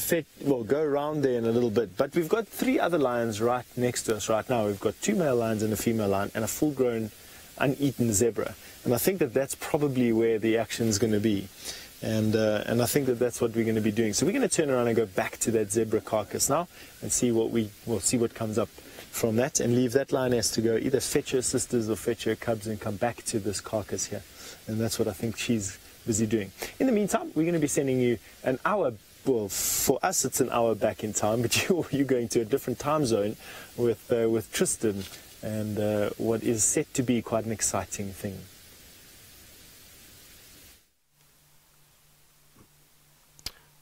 around there in a little bit. But we've got 3 other lions right next to us right now. We've got 2 male lions and a female lion and a full-grown uneaten zebra, and I think that that's probably where the action's going to be, and I think that that's what we're going to be doing. So we're going to turn around and go back to that zebra carcass now and see what comes up from that, and leave that lioness to go either fetch her sisters or fetch her cubs and come back to this carcass here, and that's what I think she's busy doing. In the meantime, we're going to be sending you an hour. Well, for us it's an hour back in time, but you're going to a different time zone with Tristan and what is set to be quite an exciting thing.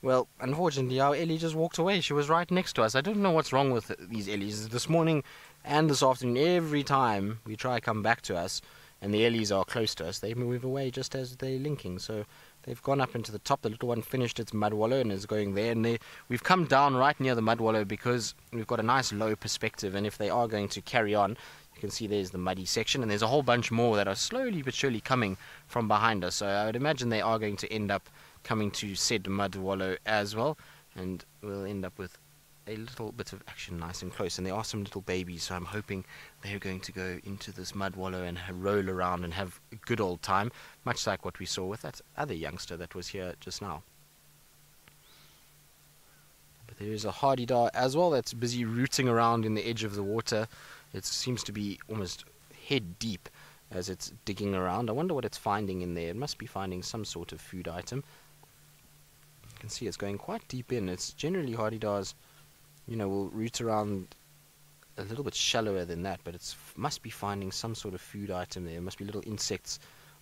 Well, unfortunately, our Ellie just walked away. She was right next to us. I don't know what's wrong with these Ellies. This morning and this afternoon, every time we try to come back to us and the Ellies are close to us, they move away just as they're linking. So they've gone up into the top. The little one finished its mud wallow and is going there. And we've come down right near the mud wallow because we've got a nice low perspective. And if they are going to carry on, you can see there's the muddy section. And there's a whole bunch more that are slowly but surely coming from behind us. So I would imagine they are going to end up coming to said mud wallow as well. And we'll end up with a little bit of action nice and close. And there are some little babies, so I'm hoping they're going to go into this mud wallow and roll around and have a good old time, much like what we saw with that other youngster that was here just now. But there is a hardy-dar as well that's busy rooting around in the edge of the water. It seems to be almost head deep as it's digging around. I wonder what it's finding in there. It must be finding some sort of food item. You can see it's going quite deep in. It's generally hardy-dars, will root around a little bit shallower than that, but it must be finding some sort of food item there. It must be little insects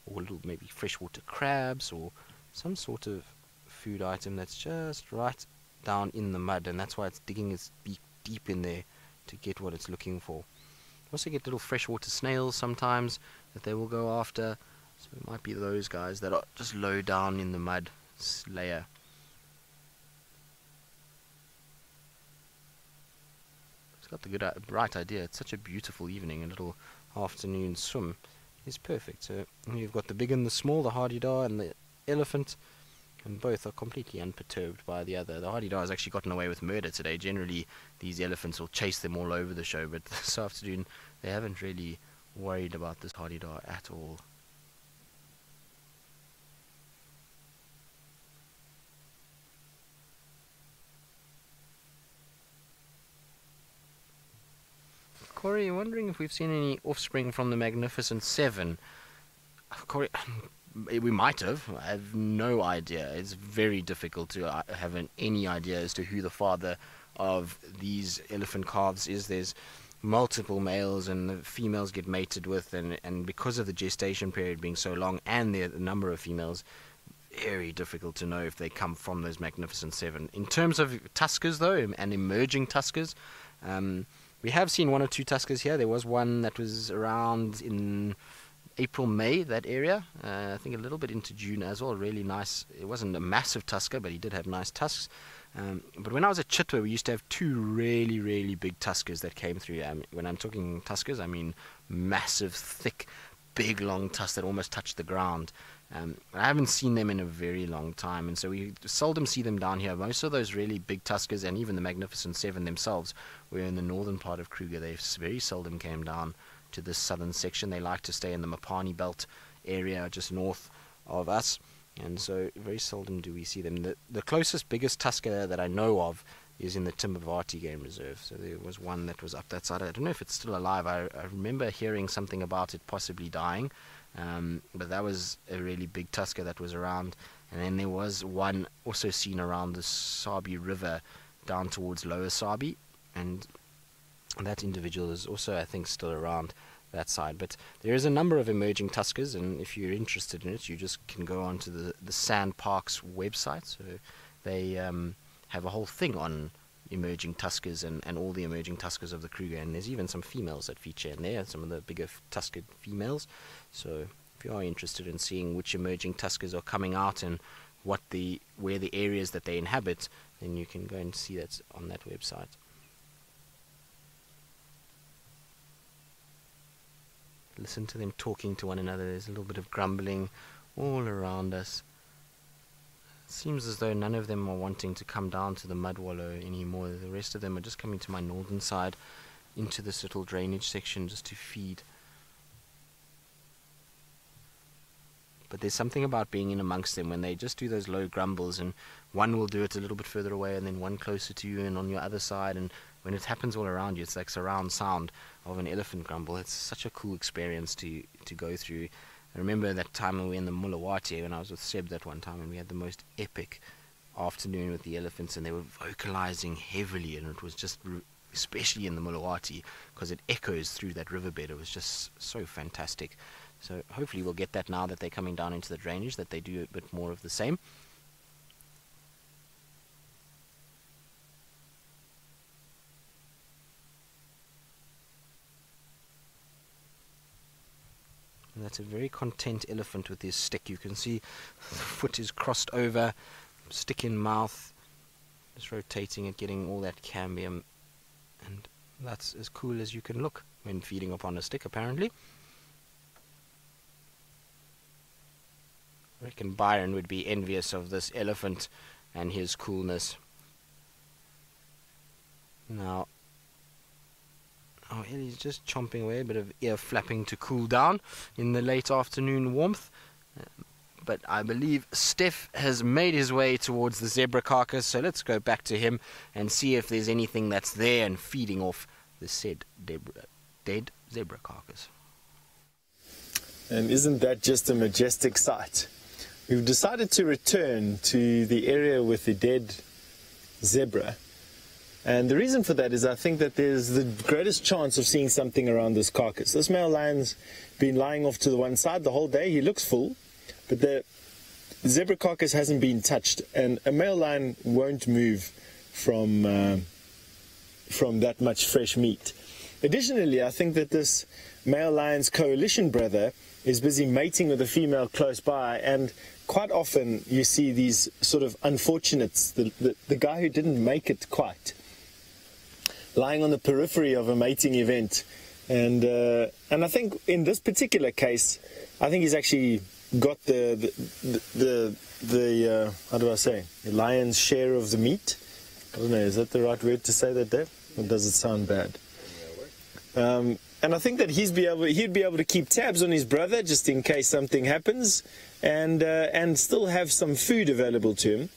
or little maybe freshwater crabs or some sort of food item that's just right down in the mud, and that's why it's digging its beak deep in there to get what it's looking for. You also get little freshwater snails sometimes that they will go after, so it might be those guys that are just low down in the mud layer. It's got the good, bright idea. It's such a beautiful evening. A little afternoon swim is perfect. So you've got the big and the small, the hardy-dar and the elephant, and both are completely unperturbed by the other. The hardy-dar has actually gotten away with murder today. Generally, these elephants will chase them all over the show, but this afternoon they haven't really worried about this hardy-dar at all. Corey, wondering if we've seen any offspring from the Magnificent Seven. Corey, we might have. I have no idea. It's very difficult to have any idea as to who the father of these elephant calves is. There's multiple males and the females get mated with, and because of the gestation period being so long and the number of females, very difficult to know if they come from those Magnificent Seven. In terms of tuskers though, and emerging tuskers, we have seen 1 or 2 tuskers here. There was one that was around in April, May, that area. I think a little bit into June as well. Really nice. It wasn't a massive tusker, but he did have nice tusks. But when I was at Chitwa, we used to have 2 really, really big tuskers that came through. When I'm talking tuskers, I mean massive, thick, big, long tusks that almost touched the ground. I haven't seen them in a very long time, and so we seldom see them down here. Most of those really big tuskers, and even the Magnificent Seven themselves, were in the northern part of Kruger. They very seldom came down to this southern section. They like to stay in the Mapani belt area just north of us, and so very seldom do we see them. The closest biggest tusker that I know of is in the Timbavati Game Reserve. So there was one that was up that side. I don't know if it's still alive. I remember hearing something about it possibly dying, but that was a really big tusker that was around. And then there was one also seen around the Sabi River down towards Lower Sabi, and that individual is also, I think, still around. that side. But there is a number of emerging tuskers, and if you're interested in it, you just can go onto the Sand Parks website. So they have a whole thing on emerging tuskers and all the emerging tuskers of the Kruger, and there's even some females that feature in there, some of the bigger tusked females. So if you are interested in seeing which emerging tuskers are coming out and where the areas that they inhabit, then you can go and see that on that website. Listen to them talking to one another. There's a little bit of grumbling all around us. It seems as though none of them are wanting to come down to the mud wallow anymore. The rest of them are just coming to my northern side into this little drainage section just to feed. But there's something about being in amongst them when they just do those low grumbles, and one will do it a little bit further away and then one closer to you and on your other side, and when it happens all around you, it's like surround sound of an elephant grumble. It's such a cool experience to go through. I remember that time when we were in the Mulawati, when I was with Seb that one time, and we had the most epic afternoon with the elephants, and they were vocalizing heavily, and it was just, especially in the Mulawati, because it echoes through that riverbed. It was just so fantastic. So hopefully we'll get that now that they're coming down into the drainage, that they do a bit more of the same. And that's a very content elephant with his stick. You can see the foot is crossed over, stick in mouth, just rotating it, getting all that cambium, and that's as cool as you can look when feeding upon a stick, apparently. I reckon Byron would be envious of this elephant and his coolness. Now, oh, Ellie's just chomping away, a bit of ear flapping to cool down in the late afternoon warmth. But I believe Steph has made his way towards the zebra carcass, so let's go back to him and see if there's anything that's there and feeding off the said dead zebra carcass. And isn't that just a majestic sight? We've decided to return to the area with the dead zebra. And the reason for that is I think that there's the greatest chance of seeing something around this carcass. This male lion's been lying off to the one side the whole day. He looks full, but the zebra carcass hasn't been touched, and a male lion won't move from that much fresh meat. Additionally, I think that this male lion's coalition brother is busy mating with a female close by, and quite often you see these sort of unfortunates, the guy who didn't make it quite, lying on the periphery of a mating event. And I think in this particular case, I think he's actually got the how do I say, the lion's share of the meat. I don't know, is that the right word to say that, Dave? Or does it sound bad? And I think that he'd be able to keep tabs on his brother just in case something happens, and still have some food available to him.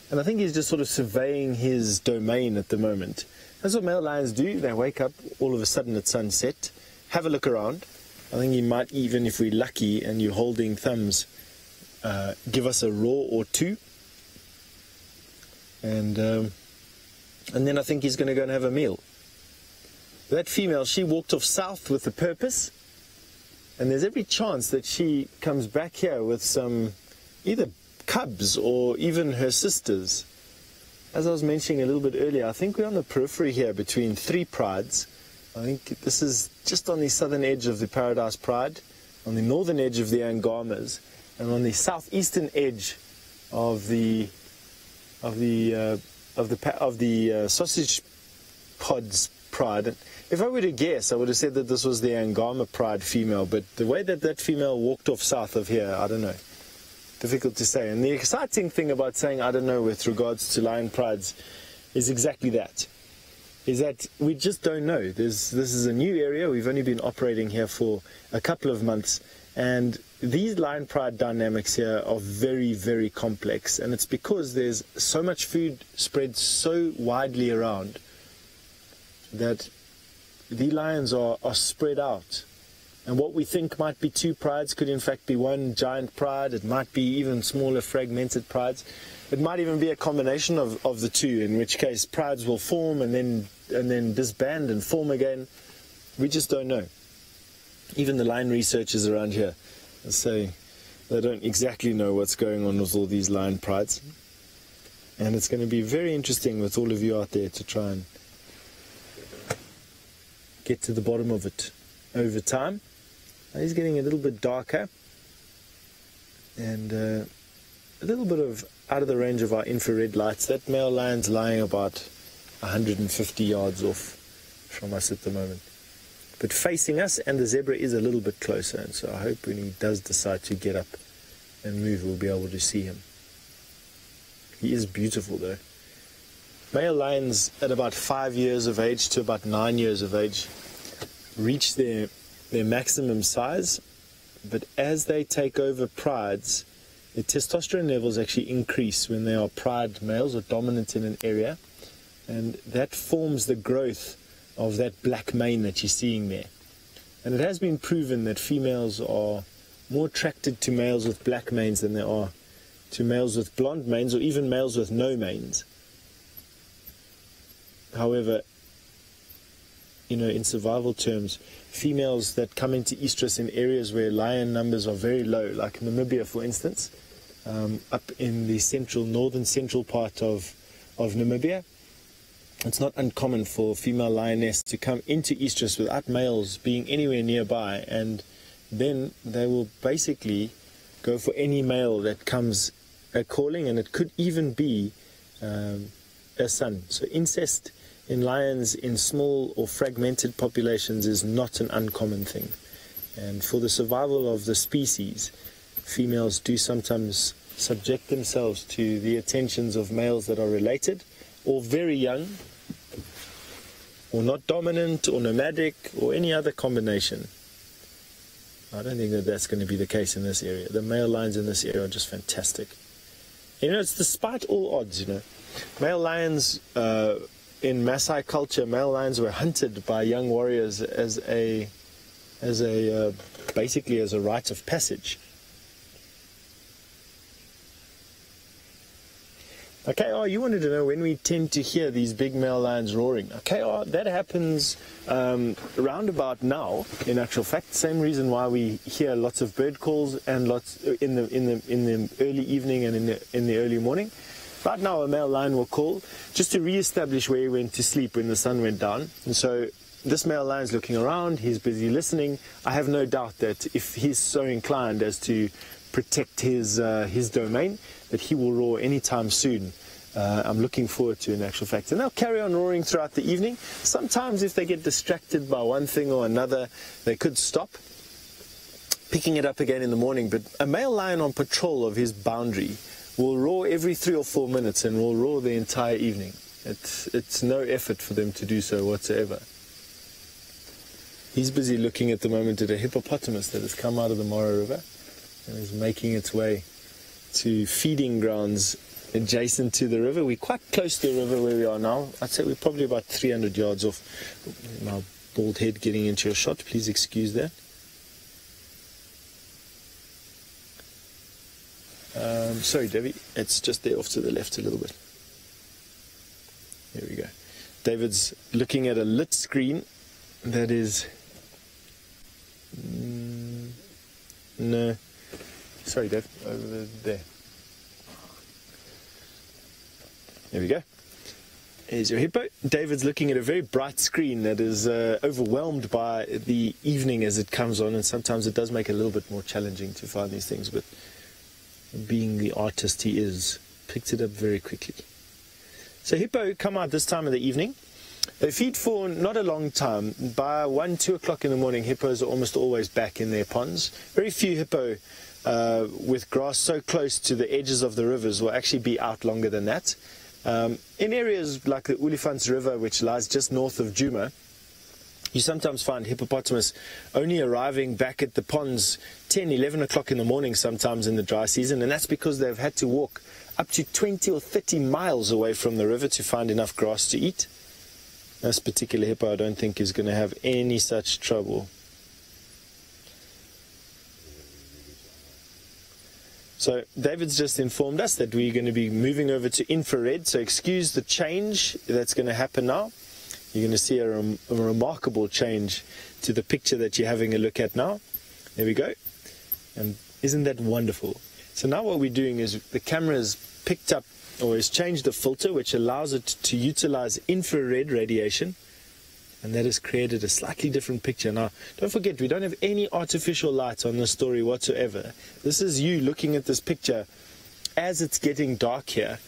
And I think he's just sort of surveying his domain at the moment. That's what male lions do. They wake up all of a sudden at sunset, have a look around. I think he might even, if we're lucky and you're holding thumbs, give us a roar or two. And then I think he's going to go and have a meal. That female, she walked off south with a purpose, and there's every chance that she comes back here with some either cubs or even her sisters. As I was mentioning a little bit earlier, I think we're on the periphery here between three prides. I think this is just on the southern edge of the Paradise Pride, on the northern edge of the Angamas, and on the southeastern edge of the sausage pods pride. If I were to guess, I would have said that this was the Angama pride female, but the way that that female walked off south of here, I don't know. Difficult to say. And the exciting thing about saying I don't know with regards to lion prides is exactly that. Is that we just don't know. This is a new area. We've only been operating here for a couple of months, and these lion pride dynamics here are very, very complex, and it's because there's so much food spread so widely around that the lions are spread out, and what we think might be two prides could in fact be one giant pride. It might be even smaller fragmented prides. It might even be a combination of the two, in which case prides will form and then disband and form again. We just don't know. Even the lion researchers around here are saying they don't exactly know what's going on with all these lion prides. And it's going to be very interesting with all of you out there to try and get to the bottom of it over time. He's getting a little bit darker and a little bit of out of the range of our infrared lights. That male lion's lying about 150 yards off from us at the moment, but facing us, and the zebra is a little bit closer, and so I hope when he does decide to get up and move, we'll be able to see him. He is beautiful though. Male lions at about 5 years of age to about 9 years of age reach their maximum size, but as they take over prides, their testosterone levels actually increase when they are pride males or dominant in an area, and that forms the growth of that black mane that you're seeing there. And it has been proven that females are more attracted to males with black manes than they are to males with blonde manes, or even males with no manes. However, in survival terms, females that come into estrus in areas where lion numbers are very low, like Namibia for instance, up in the northern central part of Namibia, it's not uncommon for female lioness to come into estrus without males being anywhere nearby, and then they will basically go for any male that comes calling, and it could even be a son. So incest in lions in small or fragmented populations is not an uncommon thing, and for the survival of the species, females do sometimes subject themselves to the attentions of males that are related or very young, or not dominant, or nomadic, or any other combination. I don't think that that's going to be the case in this area. The male lions in this area are just fantastic. It's despite all odds, Male lions, in Maasai culture, male lions were hunted by young warriors basically as a rite of passage. Okay, you wanted to know when we tend to hear these big male lions roaring. Okay, that happens around about now, in actual fact. Same reason why we hear lots of bird calls and lots in the early evening and in the early morning. Right now, a male lion will call just to re-establish where he went to sleep when the sun went down. And so this male lion is looking around, he's busy listening. I have no doubt that if he's so inclined as to protect his domain, that he will roar anytime soon. I'm looking forward to, in actual fact. And they'll carry on roaring throughout the evening. Sometimes if they get distracted by one thing or another, they could stop, picking it up again in the morning. But a male lion on patrol of his boundary will roar every 3 or 4 minutes and will roar the entire evening. It's no effort for them to do so whatsoever. He's busy looking at the moment at a hippopotamus that has come out of the Mara River and is making its way to feeding grounds adjacent to the river. We're quite close to the river where we are now. I'd say we're probably about 300 yards off. My bald head getting into your shot, please excuse that. Sorry, Debbie, it's just there off to the left a little bit. There we go. David's looking at a lit screen that is... no. Sorry, Dave, over there. There we go. Here's your hippo. David's looking at a very bright screen that is overwhelmed by the evening as it comes on, and sometimes it does make it a little bit more challenging to find these things, but being the artist he is, picked it up very quickly. So hippo come out this time of the evening. They feed for not a long time. By 1, 2 o'clock in the morning, hippos are almost always back in their ponds. Very few hippo with grass so close to the edges of the rivers will actually be out longer than that. In areas like the Olifants River, which lies just north of Djuma, you sometimes find hippopotamus only arriving back at the ponds 10, 11 o'clock in the morning sometimes in the dry season, and that's because they've had to walk up to 20 or 30 miles away from the river to find enough grass to eat. This particular hippo I don't think is going to have any such trouble. So David's just informed us that we're going to be moving over to infrared, so excuse the change that's going to happen now. you're going to see a remarkable change to the picture that you're having a look at now. There we go. And isn't that wonderful? So now what we're doing is the camera has picked up or has changed the filter, which allows it to utilize infrared radiation, and that has created a slightly different picture. Now, don't forget, we don't have any artificial light on this story whatsoever. This is you looking at this picture as it's getting dark here.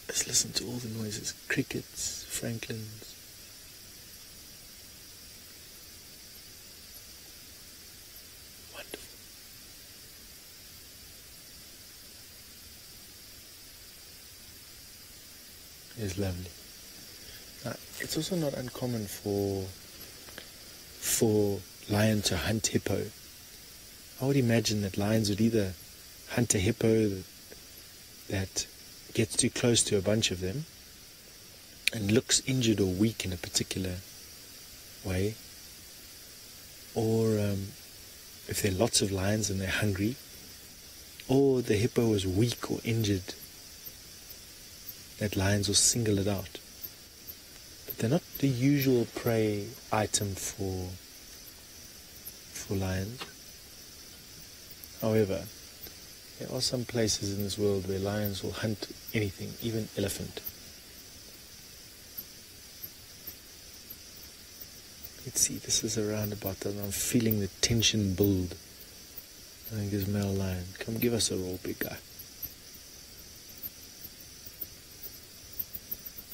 Let's listen to all the noises. Crickets, francolins. Wonderful. It's lovely. It's also not uncommon for lion to hunt hippo. I would imagine that lions would either hunt a hippo that gets too close to a bunch of them and looks injured or weak in a particular way, or if there are lots of lions and they're hungry, or the hippo is weak or injured, that lions will single it out. But they're not the usual prey item for lions. However, there are some places in this world where lions will hunt anything, even elephant. Let's see, this is a roundabout and I'm feeling the tension build. I think this male lion. Come give us a roll, big guy.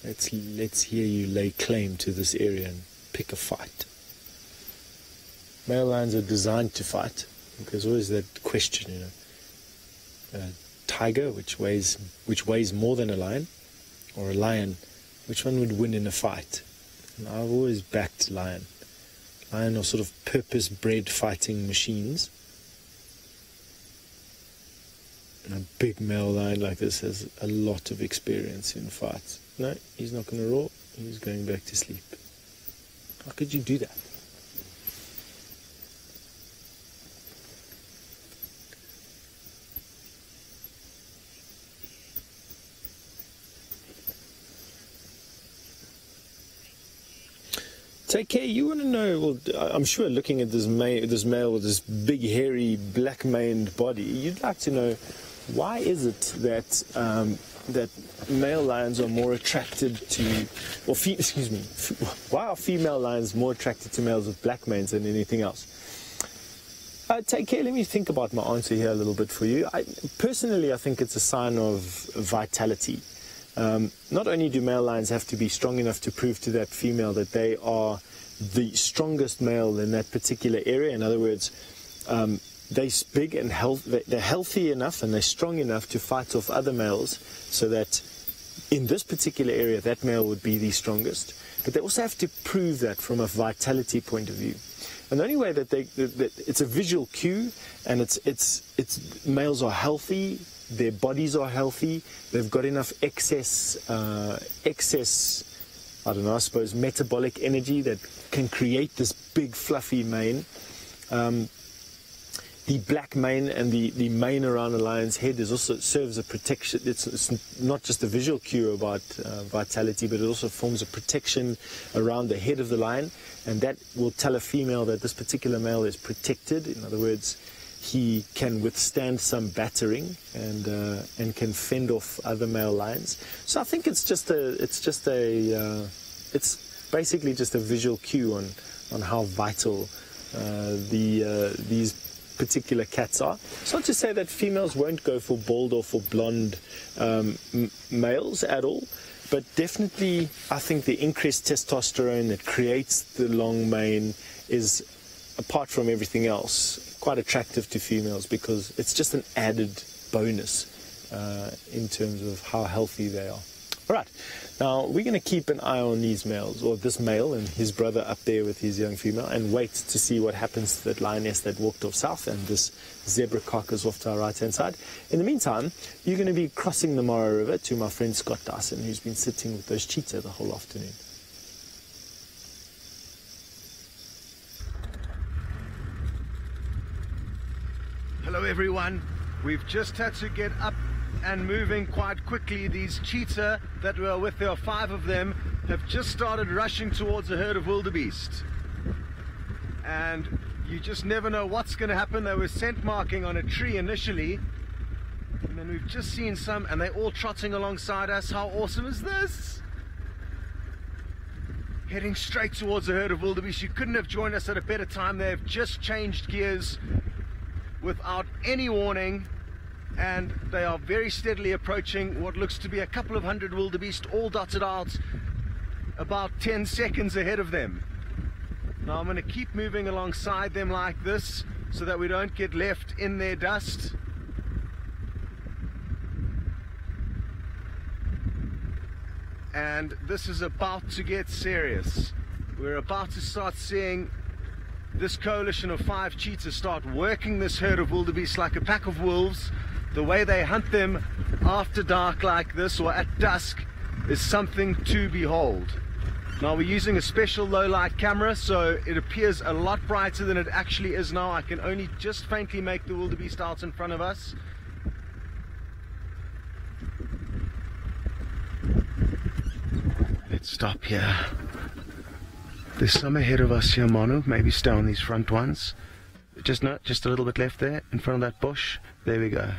Let's hear you lay claim to this area and pick a fight. Male lions are designed to fight. There's always that question, you know. A tiger, which weighs more than a lion, or a lion, which one would win in a fight? And I've always backed lion. Lion are sort of purpose-bred fighting machines. And a big male lion like this has a lot of experience in fights. No, he's not going to roar. He's going back to sleep. How could you do that? Take care. You want to know, well, I'm sure looking at this male with this big, hairy, black-maned body, you'd like to know, why is it that that male lions are more attracted to, or why are female lions more attracted to males with black manes than anything else? Take care. Let me think about my answer here a little bit for you. Personally, I think it's a sign of vitality. Not only do male lions have to be strong enough to prove to that female that they are the strongest male in that particular area. In other words, they're big and they're healthy enough and they're strong enough to fight off other males, so that in this particular area that male would be the strongest. But they also have to prove that from a vitality point of view. And the only way that it's a visual cue, and it's males are healthy, their bodies are healthy, they've got enough excess, I don't know, I suppose metabolic energy that can create this big fluffy mane. The black mane and the mane around a lion's head also serves a protection. It's not just a visual cue about vitality, but it also forms a protection around the head of the lion, and that will tell a female that this particular male is protected. In other words, he can withstand some battering and can fend off other male lions. So I think it's basically just a visual cue on how vital these particular cats are. It's not to say that females won't go for bald or for blonde males at all, but definitely I think the increased testosterone that creates the long mane is, apart from everything else, quite attractive to females, because it's just an added bonus in terms of how healthy they are. All right, now we're going to keep an eye on these males, or this male and his brother up there with his young female, and wait to see what happens to that lioness that walked off south and this zebra carcass off to our right hand side. In the meantime, you're going to be crossing the Mara River to my friend Scott Dyson, who's been sitting with those cheetahs the whole afternoon. Hello everyone, we've just had to get up and moving quite quickly. These cheetah that we are with, there are 5 of them, have just started rushing towards a herd of wildebeest. And you just never know what's going to happen. They were scent marking on a tree initially, and then we've just seen some, and they're all trotting alongside us. How awesome is this? Heading straight towards a herd of wildebeest. You couldn't have joined us at a better time. They've just changed gears without any warning, and they are very steadily approaching what looks to be a couple of hundred wildebeest, all dotted out about 10 seconds ahead of them. Now I'm going to keep moving alongside them like this so that we don't get left in their dust. And this is about to get serious. We're about to start seeing this coalition of 5 cheetahs start working this herd of wildebeest like a pack of wolves. The way they hunt them after dark like this or at dusk is something to behold. Now we're using a special low light camera, so it appears a lot brighter than it actually is now. I can only just faintly make the wildebeest out in front of us. Let's stop here. There's some ahead of us here, Manu. Maybe stay on these front ones. Just a little bit left there, in front of that bush. There we go.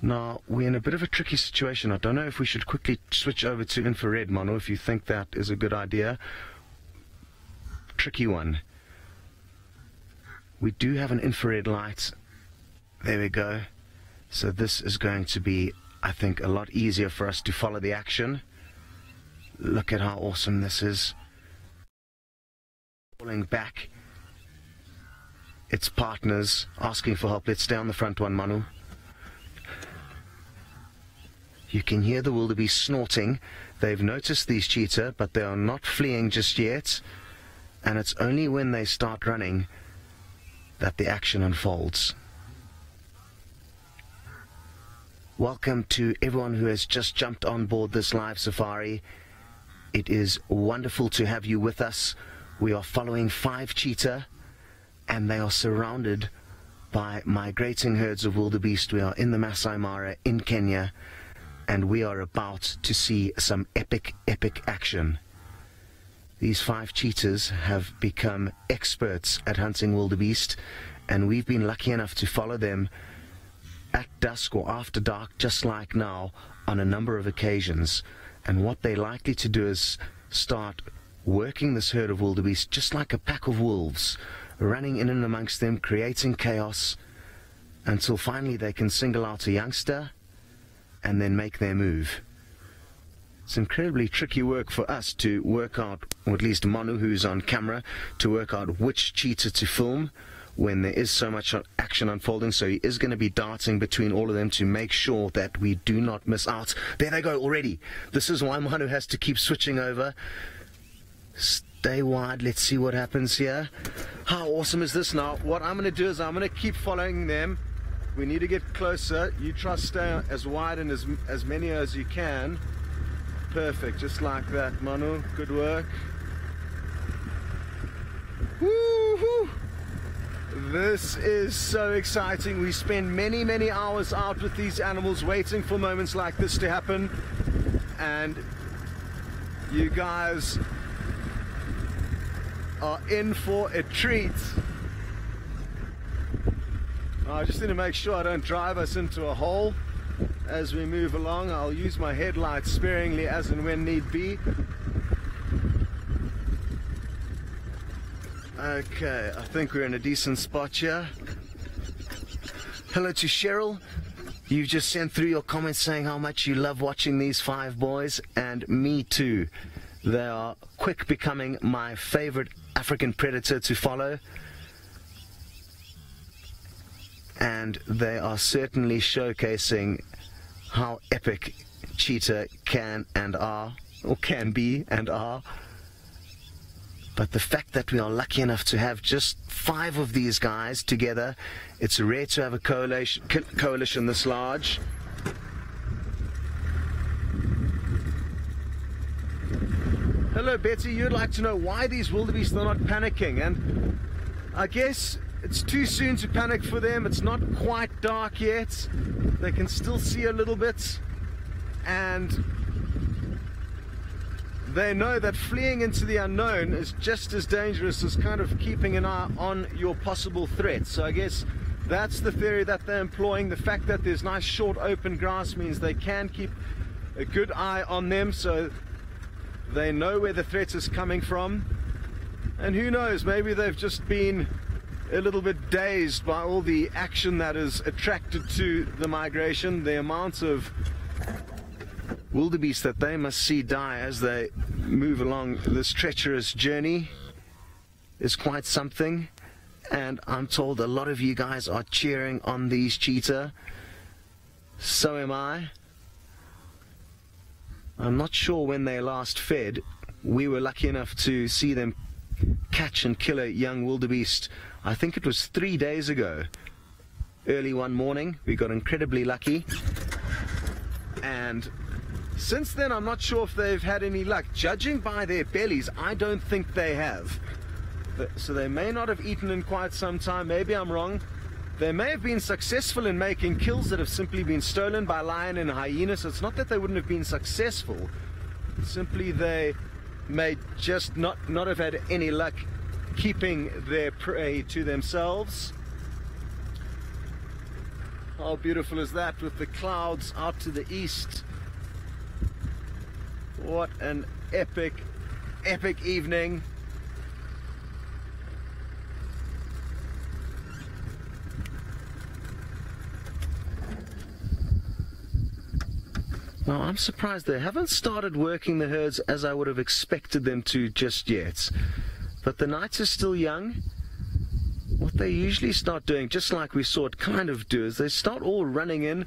Now, we're in a bit of a tricky situation. I don't know if we should quickly switch over to infrared, Manu, if you think that is a good idea. Tricky one. We do have an infrared light. There we go. So this is going to be, I think, a lot easier for us to follow the action. Look at how awesome this is. Falling back. Its partners asking for help. Let's stay on the front one, Manu. You can hear the wildebeest snorting. They've noticed these cheetah, but they are not fleeing just yet. And it's only when they start running that the action unfolds. Welcome to everyone who has just jumped on board this live safari. It is wonderful to have you with us. We are following 5 cheetah, and they are surrounded by migrating herds of wildebeest. We are in the Maasai Mara in Kenya, and we are about to see some epic action. These 5 cheetahs have become experts at hunting wildebeest, and we've been lucky enough to follow them at dusk or after dark, just like now, on a number of occasions. And what they're likely to do is start working this herd of wildebeest just like a pack of wolves, running in and amongst them, creating chaos, until finally they can single out a youngster and then make their move. It's incredibly tricky work for us to work out, or at least Manu, who's on camera, to work out which cheetah to film when there is so much action unfolding. So he is going to be darting between all of them to make sure that we do not miss out. There they go already. This is why Manu has to keep switching over. Stay wide. Let's see what happens here. How awesome is this now? What I'm going to do is I'm going to keep following them. We need to get closer. You try to stay as wide and as many as you can. Perfect, just like that, Manu. Good work. Woo-hoo! This is so exciting. We spend many hours out with these animals waiting for moments like this to happen, and you guys are in for a treat. I just need to make sure I don't drive us into a hole as we move along. I'll use my headlights sparingly as and when need be. Okay, I think we're in a decent spot here. Hello to Cheryl. You've just sent through your comments saying how much you love watching these 5 boys, and me too. They are quick becoming my favorite African predator to follow, and they are certainly showcasing how epic cheetah can and are, or can be and are. But the fact that we are lucky enough to have just 5 of these guys together, it's rare to have a coalition this large. Hello Betty, you'd like to know why these wildebeest are not panicking, and I guess it's too soon to panic for them. It's not quite dark yet. They can still see a little bit, and they know that fleeing into the unknown is just as dangerous as kind of keeping an eye on your possible threats. So I guess that's the theory that they're employing. The fact that there's nice short open grass means they can keep a good eye on them, so they know where the threat is coming from. And who knows, maybe they've just been a little bit dazed by all the action that is attracted to the migration. The amount of wildebeest that they must see die as they move along this treacherous journey is quite something. And I'm told a lot of you guys are cheering on these cheetah. So am I. I'm not sure when they last fed. We were lucky enough to see them catch and kill a young wildebeest. I think it was 3 days ago. Early one morning, we got incredibly lucky. And since then, I'm not sure if they've had any luck. Judging by their bellies, I don't think they have. So they may not have eaten in quite some time. Maybe I'm wrong. They may have been successful in making kills that have simply been stolen by lion and hyena. So it's not that they wouldn't have been successful. Simply they may just not have had any luck keeping their prey to themselves. How beautiful is that with the clouds out to the east. What an epic evening. Now, I'm surprised they haven't started working the herds as I would have expected them to just yet. But the nights are still young. What they usually start doing, just like we saw it kind of do, is they start all running in.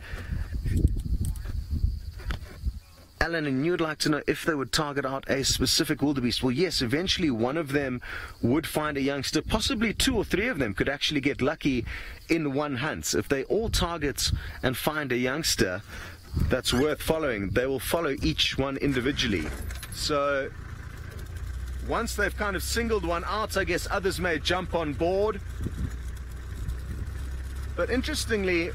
Alan, and you'd like to know if they would target out a specific wildebeest. Well, yes, eventually one of them would find a youngster. Possibly 2 or 3 of them could actually get lucky in one hunt. If they all target and find a youngster that's worth following, they will follow each one individually. So once they've kind of singled one out, I guess others may jump on board. But interestingly,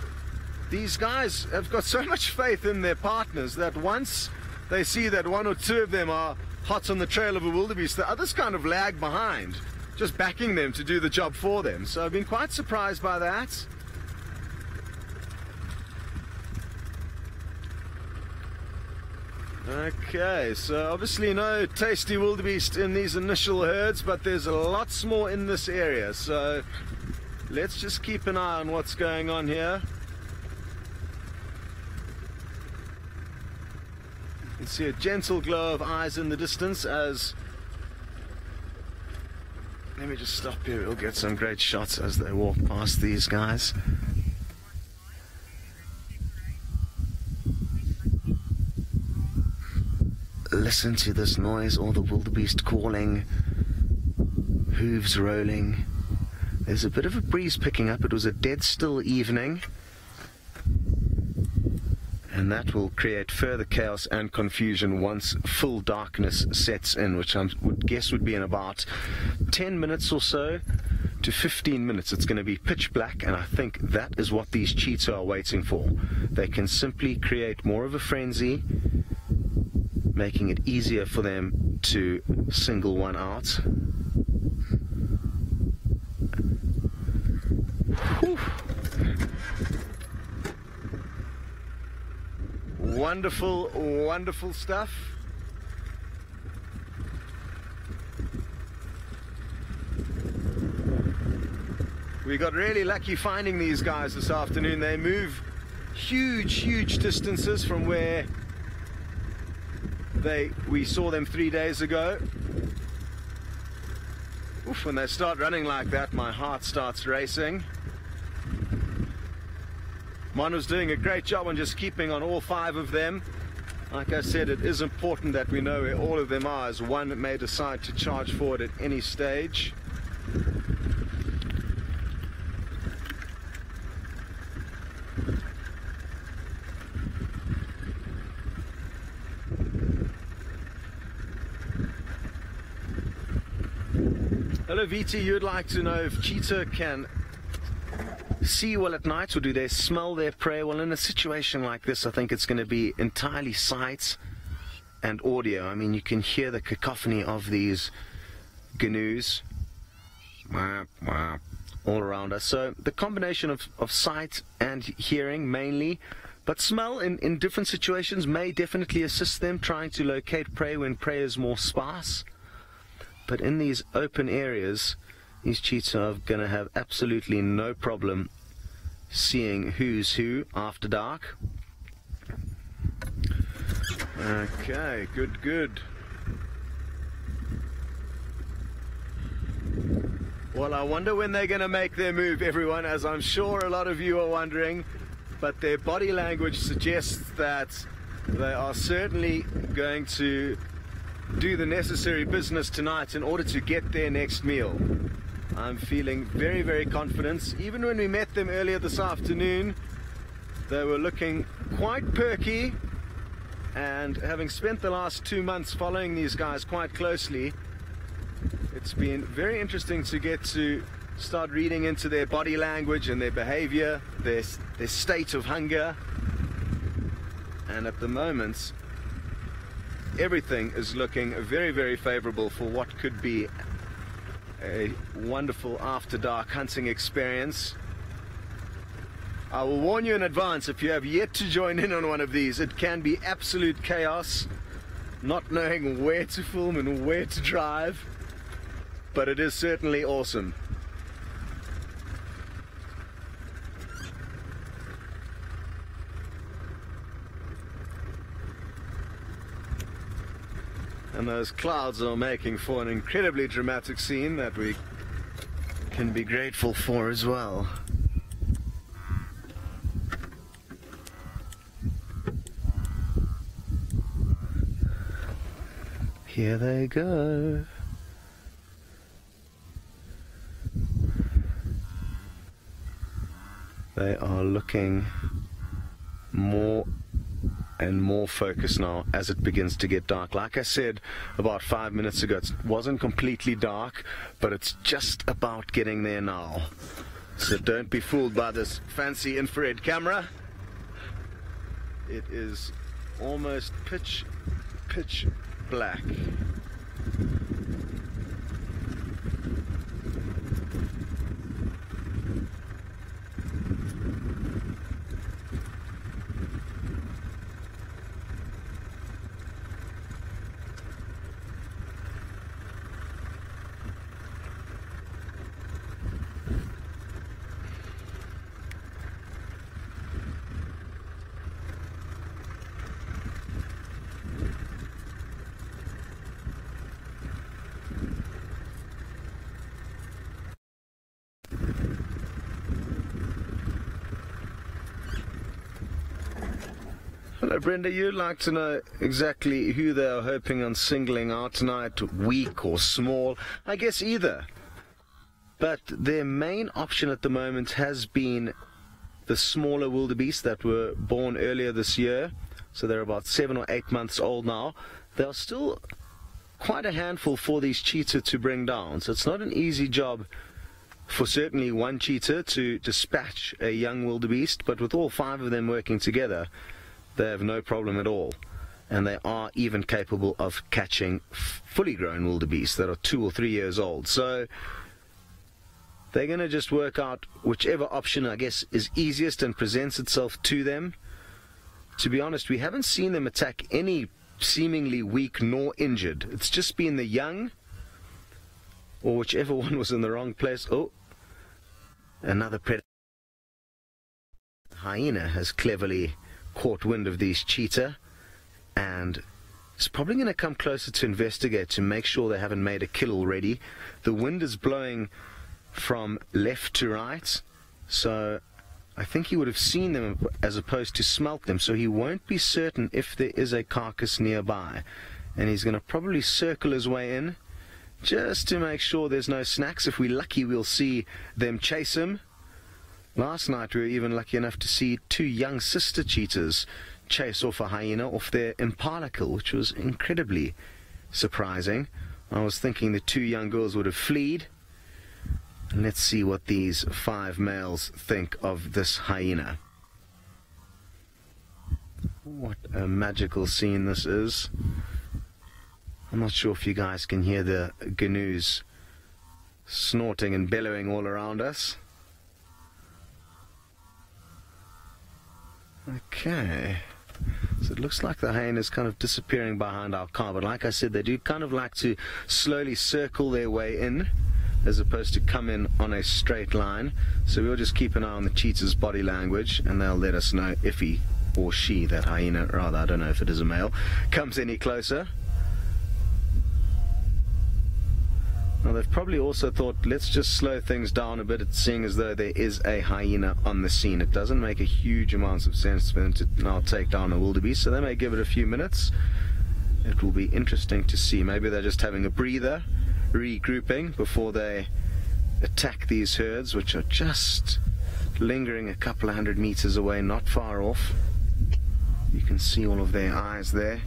these guys have got so much faith in their partners that once they see that 1 or 2 of them are hot on the trail of a wildebeest, the others kind of lag behind, just backing them to do the job for them. So I've been quite surprised by that. Okay, so obviously no tasty wildebeest in these initial herds, but there's lots more in this area, so let's just keep an eye on what's going on here. You can see a gentle glow of eyes in the distance as... Let me just stop here, we'll get some great shots as they walk past these guys. Listen to this noise, all the wildebeest calling, hooves rolling. There's a bit of a breeze picking up. It was a dead still evening, and that will create further chaos and confusion once full darkness sets in, which I would guess would be in about 10 minutes or so to 15 minutes. It's going to be pitch black, and I think that is what these cheetah are waiting for. They can simply create more of a frenzy, making it easier for them to single one out. Whew. Wonderful, wonderful stuff. We got really lucky finding these guys this afternoon. They move huge distances from where we saw them 3 days ago. Oof, when they start running like that, my heart starts racing. Mano's doing a great job on just keeping on all 5 of them. Like I said, it is important that we know where all of them are, as one may decide to charge forward at any stage. Hello VT, you'd like to know if cheetah can see well at night, or do they smell their prey? Well, in a situation like this, I think it's going to be entirely sight and audio. I mean, you can hear the cacophony of these gnu's all around us. So the combination of sight and hearing mainly, but smell in different situations may definitely assist them trying to locate prey when prey is more sparse. But in these open areas, these cheetahs are going to have absolutely no problem seeing who's who after dark. Okay, good. Well, I wonder when they're going to make their move, everyone, as I'm sure a lot of you are wondering. But their body language suggests that they are certainly going to do the necessary business tonight in order to get their next meal. I'm feeling very, very confident. Even when we met them earlier this afternoon, they were looking quite perky, and having spent the last 2 months following these guys quite closely, it's been very interesting to get to start reading into their body language and their behavior, their state of hunger. And at the moment, everything is looking very, very favorable for what could be a wonderful after dark hunting experience. I will warn you in advance, if you have yet to join in on one of these, it can be absolute chaos, not knowing where to film and where to drive, but it is certainly awesome. And those clouds are making for an incredibly dramatic scene that we can be grateful for as well. Here they go. They are looking more and more focused now as it begins to get dark. Like I said about 5 minutes ago, it wasn't completely dark, but it's just about getting there now. So don't be fooled by this fancy infrared camera. It is almost pitch black. Hello Brenda, you'd like to know exactly who they are hoping on singling out tonight, weak or small? I guess either. But their main option at the moment has been the smaller wildebeest that were born earlier this year. So they're about 7 or 8 months old now. They are still quite a handful for these cheetah to bring down. So it's not an easy job for certainly one cheetah to dispatch a young wildebeest, but with all 5 of them working together, they have no problem at all. And they are even capable of catching fully grown wildebeest that are 2 or 3 years old. So they're going to just work out whichever option, I guess, is easiest and presents itself to them. To be honest, we haven't seen them attack any seemingly weak nor injured. It's just been the young, or whichever one was in the wrong place. Oh, another predator. Hyena has cleverly caught wind of these cheetah and is probably going to come closer to investigate to make sure they haven't made a kill already. The wind is blowing from left to right, so I think he would have seen them as opposed to smelt them, so he won't be certain if there is a carcass nearby, and he's going to probably circle his way in just to make sure there's no snacks. If we're lucky, we'll see them chase him. Last night we were even lucky enough to see 2 young sister cheetahs chase off a hyena off their impala kill, which was incredibly surprising. I was thinking the 2 young girls would have fled. And let's see what these 5 males think of this hyena. What a magical scene this is. I'm not sure if you guys can hear the gnu's snorting and bellowing all around us. Okay, so it looks like the hyena is kind of disappearing behind our car, but like I said, they do kind of like to slowly circle their way in as opposed to come in on a straight line. So we'll just keep an eye on the cheetah's body language, and they'll let us know if he or she, that hyena rather, I don't know if it is a male, comes any closer. Now they've probably also thought, let's just slow things down a bit, seeing as though there is a hyena on the scene. It doesn't make a huge amount of sense for them to now take down a wildebeest, so they may give it a few minutes. It will be interesting to see. Maybe they're just having a breather, regrouping before they attack these herds, which are just lingering a couple of 100 meters away, not far off. You can see all of their eyes there.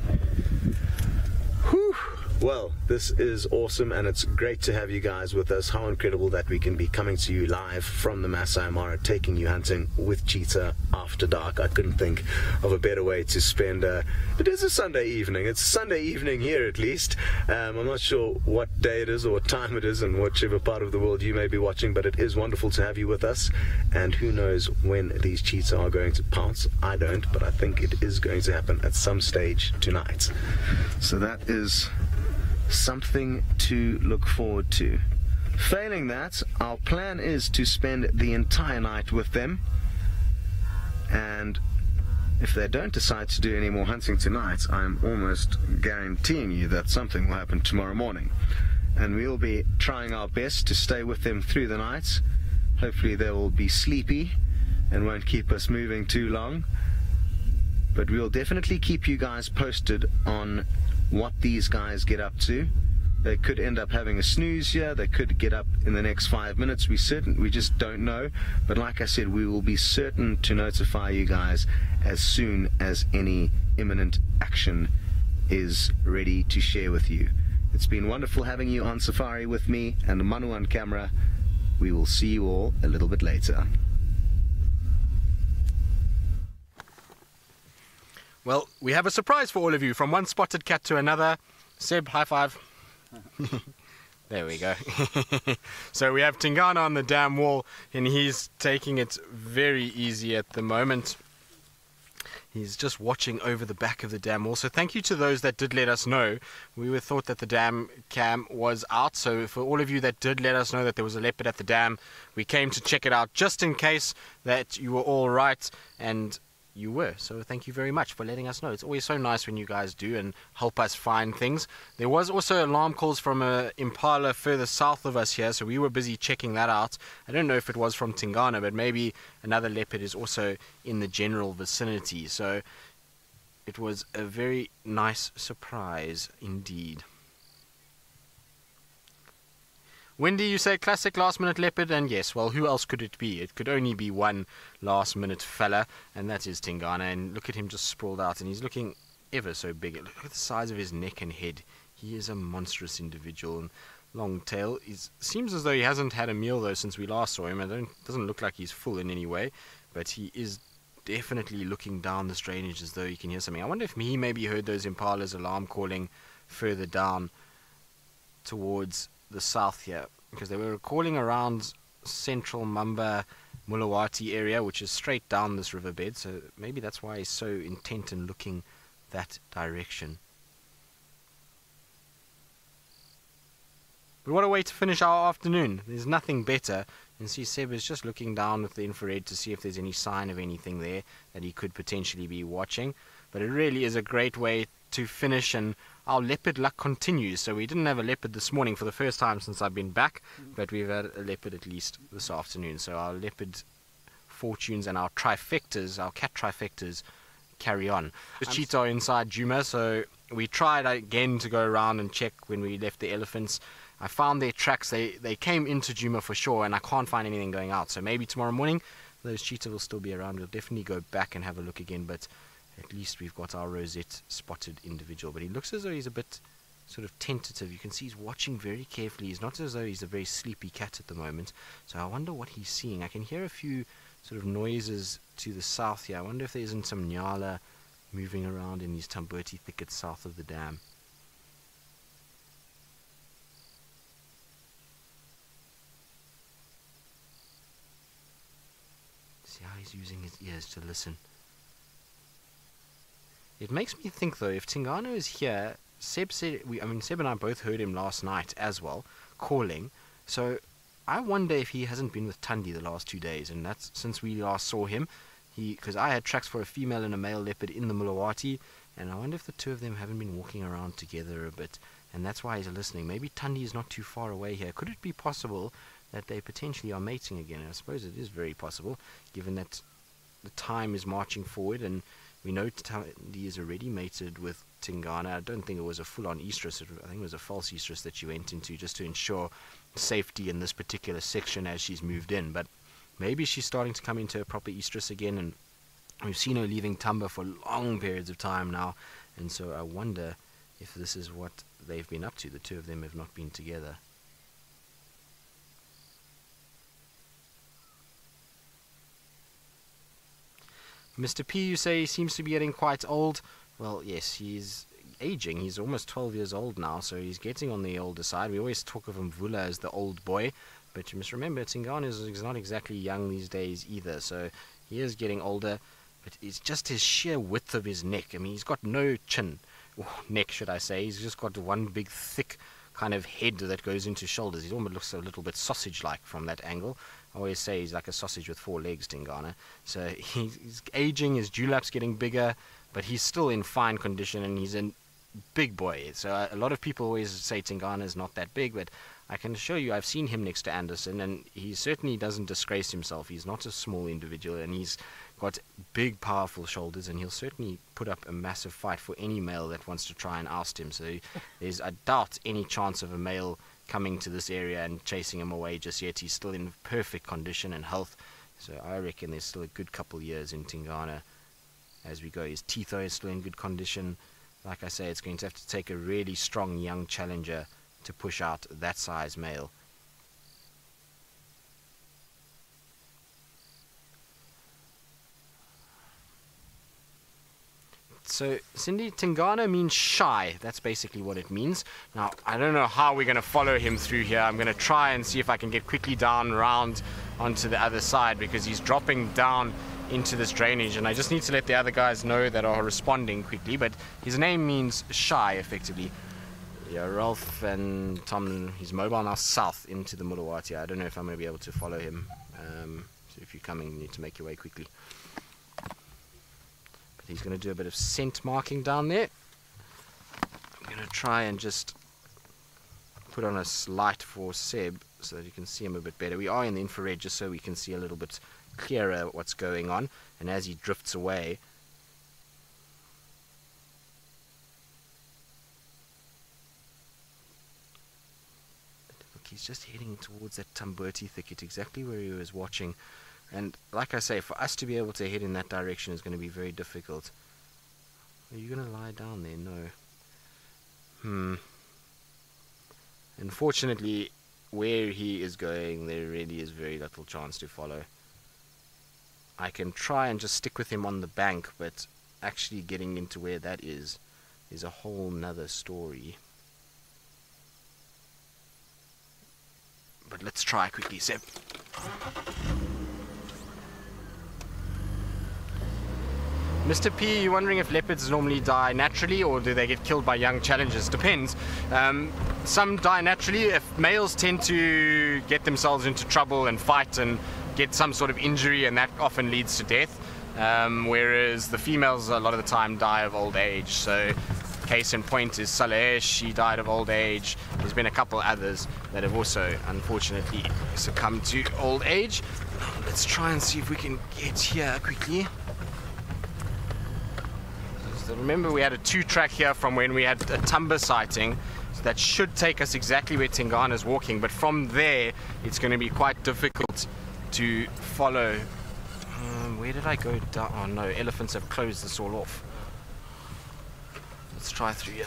Whew. Well, this is awesome, and it's great to have you guys with us. How incredible that we can be coming to you live from the Maasai Mara, taking you hunting with cheetah after dark. I couldn't think of a better way to spend it is a Sunday evening. It's a Sunday evening here, at least. I'm not sure what day it is or what time it is in whichever part of the world you may be watching, but it is wonderful to have you with us, and who knows when these cheetah are going to pounce. I don't, but I think it is going to happen at some stage tonight. So that is something to look forward to. Failing that, our plan is to spend the entire night with them, and if they don't decide to do any more hunting tonight, I'm almost guaranteeing you that something will happen tomorrow morning, and we'll be trying our best to stay with them through the night. Hopefully they will be sleepy and won't keep us moving too long, but we'll definitely keep you guys posted on what these guys get up to. They could end up having a snooze here, they could get up in the next 5 minutes, we just don't know. But like I said, we will be certain to notify you guys as soon as any imminent action is ready to share with you. It's been wonderful having you on safari with me and Manu on camera. We will see you all a little bit later. Well, we have a surprise for all of you, from one spotted cat to another. Seb, high five. There we go. So we have Tingana on the dam wall, and he's taking it very easy at the moment. He's just watching over the back of the dam wall. So thank you to those that did let us know. We were thought that the dam cam was out, so for all of you that did let us know that there was a leopard at the dam, we came to check it out just in case that you were all right, and you were. So thank you very much for letting us know. It's always so nice when you guys do and help us find things. There was also alarm calls from a impala further south of us here, so we were busy checking that out. I don't know if it was from Tingana, but maybe another leopard is also in the general vicinity. So it was a very nice surprise indeed. Wendy, you say classic last-minute leopard, and yes, well, who else could it be? It could only be one last-minute fella, and that is Tingana. And look at him just sprawled out, and he's looking ever so big. Look at the size of his neck and head. He is a monstrous individual, and long tail. It seems as though he hasn't had a meal, though, since we last saw him. It doesn't look like he's full in any way, but he is definitely looking down this drainage as though he can hear something. I wonder if he maybe heard those impalas alarm calling further down towards the south here, because they were calling around central Mamba Mulawati area, which is straight down this riverbed, so maybe that's why he's so intent in looking that direction. But what a way to finish our afternoon. There's nothing better. And see, Seb is just looking down with the infrared to see if there's any sign of anything there that he could potentially be watching. But it really is a great way to finish, and our leopard luck continues. So we didn't have a leopard this morning for the first time since I've been back, but we've had a leopard at least this afternoon. So our leopard fortunes and our trifectas, our cat trifectas, carry on. The cheetah are inside Djuma, so we tried again to go around and check when we left the elephants. I found their tracks. They came into Djuma for sure, and I can't find anything going out. So maybe tomorrow morning those cheetahs will still be around. We'll definitely go back and have a look again, but at least we've got our rosette spotted individual. But he looks as though he's a bit sort of tentative. You can see he's watching very carefully. He's not as though he's a very sleepy cat at the moment. So I wonder what he's seeing. I can hear a few sort of noises to the south here. I wonder if there isn't some nyala moving around in these tambuti thickets south of the dam. See how he's using his ears to listen. It makes me think though, if Tingana is here, Seb said, Seb and I both heard him last night as well, calling. So I wonder if he hasn't been with Tundi the last 2 days, and that's since we last saw him. Because I had tracks for a female and a male leopard in the Mulawati, and I wonder if the two of them haven't been walking around together a bit, and that's why he's listening. Maybe Tundi is not too far away here. Could it be possible that they potentially are mating again? And I suppose it is very possible, given that the time is marching forward, and we know Tundi is already mated with Tingana. I don't think it was a full-on estrus. I think it was a false estrus that she went into just to ensure safety in this particular section as she's moved in. But maybe she's starting to come into a proper estrus again, and we've seen her leaving Tumba for long periods of time now. And so I wonder if this is what they've been up to. The two of them have not been together. Mr. P, you say he seems to be getting quite old. Well, yes, he's aging. He's almost 12 years old now, so he's getting on the older side. We always talk of Mvula as the old boy, but you must remember Tingana is not exactly young these days either, so he is getting older, but it's just his sheer width of his neck. I mean, he's got no chin, or neck should I say. He's just got one big thick kind of head that goes into shoulders. He almost looks a little bit sausage-like from that angle. I always say he's like a sausage with 4 legs, Tingana. So he's aging, his dewlap's getting bigger, but he's still in fine condition, and he's a big boy. So a lot of people always say Tingana is not that big, but I can assure you I've seen him next to Anderson, and he certainly doesn't disgrace himself. He's not a small individual, and he's got big, powerful shoulders, and he'll certainly put up a massive fight for any male that wants to try and oust him. So there's, I doubt, any chance of a male coming to this area and chasing him away just yet. He's still in perfect condition and health, so I reckon there's still a good couple years in Tingana as we go. His teeth are still in good condition. Like I say, it's going to have to take a really strong young challenger to push out that size male. So, Cindy, Tingana means shy. That's basically what it means. Now, I don't know how we're going to follow him through here. I'm going to try and see if I can get quickly down round onto the other side, because he's dropping down into this drainage, and I just need to let the other guys know that are responding quickly. But his name means shy, effectively. Yeah, Ralph and Tom, he's mobile now south into the Mulawati. I don't know if I'm going to be able to follow him. So if you're coming, you need to make your way quickly. But he's going to do a bit of scent marking down there. I'm going to try and just put on a light for Seb so that you can see him a bit better. We are in the infrared just so we can see a little bit clearer what's going on. And as he drifts away, he's just heading towards that Tambuti thicket, exactly where he was watching. And like I say, for us to be able to head in that direction is going to be very difficult. Are you going to lie down there? No. Unfortunately, where he is going, there really is very little chance to follow. I can try and just stick with him on the bank, but actually getting into where that is a whole nother story. But let's try quickly, Seb. Mr. P, you're wondering if leopards normally die naturally or do they get killed by young challengers? Depends. Some die naturally. If males tend to get themselves into trouble and fight and get some sort of injury, and that often leads to death. Whereas the females a lot of the time die of old age. So case in point is Saleh. She died of old age. There's been a couple others that have also unfortunately succumbed to old age. Let's try and see if we can get here quickly. So remember, we had a 2-track here from when we had a Tumba sighting, so that should take us exactly where Tingana is walking, but from there it's going to be quite difficult to follow. Where did I go down? Oh no, elephants have closed this all off. Let's try through here.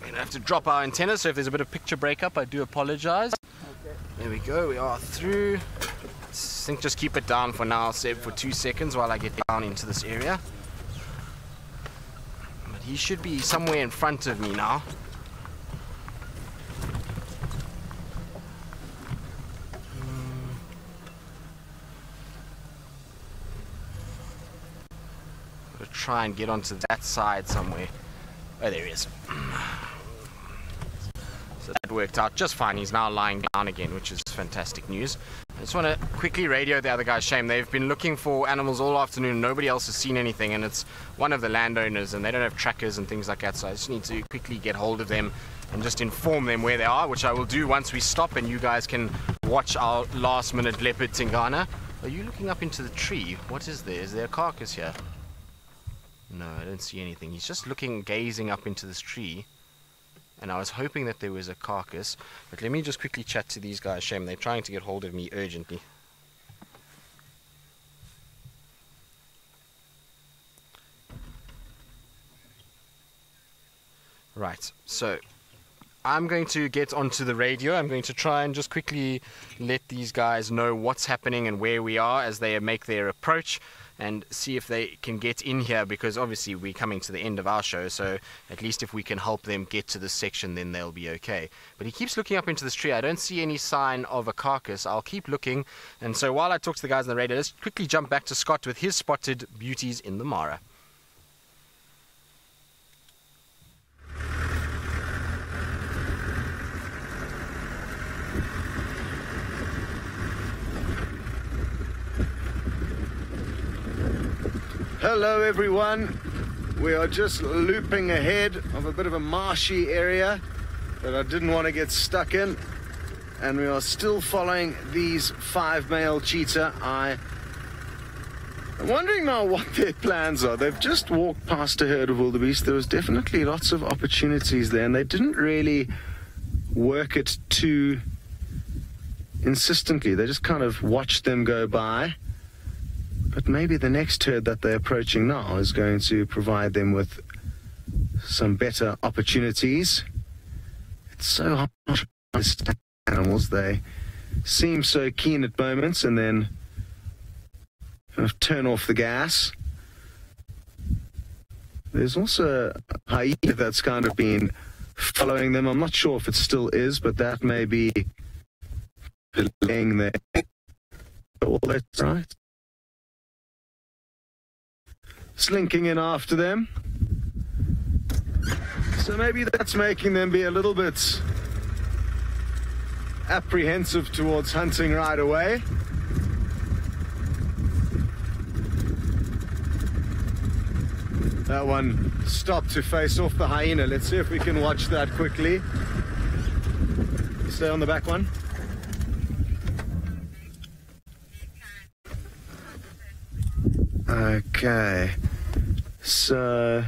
We're gonna have to drop our antenna, so if there's a bit of picture breakup, I do apologize. Okay. There we go, we are through. I think just keep it down for now, Seb, for 2 seconds while I get down into this area. But he should be somewhere in front of me now. Gotta try and get onto that side somewhere. Oh, there he is. So that worked out just fine. He's now lying down again, which is fantastic news. I just want to quickly radio the other guys. Shame, they've been looking for animals all afternoon. Nobody else has seen anything, and it's one of the landowners, and they don't have trackers and things like that. So I just need to quickly get hold of them and just inform them where they are, which I will do once we stop, and you guys can watch our last-minute leopard Tingana. Are you looking up into the tree? What is there? Is there a carcass here? No, I don't see anything. He's just looking, gazing up into this tree. And I was hoping that there was a carcass. But let me just quickly chat to these guys. Shame, they're trying to get hold of me urgently. Right, so I'm going to get onto the radio. I'm going to try and just quickly let these guys know what's happening and where we are as they make their approach, and see if they can get in here, because obviously we're coming to the end of our show, so at least if we can help them get to this section, then they'll be okay. But he keeps looking up into this tree. I don't see any sign of a carcass. I'll keep looking, and so while I talk to the guys on the radio, let's quickly jump back to Scott with his spotted beauties in the Mara. Hello everyone, we are just looping ahead of a bit of a marshy area that I didn't want to get stuck in, and we are still following these 5 male cheetah. I'm wondering now what their plans are. They've just walked past a herd of wildebeest. There was definitely lots of opportunities there, and they didn't really work it too insistently. They just kind of watched them go by. But maybe the next herd that they're approaching now is going to provide them with some better opportunities. It's so hard to understand animals. They seem so keen at moments and then kind of turn off the gas. There's also a hyena that's kind of been following them. I'm not sure if it still is, but that may be laying there. All that's right. Slinking in after them. So maybe that's making them be a little bit apprehensive towards hunting right away. That one stopped to face off the hyena. Let's see if we can watch that quickly. Stay on the back one. Okay, so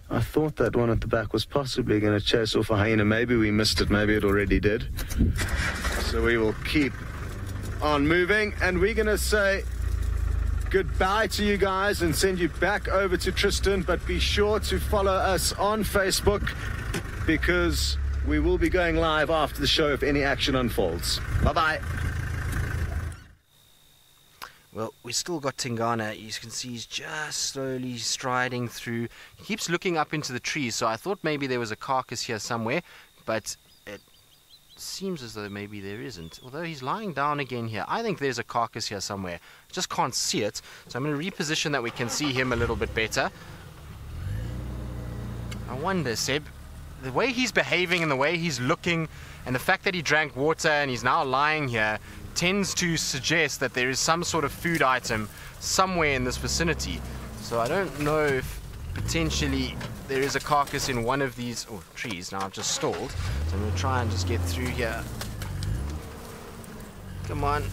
I thought that one at the back was possibly going to chase off a hyena. Maybe we missed it, maybe it already did. So we will keep on moving, and we're going to say goodbye to you guys and send you back over to Tristan, but be sure to follow us on Facebook, because we will be going live after the show if any action unfolds. Bye-bye. Well, we still got Tingana. You can see he's just slowly striding through. He keeps looking up into the trees, so I thought maybe there was a carcass here somewhere, but it seems as though maybe there isn't. Although he's lying down again here. I think there's a carcass here somewhere. I just can't see it, so I'm going to reposition that we can see him a little bit better. I wonder, Seb, the way he's behaving and the way he's looking, and the fact that he drank water and he's now lying here, tends to suggest that there is some sort of food item somewhere in this vicinity. So I don't know if potentially there is a carcass in one of these trees. Now I've just stalled, so I'm going to try and just get through here. Come on,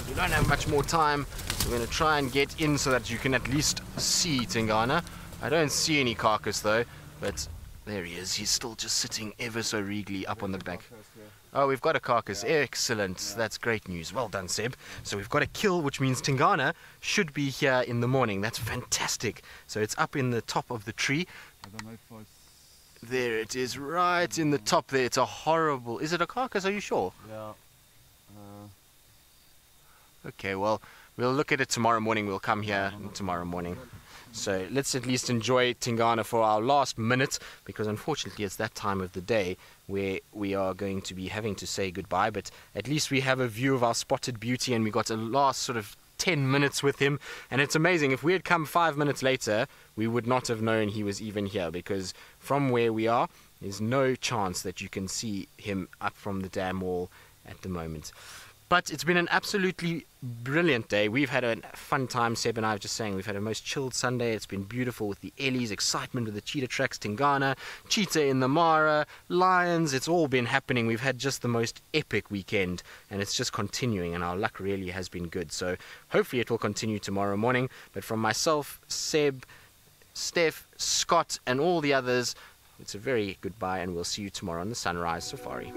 we don't have much more time. We're going to try and get in so that you can at least see Tingana. I don't see any carcass though, but there he is. He's still just sitting ever so regally up on the back. Oh, we've got a carcass. Excellent. That's great news. Well done, Seb. So we've got a kill, which means Tingana should be here in the morning. That's fantastic. So it's up in the top of the tree. I don't know if There it is, right in the top there. It's a horrible... Is it a carcass? Are you sure? Yeah. Okay, well, we'll look at it tomorrow morning. We'll come here tomorrow morning. So let's at least enjoy Tingana for our last minute, because unfortunately it's that time of the day where we are going to be having to say goodbye. But at least we have a view of our spotted beauty, and we got a last sort of 10 minutes with him. And it's amazing. If we had come 5 minutes later, we would not have known he was even here, because from where we are, there's no chance that you can see him up from the dam wall at the moment. But it's been an absolutely brilliant day. We've had a fun time. Seb and I were just saying we've had a most chilled Sunday. It's been beautiful with the Ellies, excitement with the cheetah tracks, Tingana, cheetah in the Mara, lions. It's all been happening. We've had just the most epic weekend, and it's just continuing, and our luck really has been good. So hopefully it will continue tomorrow morning. But from myself, Seb, Steph, Scott, and all the others, it's a very goodbye, and we'll see you tomorrow on the Sunrise Safari.